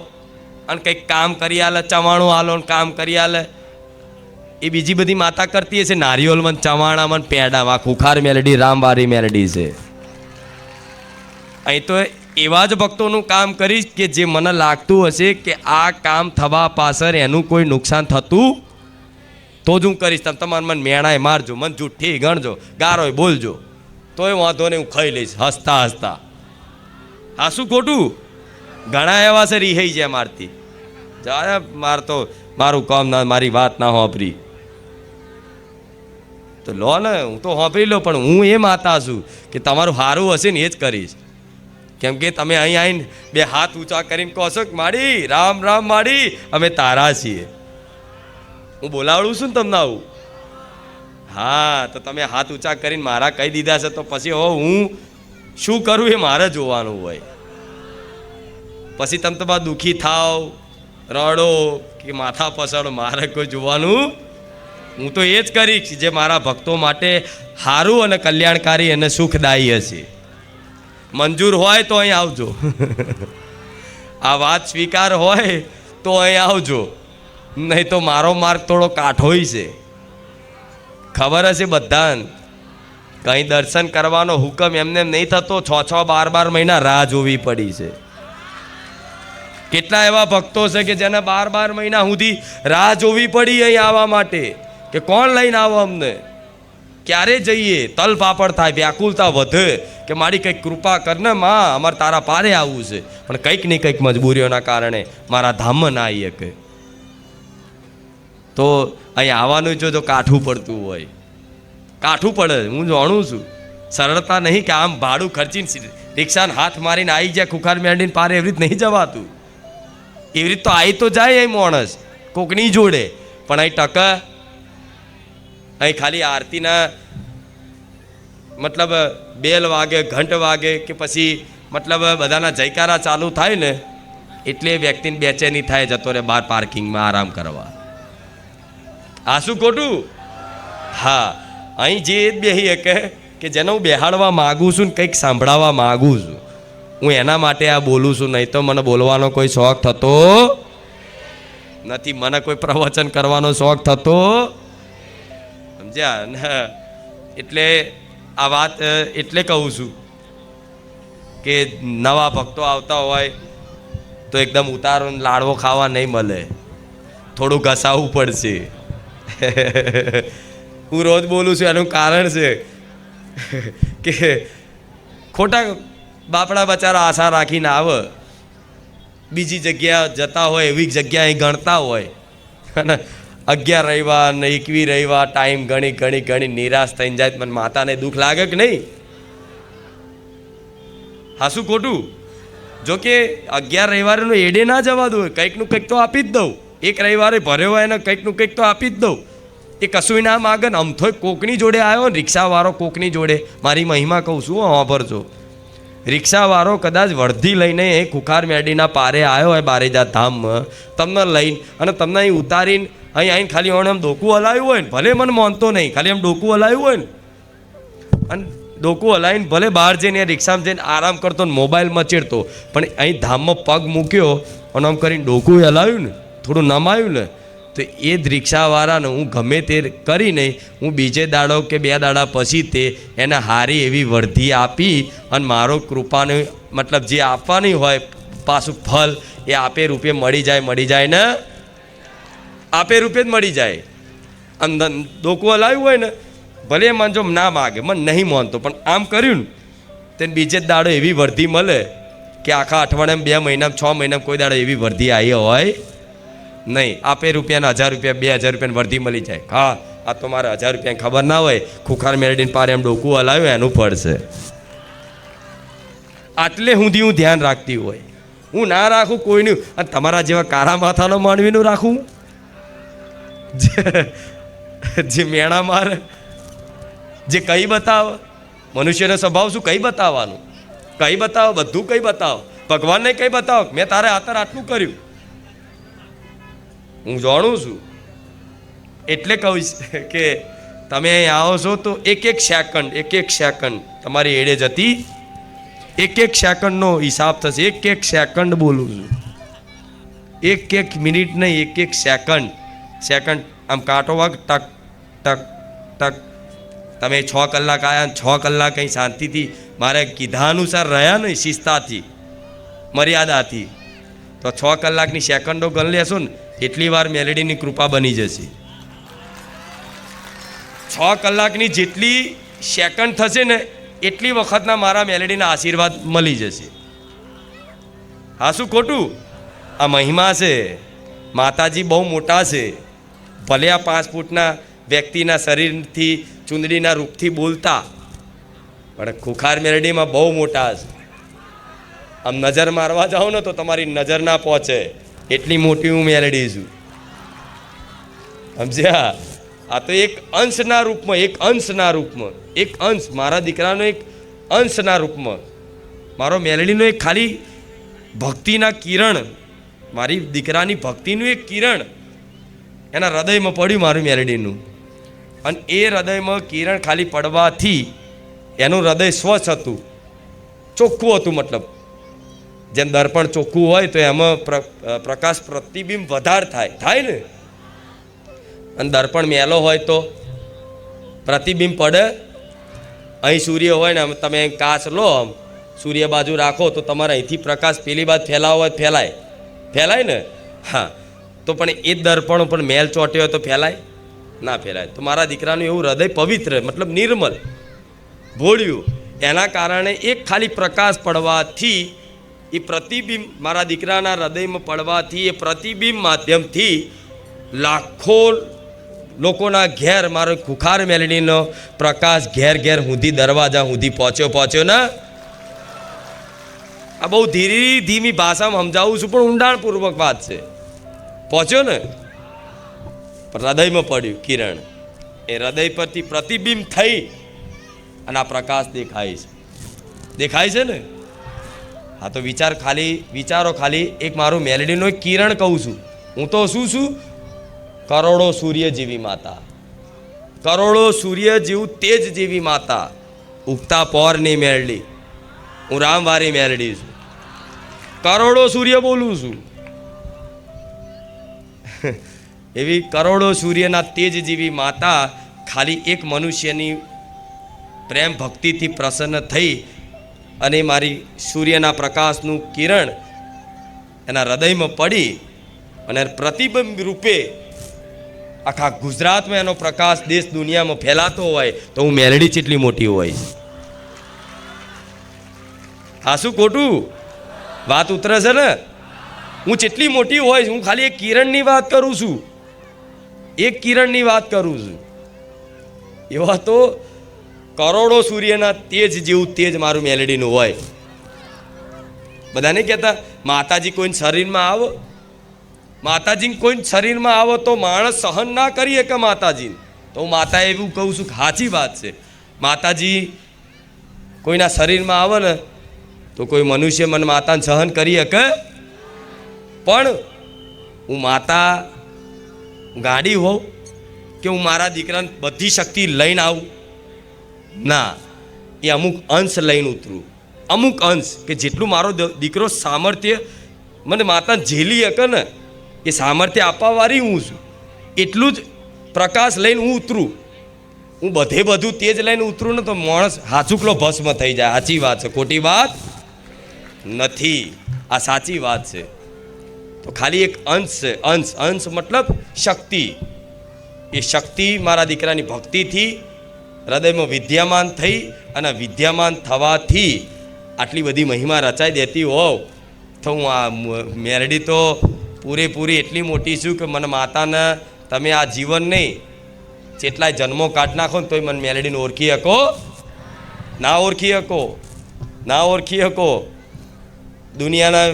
અને કંઈક કામ કરી આલે, ચવાણું આલો ને કામ કરી આલે, એ બીજી બધી માતા કરતી હશે. નારિયેળમાં, ચવાણામાં, પેડામાં ખુખાર મેલડી રામવારી મેલડી છે. અહીં તો એવા જ ભક્તોનું કામ કરીશ કે જે મને લાગતું હશે કે આ કામ થવા પાછળ એનું કોઈ નુકસાન થતું તો જ હું કરીશ. તમે તમારે મને મેણાય મારજો, મને જુઠ્ઠી ગણજો, ગારોય બોલજો, તોય વાંધો નહીં, હું ખાઈ લઈશ હસતા હસતા. હા, શું ખોટું? ઘણા એવા છે રિહાઈ જાય મારથી, મારું કામ ના, મારી વાત ના હોંભરી તો લો ને, હું તો હોંભરી લો, પણ હું એ માતા છું કે તમારું સારું હશે ને એ જ કરીશ. કેમ કે તમે અહીં આવીને બે હાથ ઊંચા કરીને કહો છો કે માડી રામ રામ, માડી અમે તારા છીએ, હું બોલાવડું છું ને તમને આવું. હા, તો તમે હાથ ઊંચા કરીને મારા કહી દીધા છે, તો પછી હું શું કરું એ મારે જોવાનું હોય. પછી તમે તો બા દુઃખી થાવ, રડો કે માથા પસાડો, મારે કોઈ જોવાનું. હું તો એ જ કરીશ જે મારા ભક્તો માટે સારું અને કલ્યાણકારી અને સુખદાયી હશે. મંજૂર હોય તો અહીં આવજો, આ વાત સ્વીકાર હોય તો અહીં આવજો, નહીં તો મારો માર્ગ થોડો કાઠોય છે, ખબર હશે બધાને. કંઈ દર્શન કરવાનો હુકમ એમને નહીં થતો, 6-12 મહિના રાહ જોવી પડી છે. કેટલા એવા ભક્તો છે કે જેને 12 મહિના સુધી રાહ જોવી પડી અહીં આવવા માટે, કે કોણ લઈને આવો અમને, ક્યારે જઈએ. તલ પાપડ થાય, વ્યાકુલતા વધે કે મારી કંઈક કૃપા કરને માં, અમારે તારા પારે આવવું છે, પણ કંઈક ને કંઈક મજબૂરીઓના કારણે મારા ધામમાં ના આવી શકે. તો અહીં આવવાનું જો કાઠું પડતું હોય, કાઠું પડે, હું જાણું છું. સરળતા નહીં કે આમ ભાડું ખર્ચીને રિક્ષાને હાથ મારીને આવી જાય ખુખાર મેળવીને પારે, એવી રીત નહીં જવાતું. એવી રીત તો આવી તો જાય અહીં માણસ કોકની જોડે, પણ અહીં ટકા અહીં ખાલી આરતીના મતલબ બેલ વાગે, ઘંટ વાગે કે પછી મતલબ બધાના જયકારા ચાલુ થાય ને એટલે વ્યક્તિને બેચેની થાય, જતો રહે બહાર પાર્કિંગમાં આરામ કરવા. આ શું ખોટું? હા, અહીં જે બેહીએ કે જેને હું બેહાડવા માગું છું ને કંઈક સાંભળાવવા માગું છું, હું એના માટે આ બોલું છું. નહીં તો મને બોલવાનો કોઈ શોખ થતો નથી, મને કોઈ પ્રવચન કરવાનો શોખ થતો, સમજ્યા ને? એટલે આ વાત એટલે કહું છું કે નવા ભક્તો આવતા હોય તો એકદમ ઉતારો લાડવો ખાવા નહીં મળે, થોડું ઘસાવવું પડશે. હું રોજ બોલું છું, એનું કારણ છે કે ખોટા બાપડા બચારા આશા રાખીને આવે, બીજી જગ્યા જતા હોય, એવી જગ્યાએ ગણતા હોય, અને 11 રવિવાર ને 21 રવિવાર ટાઈમ ગણી નિરાશ થઈને જાય. મને માતાને દુઃખ લાગે કે નહીં? હા, શું ખોટું? જો કે 11 રવિવારેનું એડે ના જવા દઉં, કંઈકનું કંઈક તો આપી જ દઉં. એક રવિવારે ભર્યો હોય એને કંઈકનું કંઈક તો આપી જ દઉં. એ કશું ના માગે ને, અમથોય કોકની જોડે આવ્યો ને, રિક્ષાવાળો કોકની જોડે, મારી મહિમા કહું છું, વાપરજો. રિક્ષાવાળો કદાચ વર્ધી લઈને એ ખુખાર મેરડીના પારે આવ્યો હોય બારેજા ધામમાં, તમને લઈને અને તમને અહીં ઉતારીને અહીં આવીને ખાલી આમ ડોકું હલાવ્યું હોય ને, ભલે મને માનતો નહીં, ખાલી આમ ડોકું હલાવ્યું હોય ને અને ડોકું હલાવીને ભલે બહાર જઈને રિક્ષામાં જઈને આરામ કરતો ને મોબાઈલ મચેડતો, પણ અહીં ધામમાં પગ મૂક્યો અને આમ કરીને ડોકું હલાવ્યું ને, થોડું નમાયું ને, તો એ જ રિક્ષાવાળાને હું ગમે તે કરીને હું બીજે દાડો કે 2 દાડા પછી તે એને હારી એવી વર્ધી આપી અને મારો કૃપાનો મતલબ જે આપવાની હોય પાછું ફલ એ આપે રૂપે મળી જાય ને, આપે રૂપે જ મળી જાય. આમ ડોકું હલાવ્યું હોય ને, ભલે એ માનજો ના માગે, મને નહીં માનતો, પણ આમ કર્યું ને તેને બીજે જ દાડો એવી વર્ધી મળે કે આખા અઠવાડિયામાં 2 મહિનામાં 6 મહિનામાં કોઈ દાડો એવી વર્ધી આવી હોય નહીં. આપે રૂપિયાના 1000 રૂપિયા 2000 રૂપિયાની વર્ધી મળી જાય. હા, આ તો મારે 1000 રૂપિયાની ખબર ના હોય, ખુખાર મેરડીને પારે એમ ડોકું હલાવ્યું એનું પડશે. આટલે સુધી હું ધ્યાન રાખતી હોય, હું ના રાખું કોઈનું. અને તમારા જેવા કારા માથાનો માનવીનું રાખું જે મેણા મારે, જે કઈ બતાવે. મનુષ્યનો સ્વભાવ શું? કઈ બતાવવાનું, કઈ બતાવો, બધું કઈ બતાવો. ભગવાનને કઈ બતાવો, મેં તારે આતર આટલું કર્યું, હું જાણું છું. એટલે કહીશ કે તમે અહીં આવો છો તો એક સેકન્ડ તમારી એડે જતી, એક સેકન્ડનો હિસાબ થશે. એક સેકન્ડ બોલું છું, એક મિનિટ નહીં, એક સેકન્ડ આમ કાંટો વાગ ટક ટક ટક. તમે 6 કલાક આવ્યા ને 6 કલાક અહીં શાંતિથી મારે કીધા અનુસાર રહ્યા નહીં, શિસ્તાથી, મર્યાદાથી, તો 6 કલાકની સેકન્ડો ગણ લેશો ને એટલી વાર મેલેડીની કૃપા બની જશે. 6 કલાકની જેટલી સેકન્ડ થશે ને એટલી વખતના મારા મેલેડીના આશીર્વાદ મળી જશે. હા, શું ખોટું? આ મહિમા છે. માતાજી બહુ મોટા છે. ભલે આ 5 ફૂટના વ્યક્તિના શરીરથી ચૂંદડીના રૂપથી બોલતા, પણ ખુખાર મેરડીમાં બહુ મોટા છે. આમ નજર મારવા જાઓ ને તો તમારી નજર ના પહોંચે એટલી મોટી હું મેલડી છું. સમજ્યા? આ તો એક અંશના રૂપમાં, એક અંશ મારા દીકરાનો એક અંશના રૂપમાં, મારો મેલડીનો એક ખાલી ભક્તિના કિરણ, મારી દીકરાની ભક્તિનું એક કિરણ એના હૃદયમાં પડ્યું મારું મેલડીનું. અને એ હૃદયમાં કિરણ ખાલી પડવાથી એનું હૃદય સ્વચ્છ હતું, ચોખ્ખું હતું. મતલબ જેમ દર્પણ ચોખ્ખું હોય તો એમાં પ્રકાશ પ્રતિબિંબ વધારે થાય ને. અને દર્પણ મેલો હોય તો પ્રતિબિંબ પડે. અહીં સૂર્ય હોય ને, તમે કાચ લો, આમ સૂર્ય બાજુ રાખો તો તમારે અહીંથી પ્રકાશ પેલી બાજુ ફેલાવો હોય ફેલાય ને. હા, તો પણ એ જ દર્પણ પણ મેલ ચોટ્યો હોય તો ફેલાય ના ફેલાય. તો મારા દીકરાનું એવું હૃદય પવિત્ર, મતલબ નિર્મલ, ભોળ્યું. એના કારણે એક ખાલી પ્રકાશ પડવાથી, એ પ્રતિબિંબ મારા દીકરાના હૃદયમાં પડવાથી, એ પ્રતિબિંબ માધ્યમથી લાખો લોકોના ઘેર મારો ખુખાર મેલડીનો પ્રકાશ ઘેર સુધી, દરવાજા સુધી પહોંચ્યો ને. આ બહુ ધીમી ભાષામાં સમજાવું છું, પણ ઊંડાણપૂર્વક વાત છે. પહોંચ્યો ને, હૃદયમાં પડ્યું કિરણ, એ હૃદય પરથી પ્રતિબિંબ થઈ અને આ પ્રકાશ દેખાય છે ને. હા, તો વિચારો ખાલી એક મારું મેલડીનો એક કિરણ કહું છું. હું તો શું છું? કરોડો સૂર્ય જેવી માતા, કરોડો સૂર્ય જેવું તેજ જેવી માતા, ઉગતા પહોરની મેલડી. હું રામવારી મેલડી છું, કરોડો સૂર્ય બોલું છું. એવી કરોડો સૂર્યના તેજ જેવી માતા ખાલી એક મનુષ્યની પ્રેમ ભક્તિથી પ્રસન્ન થઈ અને મારી સૂર્યના પ્રકાશનું કિરણ એના હૃદયમાં પડી અને પ્રતિબિંબ રૂપે આખા ગુજરાતમાં એનો પ્રકાશ દેશ દુનિયામાં ફેલાતો હોય તો હું મેલડી કેટલી મોટી હોય. હા, શું ખોટું? વાત ઉતરે છે ને? હું જેટલી મોટી હોય, હું ખાલી એક કિરણની વાત કરું છું, એક કિરણની વાત કરું છું. એવા તો કરોડો સૂર્યના તેજ જેવું તેજ મારું મેલડીનું હોય. બધાને કહેતા માતાજી કોઈને શરીરમાં આવો, માતાજી કોઈને શરીરમાં આવો તો માણસ સહન ના કરી શકે માતાજીને. તો હું માતા એવું કહું છું કે સાચી વાત છે. માતાજી કોઈના શરીરમાં આવે ને તો કોઈ મનુષ્ય મને માતાને સહન કરી શકે? પણ હું માતા ગાડી હોઉં કે હું મારા દીકરાને બધી શક્તિ લઈને આવું? ના, એ અમુક અંશ લઈને ઉતરું, અમુક અંશ કે જેટલું મારો દીકરો સામર્થ્ય મને માતા ઝેલી શકે ને, એ સામર્થ્ય આપવાવાળી હું છું. એટલું જ પ્રકાશ લઈને હું ઉતરું. હું બધું તેજ લઈને ઉતરું ને તો માણસ હાચુકલો ભસ્મ થઈ જાય. સાચી વાત છે, ખોટી વાત નથી, આ સાચી વાત છે. તો ખાલી એક અંશ છે, અંશ મતલબ શક્તિ. એ શક્તિ મારા દીકરાની ભક્તિથી હૃદયમાં વિદ્યામાન થઈ, અને વિદ્યામાન થવાથી આટલી બધી મહિમા રચાઈ દેતી હોવ તો હું આ મેરડી તો પૂરેપૂરી એટલી મોટી છું કે મને માતાને તમે આ જીવન નહીં જેટલાય જન્મો કાઢ નાખો ને તોય મને મેલડીને ઓળખી શકો? ના ઓળખી શકો, ના ઓળખી શકો. દુનિયાના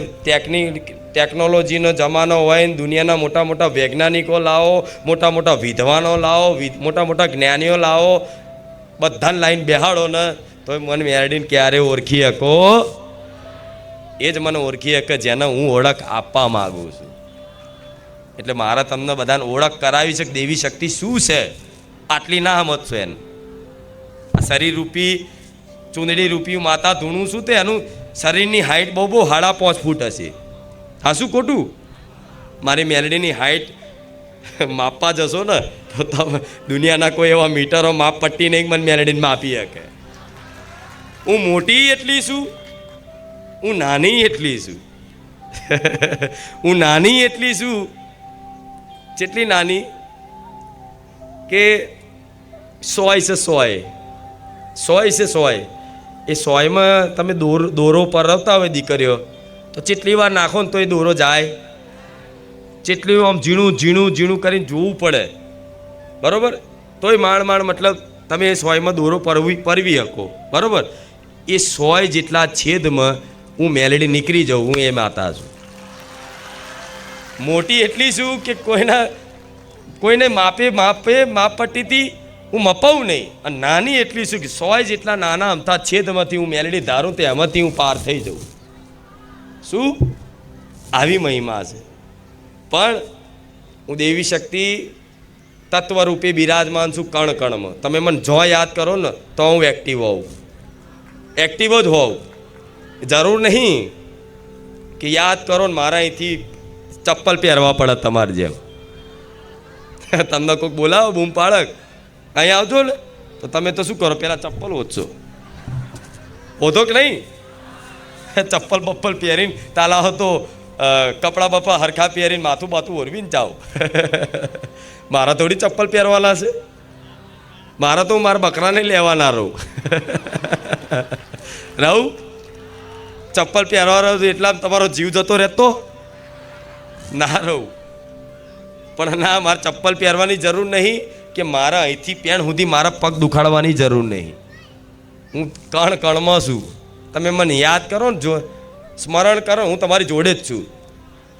ટેકનોલોજીનો જમાનો હોય ને દુનિયાના મોટા મોટા વૈજ્ઞાનિકો લાવો, મોટા મોટા વિદ્વાનો લાવો, મોટા મોટા જ્ઞાનીઓ લાવો, બધાને લાઈન બેહાડો ને તોય મને મેલડીને ક્યારે ઓળખી શકો? એ જ મને ઓળખી શકે જેને હું ઓળખ આપવા માગું છું. એટલે મારે તમને બધાને ઓળખ કરાવી છે કે દેવી શક્તિ શું છે. આટલી ના સમજશો એને. આ શરીર રૂપી ચૂંદડી રૂપી માતા ધૂણું છું તે એનું શરીરની હાઈટ બહુ 5.5 ફૂટ હશે. હા, શું ખોટું? મારી મેલડીની હાઈટ માપવા જશો ને તો તમે દુનિયાના કોઈ એવા મીટરો માપ પટ્ટી નહીં મને મેલડીને માપી શકે. હું મોટી એટલી છું, હું નાની એટલી છું. હું નાની એટલી છું, જેટલી નાની કે 100 છે 100 છે 100. એ 100માં તમે દોરો પરવતા હોય દીકરીઓ તો જેટલી વાર નાખો ને તો એ દોરો જાય. જેટલી આમ ઝીણું કરીને જોવું પડે, બરાબર? તોય માંડ મતલબ તમે એ 100માં દોરો પરવી શકો, બરાબર? એ 100 જેટલા છેદમાં હું મેલડી નીકળી જાઉં, હું એ માતા છું. મોટી એટલી છું કે કોઈને માપપટ્ટીથી હું મપાવું નહીં. અને નાની એટલી છું કે 100 જેટલા નાના અમથા છેદમાંથી હું મેલડી ધારું તો એમાંથી હું પાર થઈ જાઉં. શું આવી મહિમા છે. પણ હું દેવી શક્તિ તત્વરૂપે બિરાજમાન છું કણ કણમાં. તમે મને જો યાદ કરો ને તો હું એક્ટિવ હોઉં, એક્ટિવ જ હોઉં. જરૂર નહીં કે યાદ કરો ને મારા અહીંથી ચપ્પલ પહેરવા પડે તમારે જેમ. તમને કોઈક બોલાવો બૂમ પાડક અહીંયા આવજો ને તો તમે તો શું કરો, પહેલાં ચપ્પલ ઓછો ઓધો કે નહીં? ચપ્પલ બપ્પલ પહેરીને તાલા હતો કપડાં બપ્પા હરખા પહેરીને માથું બાથું ઓરવીને જાઓ. મારા થોડી ચપ્પલ પહેરવાના છે? મારા તો હું મારા બકરાને લેવાના રહું. ચપ્પલ પહેરવા રહ્યો એટલા તમારો જીવ જતો રહેતો ના રહું. પણ ના, મારે ચપ્પલ પહેરવાની જરૂર નહીં કે મારા અહીંથી પેણ સુધી મારા પગ દુખાડવાની જરૂર નહીં. હું કણ કણમાં છું. તમે મને યાદ કરો ને, જો સ્મરણ કરો, હું તમારી જોડે જ છું.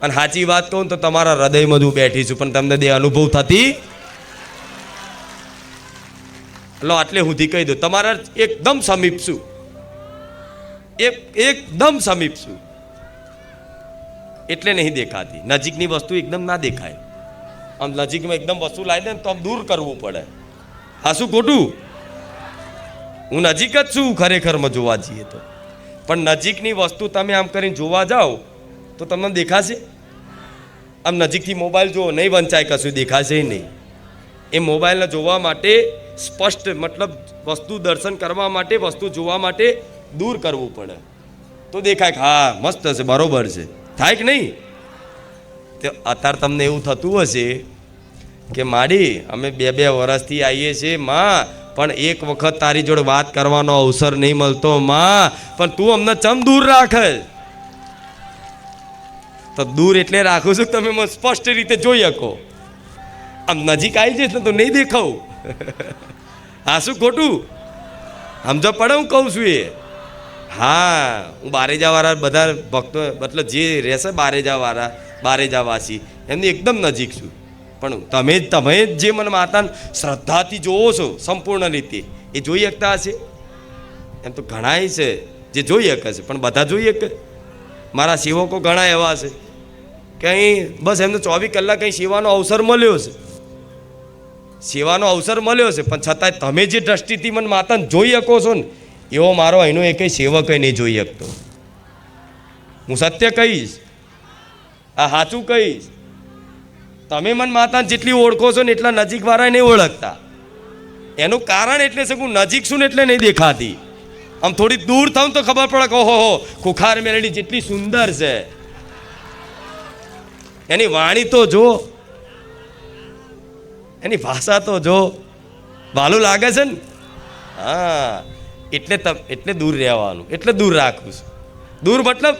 અને સાચી વાત કહું તો તમારા હૃદયમાં જ હું બેઠી છું, પણ તમને દે અનુભવ થતી લો આટલે સુધી કહી દો. તમારા એકદમ સમીપ છું, એકદમ સમીપ છું. એટલે નહીં દેખાતી. નજીકની વસ્તુ એકદમ ના દેખાય. આમ નજીકમાં એકદમ વસ્તુ લાવી દે ને તો આમ દૂર કરવું પડે. હા, શું ખોટું? હું નજીક જ છું ખરેખરમાં જોવા જઈએ તો. પણ નજીકની વસ્તુ તમે આમ કરીને જોવા જાઓ તો તમને દેખાશે? આમ નજીકથી મોબાઈલ જુઓ, નહીં વંચાય, કશું દેખાશે નહીં. એ મોબાઈલને જોવા માટે સ્પષ્ટ મતલબ વસ્તુ દર્શન કરવા માટે, વસ્તુ જોવા માટે દૂર કરવું પડે તો દેખાય કે હા મસ્ત છે, બરોબર છે. થાય કે નહીં? તો અત્યારે તમને એવું થતું હશે કે માડી અમે 2 વર્ષથી આવીએ છીએ માં, પણ એક વખત તારી જોડે વાત કરવાનો અવસર નહીં મળતો માં, પણ તું અમને ચમ દૂર રાખે? તો દૂર એટલે રાખું છું તમે મને સ્પષ્ટ રીતે જોઈ શકો. આમ નજીક આવી જઈશ ને તો નહીં દેખાવું. હા, શું ખોટું? સમજો પડે હું કહું છું એ? હા, હું બારેજાવાળા બધા ભક્તો મતલબ જે રહેશે બારેજાવાસી એમની એકદમ નજીક છું. પણ તમે જે મને માતાને શ્રદ્ધાથી જોવો છો સંપૂર્ણ રીતે, એ જોઈ શકતા હશે? એમ તો ઘણાય છે જે જોઈ શકે છે, પણ બધા જોઈ શકે? મારા સેવકો ઘણા એવા છે કે અહીં બસ એમને 24 કલાક અહીં સેવાનો અવસર મળ્યો છે, સેવાનો અવસર મળ્યો છે, પણ છતાંય તમે જે દ્રષ્ટિથી મને માતાને જોઈ શકો છો ને એવો મારો અહીંનો એકેય સેવક નહીં જોઈ શકતો. હું સત્ય કહીશ, આ સાચું કહીશ. તમે મને માતાને જેટલી ઓળખો છો ને એટલા નજીકવાળા નહીં ઓળખતા. એનું કારણ એટલે છે કે હું નજીક છું ને એટલે નહીં દેખાતી. આમ થોડી દૂર થાઉં તો ખબર પડે કે ઓહો ખુખાર મેલડી જેટલી સુંદર છે. એની વાણી તો જો, એની ભાષા તો જો, ભાલું લાગે છે ને. હા, એટલે દૂર રહેવાનું, એટલે દૂર રાખું છું. દૂર મતલબ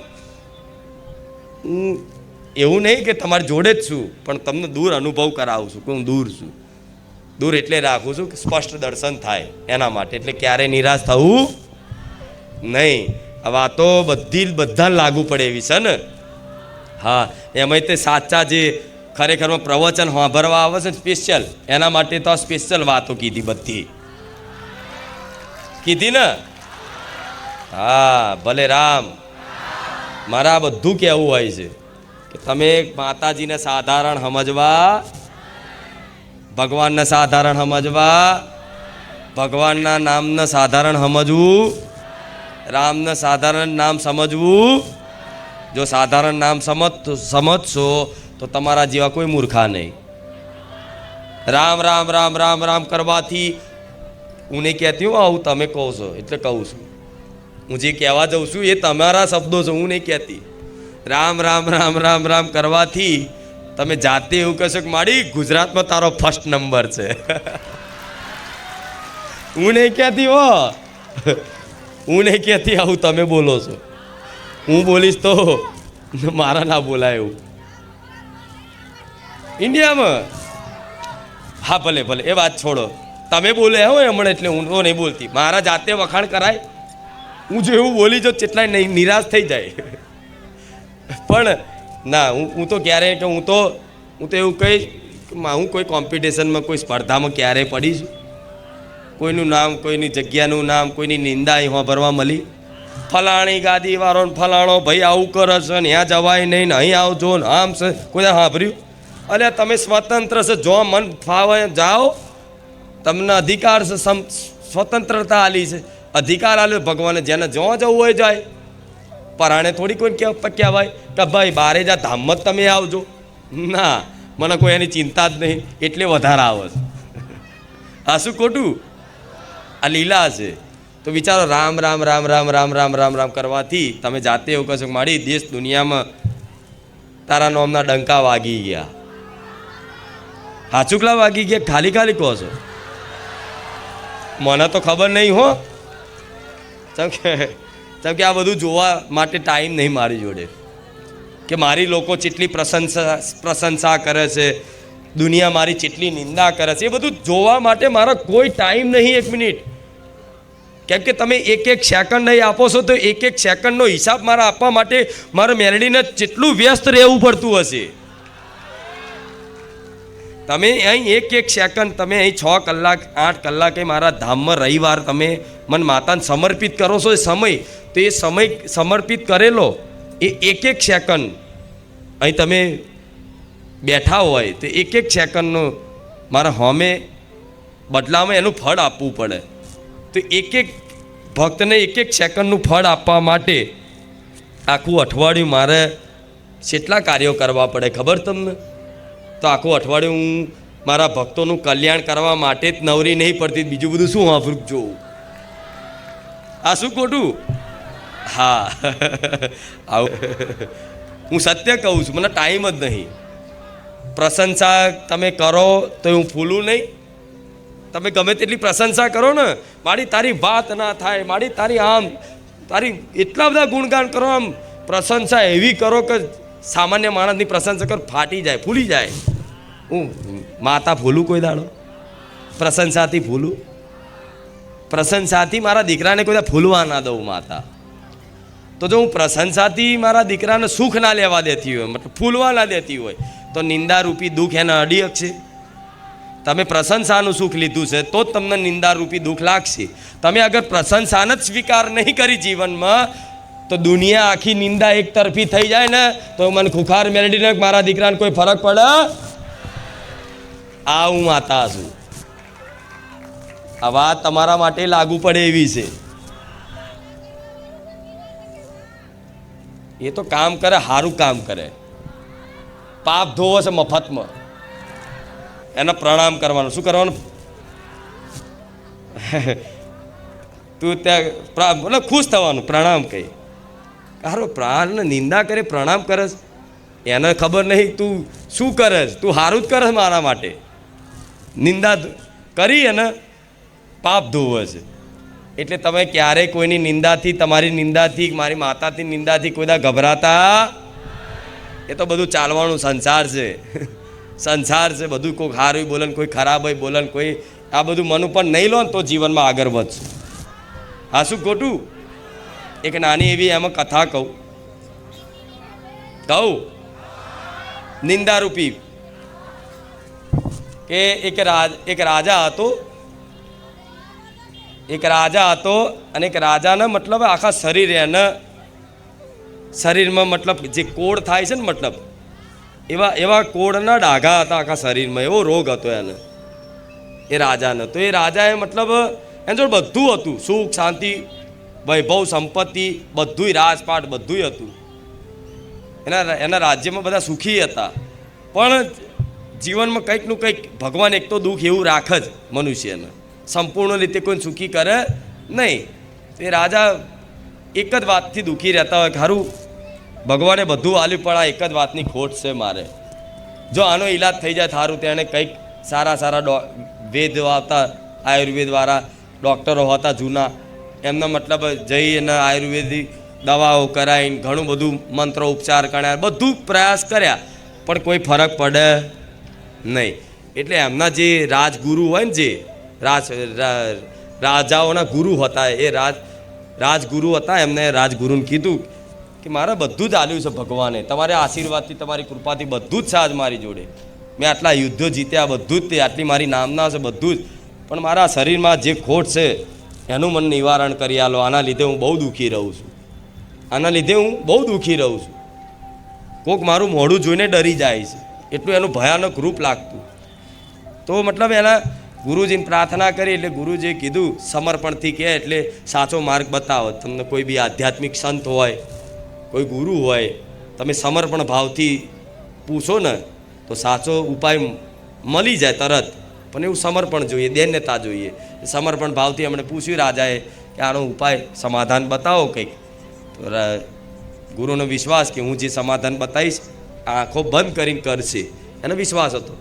એવું નહીં કે તમારી જોડે જ છું, પણ તમને દૂર અનુભવ કરાવું છું કે હું દૂર છું. દૂર એટલે રાખું છું કે સ્પષ્ટ દર્શન થાય એના માટે. એટલે ક્યારેય નિરાશ થવું નહીં. આ વાતો બધાને લાગુ પડે એવી છે ને. હા, એમાંય તે સાચા જે ખરેખરમાં પ્રવચન સાંભળવા આવે છે સ્પેશિયલ, એના માટે તો સ્પેશિયલ વાતો કીધી, બધી કીધી ને. હા, ભલે રામ. મારા બધું કહેવું હોય છે કે તમે માતાજીને સાધારણ સમજવા, ભગવાનને સાધારણ સમજવા, ભગવાનના નામને સાધારણ સમજવું, રામને સાધારણ નામ સમજવું. જો સાધારણ નામ સમજશો તો તમારા જેવા કોઈ મૂર્ખા નહીં. રામ રામ રામ રામ રામ કરવાથી હું નહીં કહેતી હું, આવું તમે કહો છો એટલે કહું છું. હું જે કહેવા જાઉં છું એ તમારા શબ્દો છે, હું નહીં કહેતી. રામ રામ રામ રામ રામ કરવાથી તમે જાતે એવું કહેશો કે મારી ગુજરાતમાં તારો ફર્સ્ટ નંબર છે. હું નહીં કહેતી હો, હું નહીં કહેતી આવું તમે બોલો છો. હું બોલીશ તો મારા ના બોલાય એવું ઇન્ડિયામાં. હા, ભલે ભલે એ વાત છોડો, તમે બોલે હોય હમણાં એટલે હું નહીં બોલતી. મારા જાતે વખાણ કરાય, હું જો એવું બોલી જો કેટલાય નહીં નિરાશ થઈ જાય. પણ ના, હું તો ક્યારેય કે હું તો એવું કહીશ કે હું કોઈ કોમ્પિટિશનમાં કોઈ સ્પર્ધામાં ક્યારેય પડીશ, કોઈનું નામ, કોઈની જગ્યાનું નામ, કોઈની નિંદા અહીં ભરવા મળી. ફલાણી ગાદી વાળો ને ફલાણો ભાઈ આવું કરે છે ને ત્યાં જવાય નહીં ને અહીં આવજો ને આમ છે, કોઈ સાંભળ્યું? અલ્યા તમે સ્વતંત્ર છે, જો મન ફાવે જાઓ, તમને અધિકાર છે, સ્વતંત્રતા આલી છે, અધિકાર આલ્યો ભગવાને, જેને જો જવું હોય જાય. પરાણે થોડી કોઈ કહેવાય કે ભાઈ બારે જા ધામમાં જ તમે આવજો. ના, મને કોઈ એની ચિંતા જ નહીં એટલે વધારે આવે છે. આ શું ખોટું? આ લીલા છે. તો વિચારો, રામ રામ રામ રામ રામ રામ રામ રામ કરવાથી તમે જાતે એવું કહેશો કે મારી દેશ દુનિયામાં તારા નામના ડંકા વાગી ગયા. હાચુકલા વાગી ગયા, ખાલી ખાલી કહો છો? મને તો ખબર નહીં હો, કેમ કે આ બધું જોવા માટે ટાઈમ નહીં મારી જોડે, કે મારી લોકો જેટલી પ્રશંસા કરે છે, દુનિયા મારી જેટલી નિંદા કરે છે, એ બધું જોવા માટે મારો કોઈ ટાઈમ નહીં. 1 મિનિટ, કેમ કે તમે એક સેકન્ડ નહીં આપો છો તો એક સેકન્ડનો હિસાબ મારા આપવા માટે મારે મેલડીને જેટલું વ્યસ્ત રહેવું પડતું હશે. તમે અહીં એક સેકન્ડ, તમે અહીં 6 કલાક 8 કલાકે મારા ધામમાં રવિવાર તમે મન માતાને સમર્પિત કરો છો. એ સમય, તો એ સમય સમર્પિત કરેલો એ એક સેકન્ડ અહીં તમે બેઠા હોય તો એક સેકન્ડનો મારા હોમે બદલામાં એનું ફળ આપવું પડે. તો એક ભક્તને એક સેકન્ડનું ફળ આપવા માટે આખું અઠવાડિયું મારે કેટલા કાર્યો કરવા પડે ખબર તમને? તો આખું અઠવાડિયું હું મારા ભક્તોનું કલ્યાણ કરવા માટે જ નવરી નહીં પડતી, બીજું બધું શું વાપરું જોઉં? આ શું ખોટું? હા, આવું હું સત્ય કહું છું, મને ટાઈમ જ નહીં. પ્રશંસા તમે કરો તો હું ફૂલું નહીં. તમે ગમે તેટલી પ્રશંસા કરો ને, મારી તારી વાત ના થાય, મારી તારી આમ તારી એટલા બધા ગુણગાન કરો, આમ પ્રશંસા એવી કરો કે સામાન્ય માણસની પ્રશંસા કર ફાટી જાય, ફૂલી જાય. હું માતા ભૂલું કોઈ દાડો? પ્રશંસાથી ભૂલું? પ્રશંસાથી મારા દીકરાને કોઈ ફૂલવા ના દઉં માતા. તો જો હું પ્રશંસાથી મારા દીકરાને સુખ ના લેવા દેતી હોય, મતલબ ફૂલવા ના દેતી હોય, તો નિંદારૂપી દુઃખ એને અડી શકશે? તમે પ્રશંસાનું સુખ લીધું છે તો જ તમને નિંદારૂપી દુઃખ લાગશે. તમે અગર પ્રશંસાને જ સ્વીકાર નહીં કરી જીવનમાં તો દુનિયા આખી નિંદા એક તરફી થઈ જાય ને તો મને ખુખાર મેળવીને મારા દીકરાને કોઈ ફરક પડે. આ હું માતા છું. આ વાત તમારા માટે લાગુ પડે એવી છે. એ તો કામ કરે, સારું કામ કરે, પાપ ધોવો છે મફતમાં, એને પ્રણામ કરવાનું. શું કરવાનું? તું ત્યાં મતલબ ખુશ થવાનું, પ્રણામ કહી. હારો પ્રાણ નિંદા કરે, પ્રણામ કરસ, એને ખબર નહીં તું શું કરસ, તું સારું જ કરસ મારા માટે. નિંદા કરી અને પાપ ધોવે છે. એટલે તમે ક્યારેય કોઈની નિંદાથી, તમારી નિંદાથી, મારી માતાથી નિંદાથી કોઈ દા ગભરાતા. એ તો બધું ચાલવાનું સંસાર છે. સંસાર છે, બધું કોઈ સારું બોલે ને કોઈ ખરાબ હોય બોલે ને કોઈ, આ બધું મન ઉપર નહીં લો ને તો જીવનમાં આગળ વધશે. હા, શું ખોટું? એક નાની એવી એમાં કથા કહું નિંદારૂપી કે એક રાજા હતો. એક રાજા હતો અને એક રાજાના મતલબ આખા શરીર, એના શરીરમાં મતલબ જે કોડ થાય છે ને, મતલબ એવા કોડના ડાઘા હતા આખા શરીરમાં. એવો રોગ હતો એને, એ રાજાને. તો એ રાજાએ મતલબ એના જોડે બધું હતું, સુખ શાંતિ વૈભવ સંપત્તિ બધુંય, રાજપાટ બધુંય હતું. એના રાજ્યમાં બધા સુખી હતા. પણ જીવનમાં કંઈકનું કંઈક ભગવાન એક તો દુઃખ એવું રાખે જ મનુષ્યને, સંપૂર્ણ રીતે કોઈ સુખી કરે નહીં. તો એ રાજા એક જ વાતથી દુઃખી રહેતા હોય, ખરું ભગવાને બધું આલ્યું પણ આ એક જ વાતની ખોટ છે મારે. જો આનો ઈલાજ થઈ જાય સારું, તેને કંઈક સારા વેદ આવતા, આયુર્વેદવાળા ડૉક્ટરો હતા જૂના, એમનો મતલબ જઈ અને આયુર્વેદિક દવાઓ કરાવીને ઘણું બધું મંત્રો ઉપચાર કર્યા, બધું પ્રયાસ કર્યા, પણ કોઈ ફરક પડે નહીં. એટલે એમના જે રાજગુરુ હોય ને, જે રાજાઓના ગુરુ હતા, એ રાજગુરુ હતા, એમને રાજગુરુને કીધું કે મારે બધું જ આલ્યું છે ભગવાને, તમારે આશીર્વાદથી, તમારી કૃપાથી બધું જ છે આજ મારી જોડે. મેં આટલા યુદ્ધો જીત્યા, બધું જ તે, આટલી મારી નામના છે બધું જ, પણ મારા શરીરમાં જે ખોટ છે એનું મને નિવારણ કરી આલો. આના લીધે હું બહુ દુઃખી રહું છું, આના લીધે હું બહુ દુઃખી રહું છું. કોક મારું મોઢું જોઈને ડરી જાય છે, એટલું એનું ભયાનક રૂપ લાગતું. તો મતલબ એના ગુરુજીને પ્રાર્થના કરી, એટલે ગુરુજીએ કીધું સમર્પણથી કહે એટલે સાચો માર્ગ બતાવો. તમને કોઈ બી આધ્યાત્મિક સંત હોય, કોઈ ગુરુ હોય, તમે સમર્પણ ભાવથી પૂછો ને તો સાચો ઉપાય મળી જાય તરત. પણ એવું સમર્પણ જોઈએ, દૈન્યતા જોઈએ. સમર્પણ ભાવથી એમણે પૂછ્યું રાજાએ કે આનો ઉપાય સમાધાન બતાવો કંઈક. તો ગુરુનો વિશ્વાસ કે હું જે સમાધાન બતાવીશ આંખો બંધ કરીને કરશે, એનો વિશ્વાસ હતો.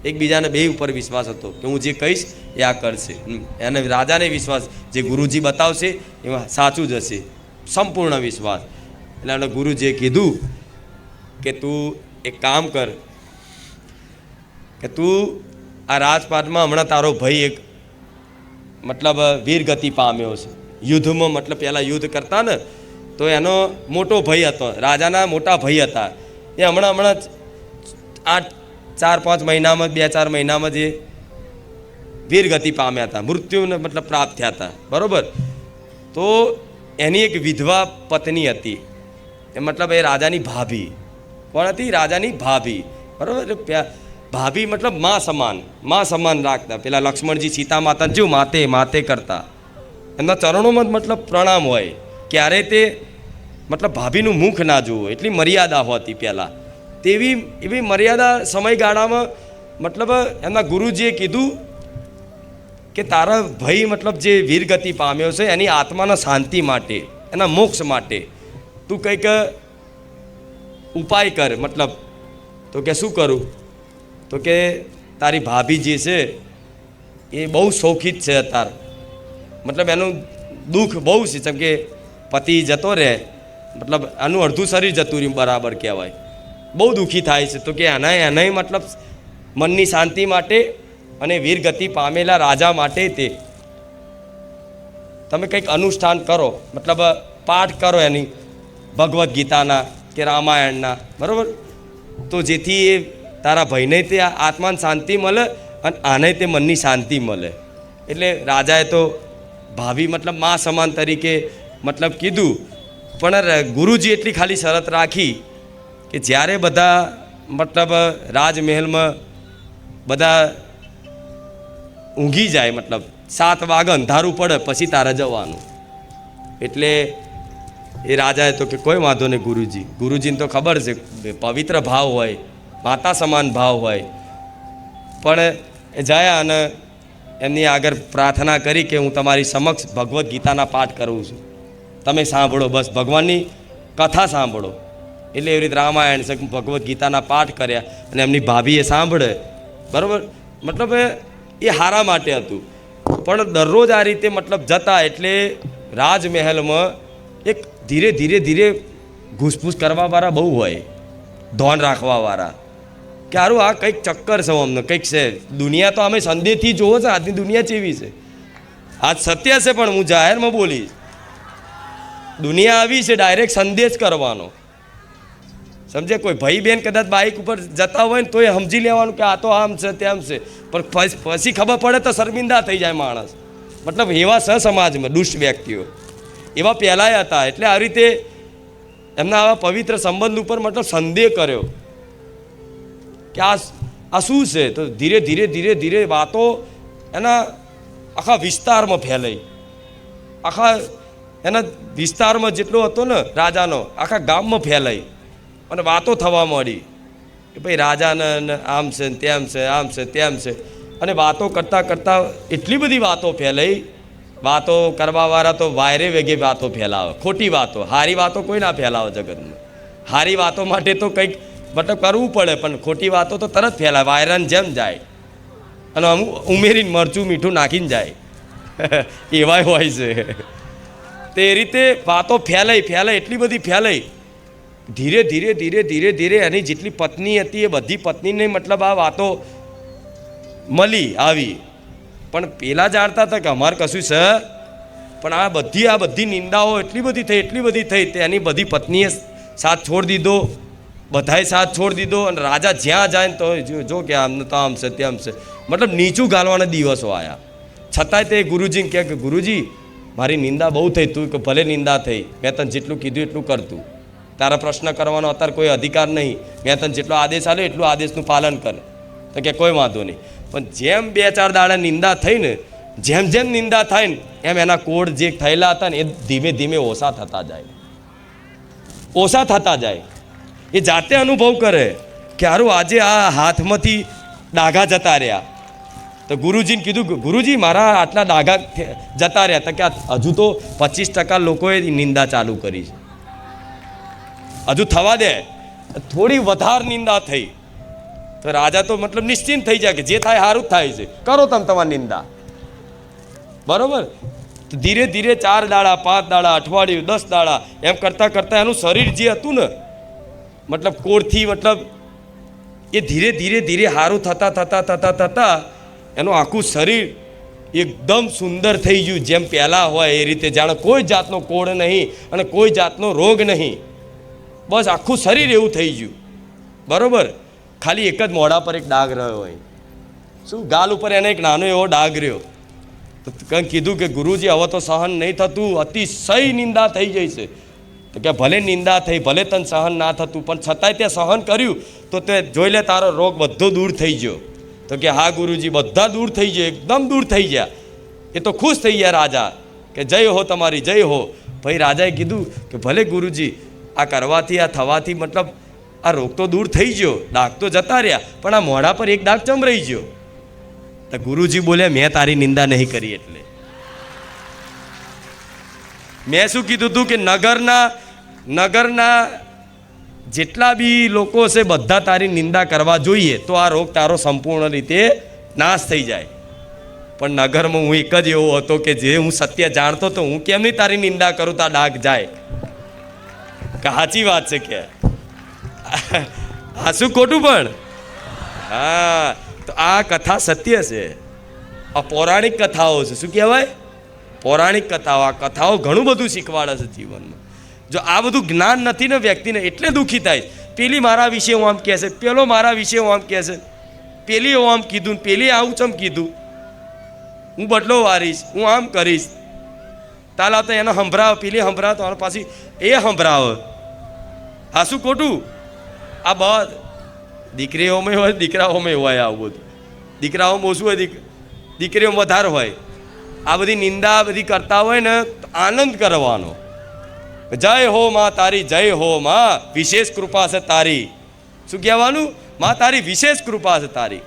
એકબીજાને બે ઉપર વિશ્વાસ હતો કે હું જે કહીશ એ આ કરશે. એને રાજાને વિશ્વાસ, જે ગુરુજી બતાવશે એમાં સાચું જ હશે, સંપૂર્ણ વિશ્વાસ. એટલે એમને ગુરુજીએ કીધું કે તું એક કામ કર, કે તું આ રાજપાટમાં હમણાં તારો ભાઈ એક મતલબ વીરગતિ પામ્યો છે યુદ્ધમાં. મતલબ પહેલાં યુદ્ધ કરતા ને તો એનો મોટો ભાઈ હતો, રાજાના મોટા ભાઈ હતા, એ હમણાં આ 4-5 મહિનામાં, 2-4 મહિનામાં જે વીરગતિ પામ્યા હતા, મૃત્યુને મતલબ પ્રાપ્ત થયા હતા, બરાબર. તો એની એક વિધવા પત્ની હતી, એ મતલબ એ રાજાની ભાભી. કોણ હતી? રાજાની ભાભી, બરાબર. ભાભી મતલબ માં સમાન રાખતા. પેલા લક્ષ્મણજી સીતા માતાને જેવું માતે કરતા, એમના ચરણોમાં મતલબ પ્રણામ હોય. ક્યારેય તે મતલબ ભાભીનું મુખ ના જોવો, એટલી મર્યાદા હોતી પહેલાં. એવી મર્યાદા સમયગાળામાં મતલબ એમના ગુરુજીએ કીધું કે તારા ભાઈ મતલબ જે વીરગતિ પામ્યો છે એની આત્માના શાંતિ માટે, એના મોક્ષ માટે તું કંઈક ઉપાય કર. મતલબ તો કે શું કરું? તો કે તારી ભાભી જે છે એ બહુ શોખી જ છે અત્યારે, મતલબ એનું દુઃખ બહુ છે, જેમ કે પતિ જતો રહે, મતલબ આનું અડધું શરીર જતું રહ્યું બરાબર કહેવાય, બહુ દુઃખી થાય છે. તો કે એનાય મતલબ મનની શાંતિ માટે અને વીરગતિ પામેલા રાજા માટે તે તમે કંઈક અનુષ્ઠાન કરો, મતલબ પાઠ કરો એની ભગવદ્ ગીતાના કે રામાયણના, બરાબર. તો જેથી એ તારા ભાઈને તે આત્માને શાંતિ મળે અને આને તે મનની શાંતિ મળે. એટલે રાજાએ તો ભાભી મતલબ મા સમાન તરીકે મતલબ કીધું, પણ ગુરુજી એટલી ખાલી શરત રાખી કે જ્યારે બધા મતલબ રાજમહેલમાં બધા ઊંઘી જાય, મતલબ 7 વાગે અંધારું પડે પછી તારે જવાનું. એટલે એ રાજાએ તો કે કોઈ વાંધો નહીં ગુરુજી. ગુરુજીને તો ખબર છે પવિત્ર ભાવ હોય, માતા સમાન ભાવ હોય. પણ એ જયા અને એમની આગળ પ્રાર્થના કરી કે હું તમારી સમક્ષ ભગવદ્ ગીતાના પાઠ કરું છું, તમે સાંભળો, બસ ભગવાનની કથા સાંભળો. એટલે એવી રીતે રામાયણ છે ભગવદ્ ગીતાના પાઠ કર્યા અને એમની ભાભીએ સાંભળે. બરાબર, મતલબ એ હારા માટે હતું. પણ દરરોજ આ રીતે મતલબ જતા એટલે રાજમહેલમાં એક ધીરે ધીરે ધીરે ઘૂસપૂસ કરવાવાળા બહુ હોય, ધોન રાખવાવાળા કે સારું આ કંઈક ચક્કર છે, અમને કંઈક છે. દુનિયા તો અમે સંદેહથી જોવો છે, આજની દુનિયા કેવી છે. આજ સત્ય છે પણ હું જાહેરમાં બોલીશ. દુનિયા આવી છે ડાયરેક્ટ સંદેશ કરવાનો, સમજે. કોઈ ભાઈ બહેન કદાચ બાઇક ઉપર જતા હોય ને તો એ સમજી લેવાનું કે આ તો આમ છે તેમ છે, પણ પછી ખબર પડે તો શર્મિંદા થઈ જાય માણસ. મતલબ એવા છે સમાજમાં દુષ્ટ વ્યક્તિઓ, એવા પહેલાંય હતા. એટલે આવી રીતે એમના આવા પવિત્ર સંબંધ ઉપર મતલબ સંદેહ કર્યો કે આ શું છે. તો ધીરે ધીરે ધીરે ધીરે વાતો એના આખા વિસ્તારમાં ફેલાઈ. આખા એના વિસ્તારમાં જેટલો હતો ને રાજાનો, આખા ગામમાં ફેલાઈ અને વાતો થવા માંડી કે ભાઈ રાજાને આમ છે ને તેમ છે, આમ છે તેમ છે. અને વાતો કરતાં કરતાં એટલી બધી વાતો ફેલાઈ. વાતો કરવાવાળા તો વાયરે વેગે વાતો ફેલાવે, ખોટી વાતો. સારી વાતો કોઈ ના ફેલાવે જગતમાં. સારી વાતો માટે તો કંઈક મતલબ કરવું પડે, પણ ખોટી વાતો તો તરત ફેલાય, વાયરાને જેમ જાય. અને અમુક ઉમેરીને મરચું મીઠું નાખીને જાય એવાય હોય છે. તે રીતે વાતો ફેલાઈ ફેલાઈ એટલી બધી ફેલાઈ. ધીરે ધીરે ધીરે ધીરે ધીરે એની જેટલી પત્ની હતી એ બધી પત્નીને મતલબ આ વાતો મળી આવી. પણ પેલા જાણતા હતા કે અમારે કશું છે, પણ આ બધી નિંદાઓ એટલી બધી થઈ તે એની બધી પત્નીએ સાથ છોડી દીધો, બધાએ સાથ છોડી દીધો. અને રાજા જ્યાં જાય ને તો જો કે આમને તો આમ છે તેમ છે, મતલબ નીચું ગાલવાના દિવસો આવ્યા. છતાંય તે ગુરુજીને કહે કે ગુરુજી મારી નિંદા બહુ થઈ. તું કે ભલે નિંદા થઈ, મેં તને જેટલું કીધું એટલું કરતું, તારા પ્રશ્ન કરવાનો અત્યારે કોઈ અધિકાર નહીં. મેં તને જેટલો આદેશ આપ્યો એટલું આદેશનું પાલન કર. તો કે કોઈ વાંધો નહીં. પણ જેમ 2-4 દાડા નિંદા થઈ ને, જેમ જેમ નિંદા થાય ને એમ એના કોડ જે થયેલા હતા ને એ ધીમે ધીમે ઓછા થતા જાય. એ જાતે અનુભવ કરે કે હારું આજે આ હાથમાંથી ડાઘા જતા રહ્યા. તો ગુરુજીને કીધું ગુરુજી મારા આટલા ડાઘા જતા રહ્યા. તો કે હજુ તો 25% લોકોએ નિંદા ચાલુ કરી છે, હજુ થવા દે. થોડી વધારે નિંદા થઈ તો રાજા તો મતલબ નિશ્ચિંત થઈ જાય કે જે થાય સારું જ થાય છે, કરો તમે તમારી નિંદા. બરોબર. ધીરે ધીરે 4 દાડા, 5 દાડા, અઠવાડિયું, 10 દાડા એમ કરતાં કરતાં એનું શરીર જે હતું ને મતલબ કોળથી મતલબ એ ધીરે ધીરે ધીરે સારું થતાં એનું આખું શરીર એકદમ સુંદર થઈ ગયું. જેમ પહેલાં હોય એ રીતે, જાણે કોઈ જાતનો કોળ નહીં અને કોઈ જાતનો રોગ નહીં. બસ આખું શરીર એવું થઈ ગયું. બરાબર. ખાલી એક જ મોઢા પર એક ડાઘ રહ્યો હોય. શું? ગાલ ઉપર એને એક નાનો એવો ડાઘ રહ્યો. તો કંઈ કીધું કે ગુરુજી હવે તો સહન નહીં થતું, અતિશય નિંદા થઈ જાય છે. તો કે ભલે નિંદા થઈ, ભલે તને સહન ના થતું, પણ છતાંય તે સહન કર્યું તો તે જોઈ લે તારો રોગ બધો દૂર થઈ ગયો. તો કે હા ગુરુજી બધા દૂર થઈ ગયો, એકદમ દૂર થઈ ગયા. એ તો ખુશ થઈ ગયા રાજા કે જય હો તમારી, જય હો. ભાઈ રાજાએ કીધું કે ભલે ગુરુજી આ કરવાથી આ થવાથી મતલબ આ રોગ તો દૂર થઈ ગયો, ડાઘ તો જતા રહ્યા, પણ આ મોઢા પર એક ડાઘ ચમરાઈ ગયો. તો ગુરુજી બોલ્યા મેં તારી નિંદા નહીં કરી. એટલે મેં શું કીધું હતું કે નગરના જેટલા બી લોકો છે બધા તારી નિંદા કરવા જોઈએ તો આ રોગ તારો સંપૂર્ણ રીતે નાશ થઈ જાય. પણ નગરમાં હું એક જ એવો હતો કે જે હું સત્ય જાણતો તો હું કેમ નહીં તારી નિંદા કરું તો આ ડાઘ જાય. કે સાચી વાત છે કે આ શું ખોટું? પણ હા, તો આ કથા સત્ય છે. આ પૌરાણિક કથાઓ છે. શું કહેવાય? પૌરાણિક કથાઓ. આ કથાઓ ઘણું બધું શીખવાડે છે જીવનમાં. જો આ બધું જ્ઞાન નથી ને વ્યક્તિને એટલે દુઃખી થાય. પેલી મારા વિશે હું આમ કહે છે, પેલો મારા વિશે હું આમ કહે છે. પેલી આમ કીધું, પેલી આવું ચમ કીધું, હું બદલો વારીશ, હું આમ કરીશ, તાલ આવતા એને સંભળાવ, પેલી સંભળાવ, તો પાછી એ સંભળાવ. આ શું ખોટું? આ બધ દીકરીઓમાં હોય, દીકરાઓમાં હોય આવું બધું. દીકરાઓમાં ઓછું હોય, દીકરીઓમાં વધારે હોય. આ બધી નિંદા બધી કરતા હોય ને, આનંદ કરવાનો. જય હો માં તારી, જય હો માં, વિશેષ કૃપા છે તારી. શું કહેવાનું? માં તારી વિશેષ કૃપા છે તારી.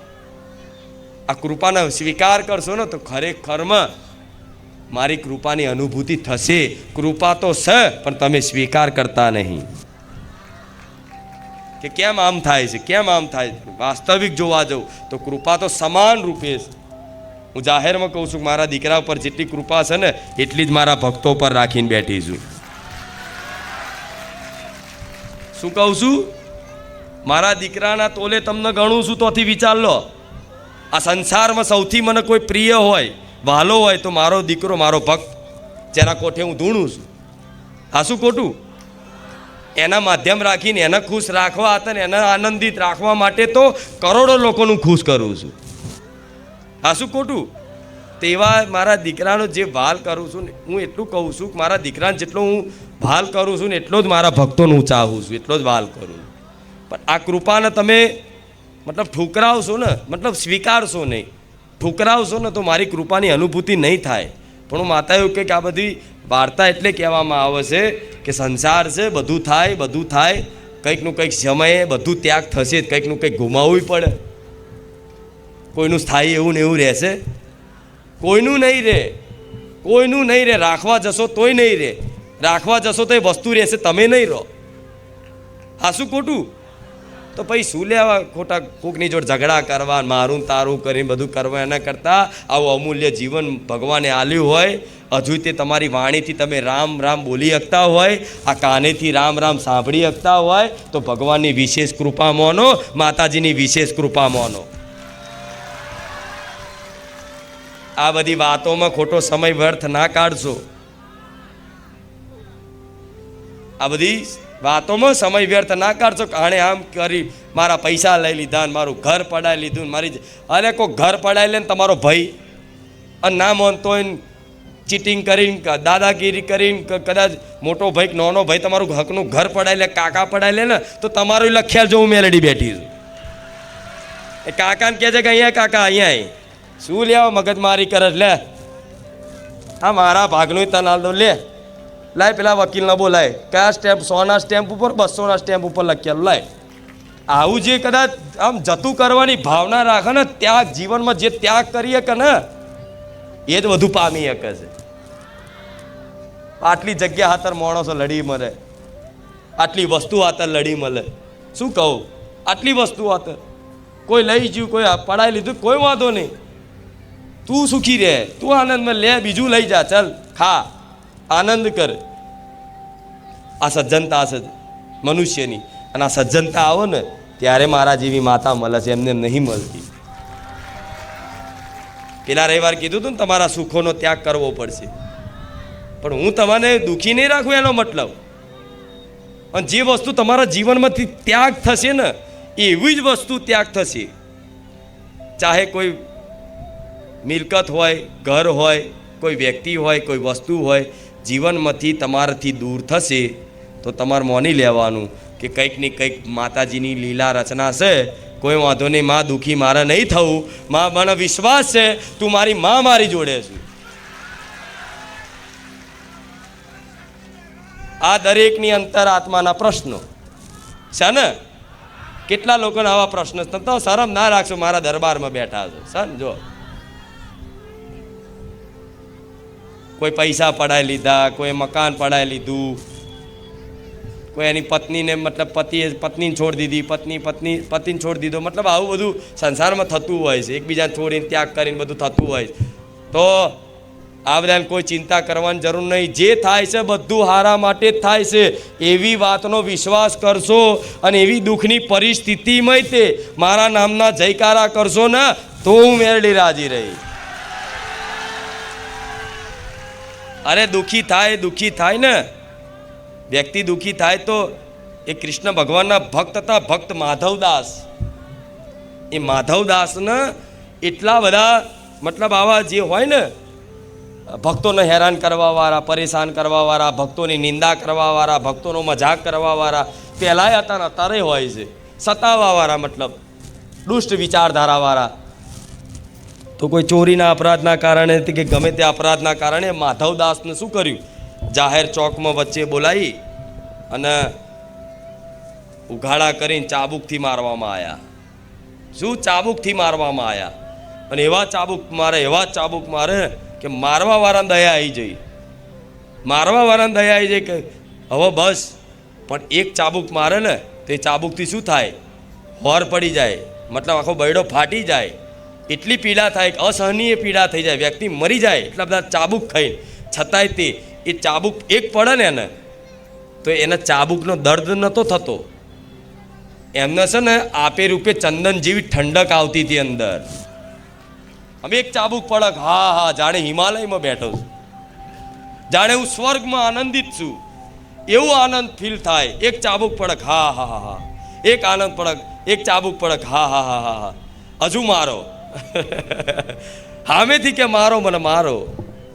આ કૃપાનો સ્વીકાર કરશો ને તો ખરેખરમાં મારી કૃપાની અનુભૂતિ થશે. કૃપા તો છે પણ તમે સ્વીકાર કરતા નહીં કે કેમ આમ થાય છે, કેમ આમ થાય છે. વાસ્તવિક જોવા જાઉં તો કૃપા તો સમાન રૂપે છે. હું જાહેરમાં કહું છું, મારા દીકરા ઉપર જેટલી કૃપા છે ને એટલી જ મારા ભક્તો પર રાખીને બેઠી છું. શું કહું છું? મારા દીકરાના તોલે તમને ગણું છું. તોથી વિચાર લો, આ સંસારમાં સૌથી મને કોઈ પ્રિય હોય, વહાલો હોય તો મારો દીકરો, મારો ભક્ત, જેના કોઠે હું ધૂણું છું. આ શું ખોટું? એના માધ્યમ રાખીને એને ખુશ રાખવા હતા ને એને આનંદિત રાખવા માટે તો કરોડો લોકોનું ખુશ કરું છું. આ શું ખોટું? તેવા મારા દીકરાનો જે ભાલ કરું છું ને, હું એટલું કહું છું કે મારા દીકરાને જેટલો હું ભાલ કરું છું ને એટલો જ મારા ભક્તોને હું ચાહું છું, એટલો જ ભાલ કરું. પણ આ કૃપાને તમે મતલબ ઠુકરાવશો ને, મતલબ સ્વીકારશો નહીં. ઠુકરાવશો ને તો મારી કૃપાની અનુભૂતિ નહીં થાય. પણ હું માતા એવું કે આ બધી વાર્તા એટલે કહેવામાં આવે છે કે સંસાર છે, બધું થાય, બધું થાય, કંઈકનું કંઈક સમયે બધું ત્યાગ થશે, કંઈકનું કંઈક ગુમાવવું પડે. કોઈનું સ્થાયી એવું ને એવું રહેશે? કોઈનું નહીં રહે, કોઈનું નહીં રહે. રાખવા જશો તોય નહીં રહે, રાખવા જશો તો એ વસ્તુ રહેશે, તમે નહીં રહો. આ શું ખોટું? તો પછી શું લેવા ખોટા કોકની જોડે ઝઘડા કરવા, મારું તારું કરીને બધું કરવા, એના કરતાં આવું અમૂલ્ય જીવન ભગવાને આલ્યું હોય, હજુ તે તમારી વાણીથી તમે રામ રામ બોલી શકતા હોય, આ કાનેથી રામ રામ સાંભળી શકતા હોય તો ભગવાનની વિશેષ કૃપા માનો, માતાજીની વિશેષ કૃપા માનો. આ બધી વાતોમાં ખોટો સમય વ્યર્થ ના કાઢશો. આ બધી વાતોમાં સમય વ્યર્થ ના કાઢશો. આણે આમ કરી, મારા પૈસા લઈ લીધા, મારું ઘર પડાવી લીધું, મારી અરે કોઈ ઘર પડાવી લે ને તમારો ભાઈ અને ના માનતો હોય, ચીટિંગ કરીને, દાદાગીરી કરીને, કદાચ મોટો ભાઈ નાનો ભાઈ તમારું હકનું ઘર પડાવી લે, કાકા પડાવી લે ને, તો તમારું લખ્યા જો હું મેલડી બેઠી છું. એ કાકાને કહે છે કે અહીંયા કાકા અહીંયા શું લેવા મગજમારી કરે? લે હા મારા ભાગનું તનાલ દો, લે લાય પેલા વકીલને બોલાય, કયા સ્ટેમ્પ, 100ના સ્ટેમ્પ ઉપર, 200ના સ્ટેમ્પ ઉપર લખેલું લાય. આવું જે કદાચ આમ જતું કરવાની ભાવના રાખે ને, ત્યાગ જીવનમાં જે ત્યાગ કરીએ કે ને એ જ બધું પામી શકે છે. આટલી જગ્યા હાથર માણસો લડી મળે, આટલી વસ્તુ હાથર લડી મળે. શું કહું? આટલી વસ્તુ હાથર કોઈ લઈ ગયું, કોઈ પડાવી લીધું, કોઈ વાંધો નહીં, તું સુખી રહે, તું આનંદમાં લે, બીજું લઈ જા, ચાલ ખા, આનંદ કર. આ સજ્જનતા છે મનુષ્યની, અને આ સજ્જનતા આવો ને ત્યારે મારા જેવી માતા મળે છે, એમને નહીં મળતી. પેલા રવિવાર કીધું હતું ને તમારા સુખોનો ત્યાગ કરવો પડશે, પણ હું તમને દુઃખી નહીં રાખું એનો મતલબ. અને જે વસ્તુ તમારા જીવનમાંથી ત્યાગ થશે ને એવી જ વસ્તુ ત્યાગ થશે. ચાહે કોઈ મિલકત હોય, ઘર હોય, કોઈ વ્યક્તિ હોય, કોઈ વસ્તુ હોય, જીવનમાંથી તમારાથી દૂર થશે તો તમારે માની લેવાનું કે કંઈક ને કંઈક માતાજીની લીલા રચના છે. કોઈ વાંધો નહીં, માં દુઃખી મારે નહીં થવું, માં મને વિશ્વાસ છે તું મારી માં મારી જોડે છું. આ દરેકની અંતર આત્માના પ્રશ્નો છે ને. કેટલા લોકોને આવા પ્રશ્ન તો શરમ ના રાખશો, મારા દરબારમાં બેઠા છો સર. જો કોઈ પૈસા પડાવી લીધા, કોઈ મકાન પડાવી લીધું, કોઈ એની પત્નીને મતલબ પત્નીને છોડી દીધી, પતિને છોડી દીધો, મતલબ આવું બધું સંસારમાં થતું હોય છે. એકબીજાને છોડીને ત્યાગ કરીને બધું થતું હોય છે. તો આ બધાને કોઈ ચિંતા કરવાની જરૂર નહીં. જે થાય છે બધું હારા માટે જ થાય છે એવી વાતનો વિશ્વાસ કરશો અને એવી દુઃખની પરિસ્થિતિમાં તે મારા નામના જયકારા કરશો ને તો હું મેરડી રાજી રહી. અરે દુઃખી થાય ને વ્યક્તિ, દુઃખી થાય તો એ કૃષ્ણ ભગવાનના ભક્ત હતા, ભક્ત માધવદાસ. એ માધવદાસને એટલા બધા મતલબ આવા જે હોય ને ભક્તોને હેરાન કરવાવાળા, પરેશાન કરવાવાળા, ભક્તોની નિંદા કરવાવાળા, ભક્તોનો મજાક કરવાવાળા પહેલાંય હતા ને અત્યારે હોય છે, સતાવાવાળા મતલબ દુષ્ટ વિચારધારાવાળા. તો કોઈ ચોરીના અપરાધના કારણે કે ગમે તે અપરાધના કારણે માધવદાસને શું કર્યું, જાહેર ચોકમાં વચ્ચે બોલાવી અને ઉઘાડા કરીને ચાબુકથી મારવામાં આવ્યા. શું ચાબુકથી મારવામાં આવ્યા? અને એવા ચાબુક મારે કે મારવાવાળાને દયા આવી જઈ, મારવાવાળાને દયા આવી જાય કે હવે બસ. પણ એક ચાબુક મારે ને તો એ ચાબુકથી શું થાય, હોર પડી જાય, મતલબ આખો બૈડો ફાટી જાય, એટલી પીડા થાય, અસહનીય પીડા થઈ જાય, વ્યક્તિ મરી જાય એટલા બધા ચાબુક ખાઈ. છતાંય તે એ ચાબુક એક પડે ને એને તો એને ચાબુકનો દર્દ નહોતો થતો, એમને છે ને આપે રૂપે ચંદન જેવી ઠંડક આવતી હતી અંદર. હવે એક ચાબુક પડક, હા હા, જાણે હિમાલયમાં બેઠો છું, જાણે હું સ્વર્ગમાં આનંદિત છું, એવો આનંદ ફીલ થાય. એક ચાબુક પડક, હા હા હા હા, એક આનંદ પડક, એક ચાબુક પડક, હા હા હા હા હા, હજુ મારો. સામેથી કે મારો, મને મારો.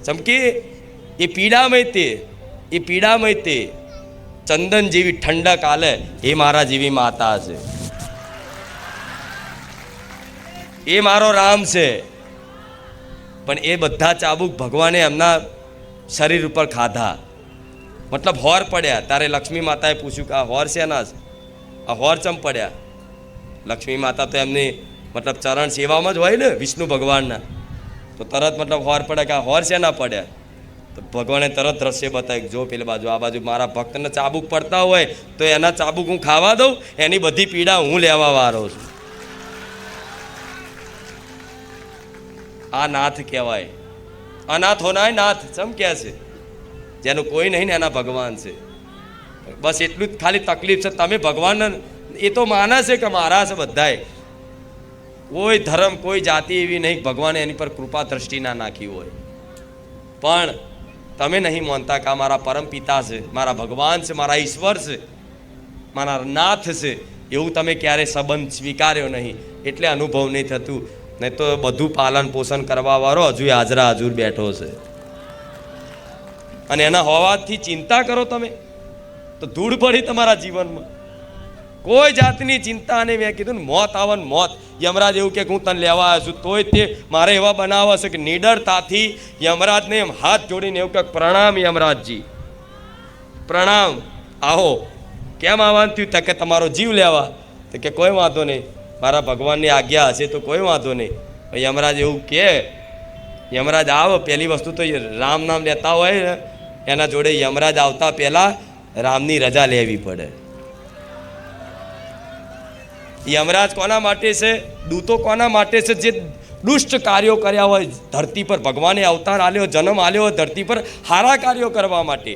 ચમકે એ પીડામય તે ચંદન જેવી ઠંડક આલે એ મારા જેવી માતા છે, એ મારો રામ છે. પણ એ બધા ચાબુક ભગવાને એમના શરીર ઉપર ખાધા, મતલબ હોર પડ્યા. તારે લક્ષ્મી માતાએ પૂછ્યું કે આ હોર શેના છે, આ હોર ચમ પડ્યા? લક્ષ્મી માતા તો એમની મતલબ ચરણ સેવામાં જ હોય ને વિષ્ણુ ભગવાનના, તો તરત મતલબ હોર પડ્યા કે આ હોર શેના પડ્યા? તો ભગવાને તરત દ્રશ્ય બતાવ્યું, જો પેલી બાજુ, આ બાજુ મારા ભક્તને ચાબુક પડતા હોય તો એના ચાબુક હું ખાવા દઉં, એની બધી પીડા હું લેવા વાળો છું. આ નાથ કહેવાય. અનાથ હોનાય નાથ ચમ કહે છે, જેનું કોઈ નહીં ને એના ભગવાન છે. બસ એટલું જ ખાલી તકલીફ છે, તમે ભગવાનને એ તો માને છે કે મારા છે બધાય, કોઈ ધર્મ કોઈ જાતિ એવી નહીં ભગવાને એની પર કૃપા દ્રષ્ટિ ના નાખી હોય. પણ તમે નહીં માનતા કે આ મારા પરમ પિતા છે, મારા ભગવાન છે, મારા ઈશ્વર છે, મારા નાથ છે, એવું તમે ક્યારે સંબંધ સ્વીકાર્યો નહીં, એટલે અનુભવ નહીં થતું. નહીં તો બધું પાલન પોષણ કરવાવાળો હજુ હાજરા હજુર બેઠો છે. અને એના હોવાથી ચિંતા કરો તમે તો ધૂળ પડી તમારા જીવનમાં. કોઈ જાતની ચિંતા નહીં. મેં કીધું ને મોત આવે ને મોત, યમરાજ એવું કે હું તને લેવા આવ્યો છું, તોય તે મારે એવા બનાવવા છે કે નિડરતાથી યમરાજને એમ હાથ જોડીને એવું કે પ્રણામ યમરાજજી, પ્રણામ, આવો. કેમ આવવાનું થયું? તકે તમારો જીવ લેવા. તો કે કોઈ વાંધો નહીં, મારા ભગવાનની આજ્ઞા હશે તો કોઈ વાંધો નહીં. યમરાજ એવું કે યમરાજ આવો, પહેલી વસ્તુ તો રામ નામ લેતા હોય ને એના જોડે યમરાજ આવતા પહેલાં રામની રજા લેવી પડે. યમરાજ કોના માટે છે? દૂતો કોના માટે છે? જે દુષ્ટ કાર્યો કર્યા હોય ધરતી પર, ભગવાને અવતાર આલ્યો, જન્મ આલ્યો હોય ધરતી પર સારા કાર્યો કરવા માટે,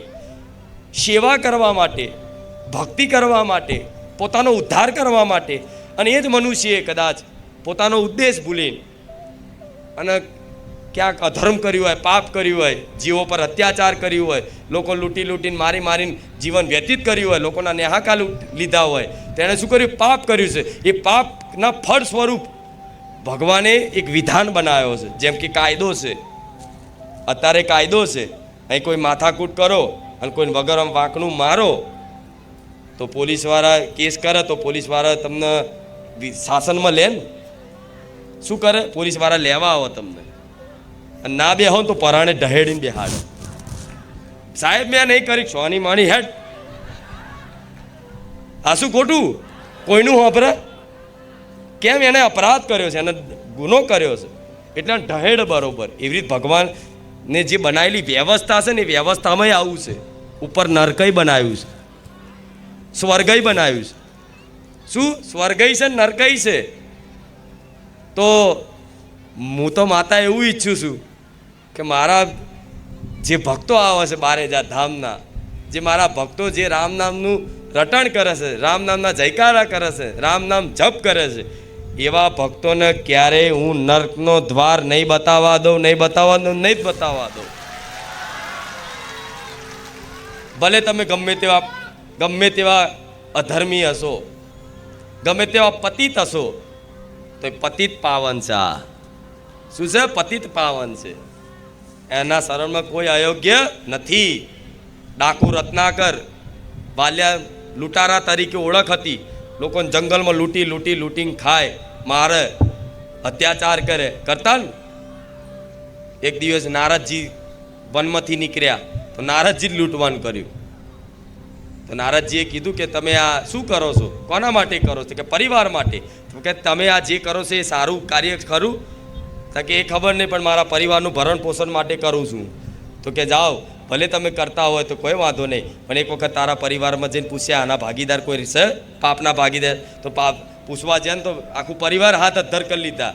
સેવા કરવા માટે, ભક્તિ કરવા માટે, પોતાનો ઉદ્ધાર કરવા માટે. અને એ જ મનુષ્યએ કદાચ પોતાનો ઉદ્દેશ ભૂલીને અને ક્યાંક અધર્મ કર્યું હોય, પાપ કર્યું હોય, જીવો પર અત્યાચાર કર્યું હોય, લોકો લૂંટી લૂંટીને મારી મારીને જીવન વ્યતીત કર્યું હોય, લોકોના નેહાકા લીધા હોય, તેણે શું કર્યું? પાપ કર્યું છે. એ પાપના ફળ સ્વરૂપ ભગવાને એક વિધાન બનાવ્યો છે. જેમ કે કાયદો છે, અત્યારે કાયદો છે, અહીં કોઈ માથાકૂટ કરો અને કોઈ વગર વાંકનું મારો તો પોલીસવાળા કેસ કરે તો પોલીસવાળા તમને શાસનમાં લે ને. શું કરે? પોલીસવાળા લેવા આવો તમને, અને ના બેહો તો પરાણે ઢહેડીને બેહાડે. સાહેબ મેં નહીં કરી, સોની માણી હેડ. આ શું ખોટું? કોઈનું હોભરે? કેમ? એને અપરાધ કર્યો છે, એને ગુનો કર્યો છે એટલે ઢહેડ બરોબર. એવી રીતે ભગવાનને જે બનાવેલી વ્યવસ્થા છે ને એ વ્યવસ્થામાં આવું છે. ઉપર નરકય બનાવ્યું છે, સ્વર્ગય બનાવ્યું છે. શું સ્વર્ગય છે નરકય છે? તો હું તો માતા એવું ઈચ્છું છું કે મારા જે ભક્તો આવે છે 12,000 ધામના, જે મારા ભક્તો જે રામ નામનું રટણ કરે છે, રામ નામના જયકારા કરે છે, રામ નામ જપ કરે છે, એવા ભક્તોને ક્યારેય હું નર્કનો દ્વાર નહીં બતાવવા દઉં, નહીં બતાવવા દઉં, નહીં જ બતાવવા દઉં. ભલે તમે ગમે તેવા અધર્મી હશો, ગમે તેવા પતિત હશો, તો તો એ પતિત પાવન છે. આ શું છે? પતિત પાવન છે. એના શરણમાં કોઈ અયોગ્ય નથી. ડાકુ રત્નાકર બાલ્યા લૂંટારા તરીકે ઓળખ હતી. લોકોને જંગલમાં લૂંટીને ખાય, મારે, અત્યાચાર કરે, કરતા ને. એક દિવસ નારદજી વનમાંથી નીકળ્યા તો નારદજી જ લૂંટવાનું કર્યું. તો નારદજીએ કીધું કે તમે આ શું કરો છો? કોના માટે કરો છો? કે પરિવાર માટે. તો કે તમે આ જે કરો છો એ સારું કાર્ય ખરું? તો કે એ ખબર નહીં, પણ મારા પરિવારનું ભરણ પોષણ માટે કરું છું. તો કે જાઓ, ભલે તમે કરતા હોય તો કોઈ વાંધો નહીં, પણ એક વખત તારા પરિવારમાં જઈને પૂછ્યા આના ભાગીદાર કોઈ છે? પાપના ભાગીદાર? તો પાપ પૂછવા જાય ને તો આખું પરિવાર હાથ અદ્ધર કરી લીધા.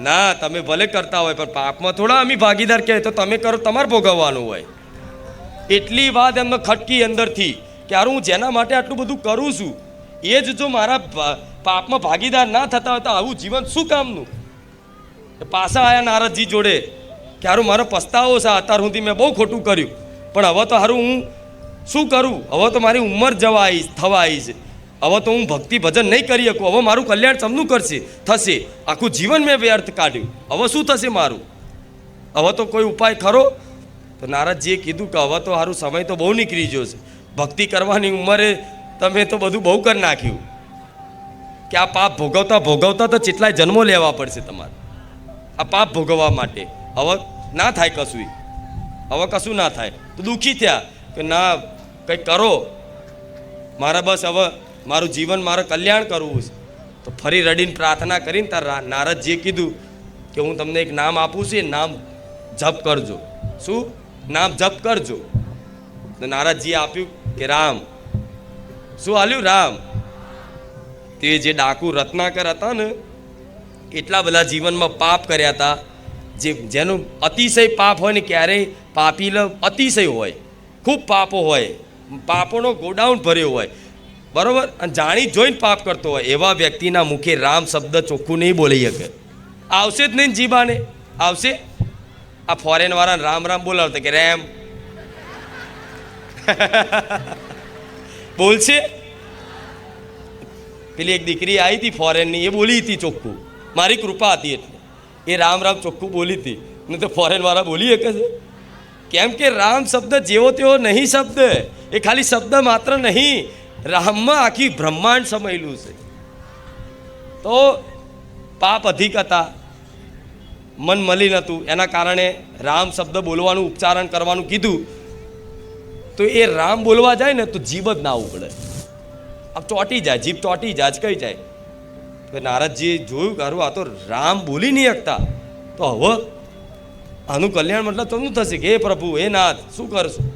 ના, તમે ભલે કરતા હોય પણ પાપમાં થોડા અમે ભાગીદાર કહેવાય, તો તમે કરો, તમારે ભોગવવાનું હોય. એટલી વાત એમને ખટકી અંદરથી કે હારું હું જેના માટે આટલું બધું કરું છું એ જ જો મારા પાપમાં ભાગીદાર ના થતા હોય તો આવું જીવન શું કામનું? પાછા આવ્યા નારદજી જોડે કે હારું મારો પસ્તાવો છે, અત્યાર સુધી મેં બહુ ખોટું કર્યું, પણ હવે તો હારું હું શું કરું? હવે તો મારી ઉંમર થવા આવી છે, હવે તો હું ભક્તિ ભજન નહીં કરી શકું, હવે મારું કલ્યાણ સમનું થશે, આખું જીવન મેં વ્યર્થ કાઢ્યું, હવે શું થશે મારું? હવે તો કોઈ ઉપાય ખરો? તો નારદજીએ કીધું કે હવે તો સારું સમય તો બહુ નીકળી ગયો છે, ભક્તિ કરવાની ઉંમરે તમે તો બધું બહુ કરી નાખ્યું, કે આ પાપ ભોગવતા તો કેટલાય જન્મો લેવા પડશે તમારે આ પાપ ભોગવવા માટે. હવે ના થાય કશું, હવે કશું ના થાય. તો દુઃખી થયા કે ના, કંઈક કરો, મારે બસ હવે મારું જીવન મારે કલ્યાણ કરવું છે. તો ફરી રડીને પ્રાર્થના કરીને તાર નારદજીએ કીધું કે હું તમને એક નામ આપું છું, એ નામ જપ કરજો. શું નામ જપ કરજો? તો નારદજીએ આપ્યું કે રામ. શું આલ્યું? રામ. તે જે ડાકુ રત્નાકર હતા ને, એટલા બધા જીવનમાં પાપ કર્યા હતા, જેનું અતિશય પાપ હોય ને, ક્યારેય પાપી અતિશય હોય, ખૂબ પાપો હોય, પાપોનો ગોડાઉન ભર્યો હોય, બરાબર, અને જાણી જોઈને પાપ કરતો હોય, એવા વ્યક્તિના મુખે રામ શબ્દ ચોખ્ખું નહીં બોલી શકે. આવશે જ નહીં જીબાને, આવશે? આ ફોરેન વાળાને રામ રામ બોલાવતા કે રેમ બોલશે? પેલી એક દીકરી આવી હતી ફોરેનની, એ બોલી હતી ચોખ્ખું, મારી કૃપા હતી એટલે એ રામ રામ ચોખ્ખું બોલી હતી. નહીં તો ફોરેન વાળા બોલી શકે છે? કેમ કે રામ શબ્દ જેવો તેવો નહીં શબ્દ, એ ખાલી શબ્દ માત્ર નહીં, રામમાં આખી બ્રહ્માંડ સમાયેલું છે. તો પાપ અધિક હતા, મન મલિન હતું, એના કારણે રામ શબ્દ બોલવાનું, ઉચ્ચારણ કરવાનું કીધું. તો એ રામ બોલવા જાય ને તો જીભ જ ના ઉકળે, આમ ચોંટી જાય, જીભ ચોંટી જાય, કઈ જાય. તો નારદજીએ જોયું કે આ તો રામ બોલી નહીં શકતા, તો હવે આનું કલ્યાણ મતલબ તમને થશે કે હે પ્રભુ, હે નાથ, શું કરશું?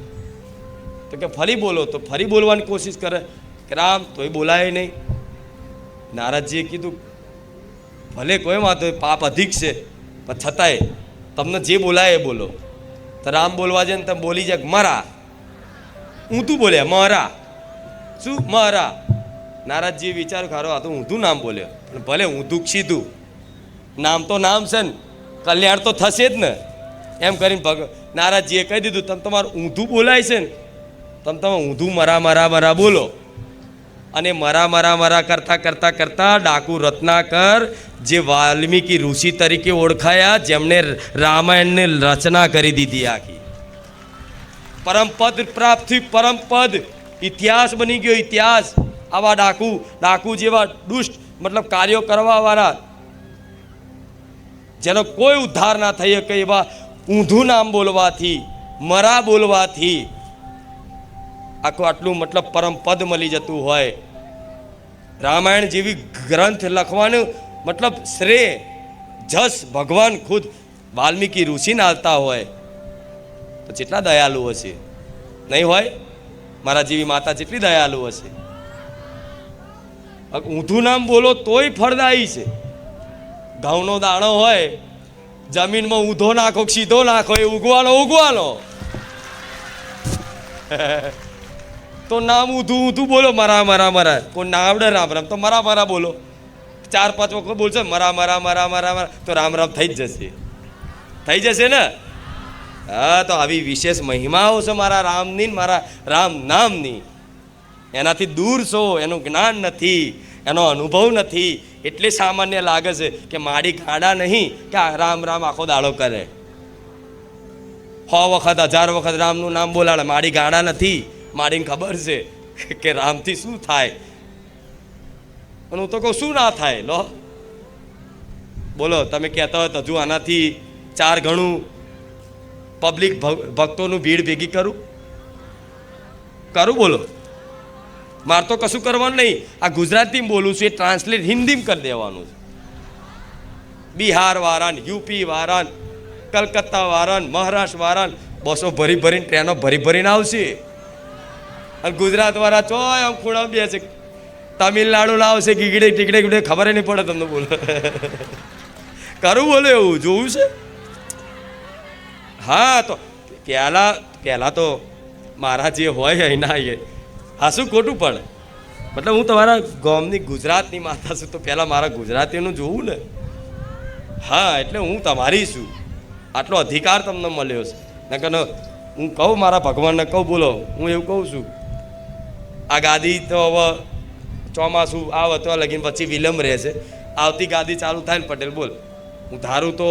તો કે ફરી બોલો. તો ફરી બોલવાની કોશિશ કરે કે રામ, તો એ બોલાય નહીં. નારદજીએ કીધું ભલે કોઈ વાંધો, પાપ અધિક છે, પણ છતાંય તમને જે બોલાય એ બોલો. તો રામ બોલવા જાય ને તમે બોલી જાય મારા, ઊંધું બોલ્યા મારા. શું મારા? નારદજીએ વિચાર્યું ખારો આ તો ઊંધું નામ બોલ્યો, પણ ભલે ઊંધું સીધું, નામ તો નામ છે ને, કલ્યાણ તો થશે જ ને. એમ કરીને નારદજીએ કહી દીધું તમે તમારું ઊંધું બોલાય છે ને, તમે ઊંધું મરા મરા મરા બોલો. અને મરા મરા મરા કરતા ડાકુ રત્નાકર, જે વાલ્મીકી ઋષિ તરીકે ઓળખાયા, જેમણે રામાયણની રચના કરી દીધી આખી, પરમપદ પ્રાપ્ત થયું, પરમપદ, ઇતિહાસ બની ગયો, ઇતિહાસ. આવા ડાકુ જેવા દુષ્ટ મતલબ કાર્યો કરવા વાળા, જેનો કોઈ ઉદ્ધાર ના થઈ શકે, એવા ઊંધું નામ બોલવાથી, મરા બોલવાથી આટલું મતલબ પરમ પદ મળી જતું હોય. રામાયણ જેવી ગ્રંથ લખવાનું મતલબ શ્રેય જસ ભગવાન ખુદ વાલ્મીકી ઋષિને આવતા હોય તો જેટલા દયાલુ હશે, નહીં હોય? મારા જેવી માતા જેટલી દયાલુ હશે. ઊંધું નામ બોલો તોય ફળદાયી છે. ઘઉંનો દાણો હોય, જમીનમાં ઊંધો નાખો સીધો નાખો, એ ઉગવાનો તો નામ ઊંધું બોલો, મરા. કોઈ ના આવડે રામ તો મરા બોલો, 4-5 વખત બોલશે મરા તો રામ થઈ જ જશે ને. હા, તો આવી વિશેષ મહિમાઓ છે મારા રામની, મારા રામ નામની. એનાથી દૂર છો, એનું જ્ઞાન નથી, એનો અનુભવ નથી, એટલે સામાન્ય લાગે છે કે માડી ગાડા નહીં કે રામ રામ આખો દાડો કરે, 100 વખત 1000 વખત રામનું નામ બોલાડે. માડી ગાડા નથી, માડીને ખબર છે કે રામથી શું થાય. અને હું તો કહું શું ના થાય. લો બોલો, તમે કહેતા હોય તો હજુ આનાથી 4 ગણું પબ્લિક ભક્તોનું ભીડ ભેગી કરું બોલો. મારે તો કશું કરવાનું નહીં. આ ગુજરાતીમાં બોલું છું, એ ટ્રાન્સલેટ હિન્દીમાં કરી દેવાનું છે. બિહાર વાળાને, યુપી વાળાને, કલકત્તા વાળાને, મહારાષ્ટ્ર વાળાને બસો ભરી ભરીને, ટ્રેનો ભરી ભરીને આવશે. અને ગુજરાત વાળા ચોય આમ ખૂણા બેસે, તમિલનાડુ ના આવશે, ગીગડે ટીકડે ગીડે ખબર નહીં પડે તમને. બોલો કરું બોલો, એવું જોવું છે. હા, તો પહેલાં તો મારા જે હોય એના હા શું ખોટું પડે. મતલબ હું તમારા ગામની ગુજરાતની માતા છું, તો પહેલાં મારા ગુજરાતીનું જોવું ને. હા, એટલે હું તમારી છું, આટલો અધિકાર તમને મળ્યો છે. નકર હું કહું મારા ભગવાનને કહું, બોલો હું એવું કહું છું, આ ગાદી તો હવે ચોમાસું આવે તો લગીને પછી વિલંબ રહેશે. આવતી ગાદી ચાલુ થાય ને પટેલ બોલ, હું ધારું તો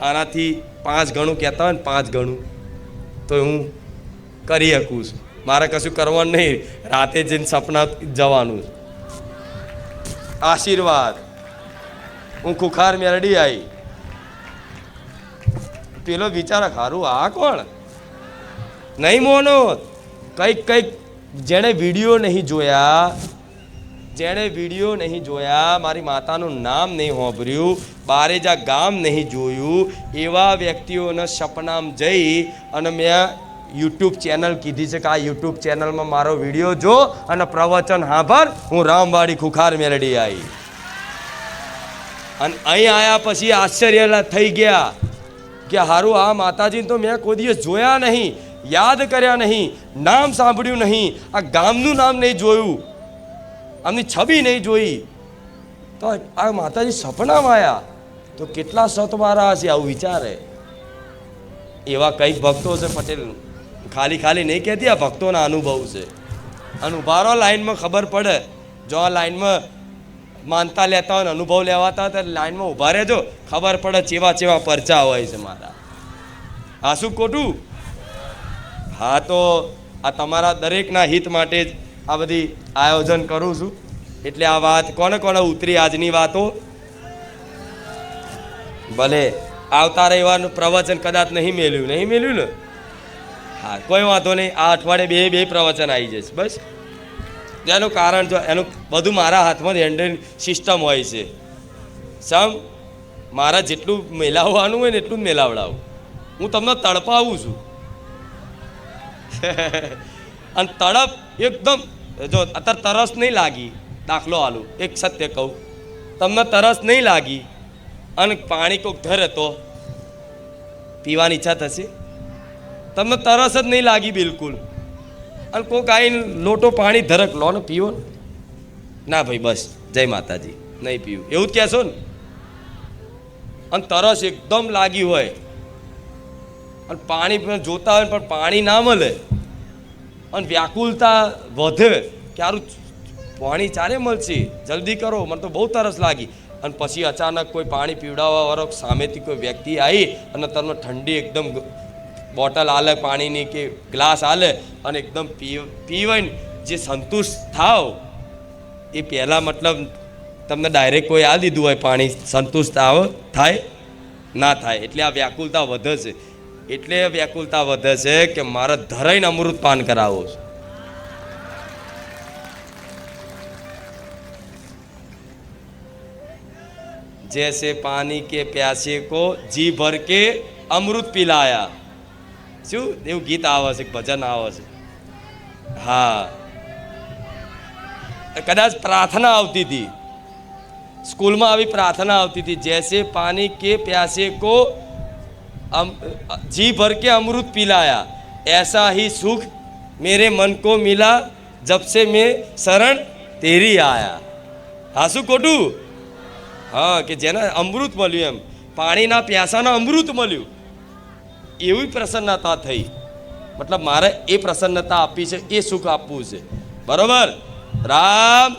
આનાથી 5 ગણું કહેતા હોય ને 5 ગણું તો હું કરી શકું છું. મારે કશું કરવાનું નહીં, રાતે જઈને સપના જવાનું. આશીર્વાદ. હું ખુખાર મેરડી આવી. પેલો વિચાર ખારું આ કોણ નહીં મોનો. કંઈક જેણે વિડીયો નહીં જોયા, મારી માતાનું નામ નહીં સાંભળ્યું, બારેજા ગામ નહીં જોયું, એવા વ્યક્તિઓના સપનામ જઈ અને મેં યુટ્યુબ ચેનલ કીધી છે કે આ યુટ્યુબ ચેનલમાં મારો વિડીયો જો અને પ્રવચન સાંભળ. હું રામવાડી ખુખાર મેલડી આવી. અને અહીં આવ્યા પછી આશ્ચર્ય થઈ ગયા કે હારું આ માતાજીને તો મેં કોઈ દિવસ જોયા નહીં, યાદ કર્યા નહીં, નામ સાંભળ્યું નહીં, આ ગામનું નામ નહીં જોયું, આમની છબી નહીં જોઈ, તો આ માતાજી સપનામાં આવ્યા તો કેટલા સતવારા હશે. આવું વિચારે. એવા કંઈક ભક્તો છે પટેલ, ખાલી નહીં કહેતી, આ ભક્તોના અનુભવ છે. અને ઉભારો લાઈનમાં ખબર પડે. જો આ લાઈનમાં માનતા લેતા હોય ને અનુભવ લેવાતા હોય તો લાઈનમાં ઊભા રહેજો, ખબર પડે ચેવા પરચા હોય છે મારા. હા શું ખોટું? હા, તો આ તમારા દરેકના હિત માટે જ આ બધી આયોજન કરું છું. એટલે આ વાત કોને ઉતરી આજની વાતો? ભલે આવતા રવિવારનું પ્રવચન કદાચ નહીં મેલ્યું ને. હા, કોઈ વાંધો નહીં. આ અઠવાડિયે બે પ્રવચન આવી જશે બસ. એનું કારણ જો એનું બધું મારા હાથમાં હેન્ડલ સિસ્ટમ હોય છે. મારા જેટલું મેલાવવાનું હોય ને એટલું જ મેલાવડાવું. હું તમને તડપાવું છું. અને તડપ એકદમ, જો અત્યારે તરસ નહીં લાગી, દાખલો આલું, એક સત્ય કહું, તમને તરસ નહીં લાગી અને પાણી કોઈક ધરે તો પીવાની ઈચ્છા થશે? તમને તરસ જ નહીં લાગી બિલકુલ, અને કોઈક આવીને લોટો પાણી ધરક લો ને પીવો ને, ના ભાઈ બસ જય માતાજી નહીં પીવું, એવું જ કહેશો ને. અને તરસ એકદમ લાગી હોય અને પાણી જોતા હોય પણ પાણી ના મળે અને વ્યાકુલતા વધે કે સારું પાણી ચાલે મળશે, જલ્દી કરો, મને તો બહુ તરસ લાગી. અને પછી અચાનક કોઈ પાણી પીવડાવવા વાળો સામેથી કોઈ વ્યક્તિ આવી અને તમને ઠંડી એકદમ બોટલ આલે પાણીની કે ગ્લાસ આલે અને એકદમ પીવાય ને જે સંતુષ્ટ થાવ એ પહેલાં મતલબ તમને ડાયરેક્ટ કોઈ આ દીધું હોય પાણી, સંતુષ્ટ થાય ના થાય. એટલે આ વ્યાકુલતા વધે છે. એટલે વ્યાકુલતા વધે છે કે મારે ધરાઈને અમૃત પાન કરાવો છે. जैसे पानी के प्यासे को जी भर के अमृत पिलाया. શું એવું ગીત આવે છે, ભજન આવે છે. હા, કદાચ પ્રાર્થના આવતી હતી સ્કૂલમાં, આવી પ્રાર્થના આવતી હતી, જૈસે પાनी के प्यासे को जी भर के अमृत पिलाया, ऐसा ही सुख मेरे मन को मिला जब से मैं शरण तेरी आया. હા શું ખોટું? હા, કે જેને અમૃત મળ્યું, એમ પાણીના પ્યાસાના અમૃત મળ્યું, એવી પ્રસન્નતા થઈ. મતલબ મારે એ પ્રસન્નતા આપી છે, એ સુખ આપવું છે. બરોબર? રામ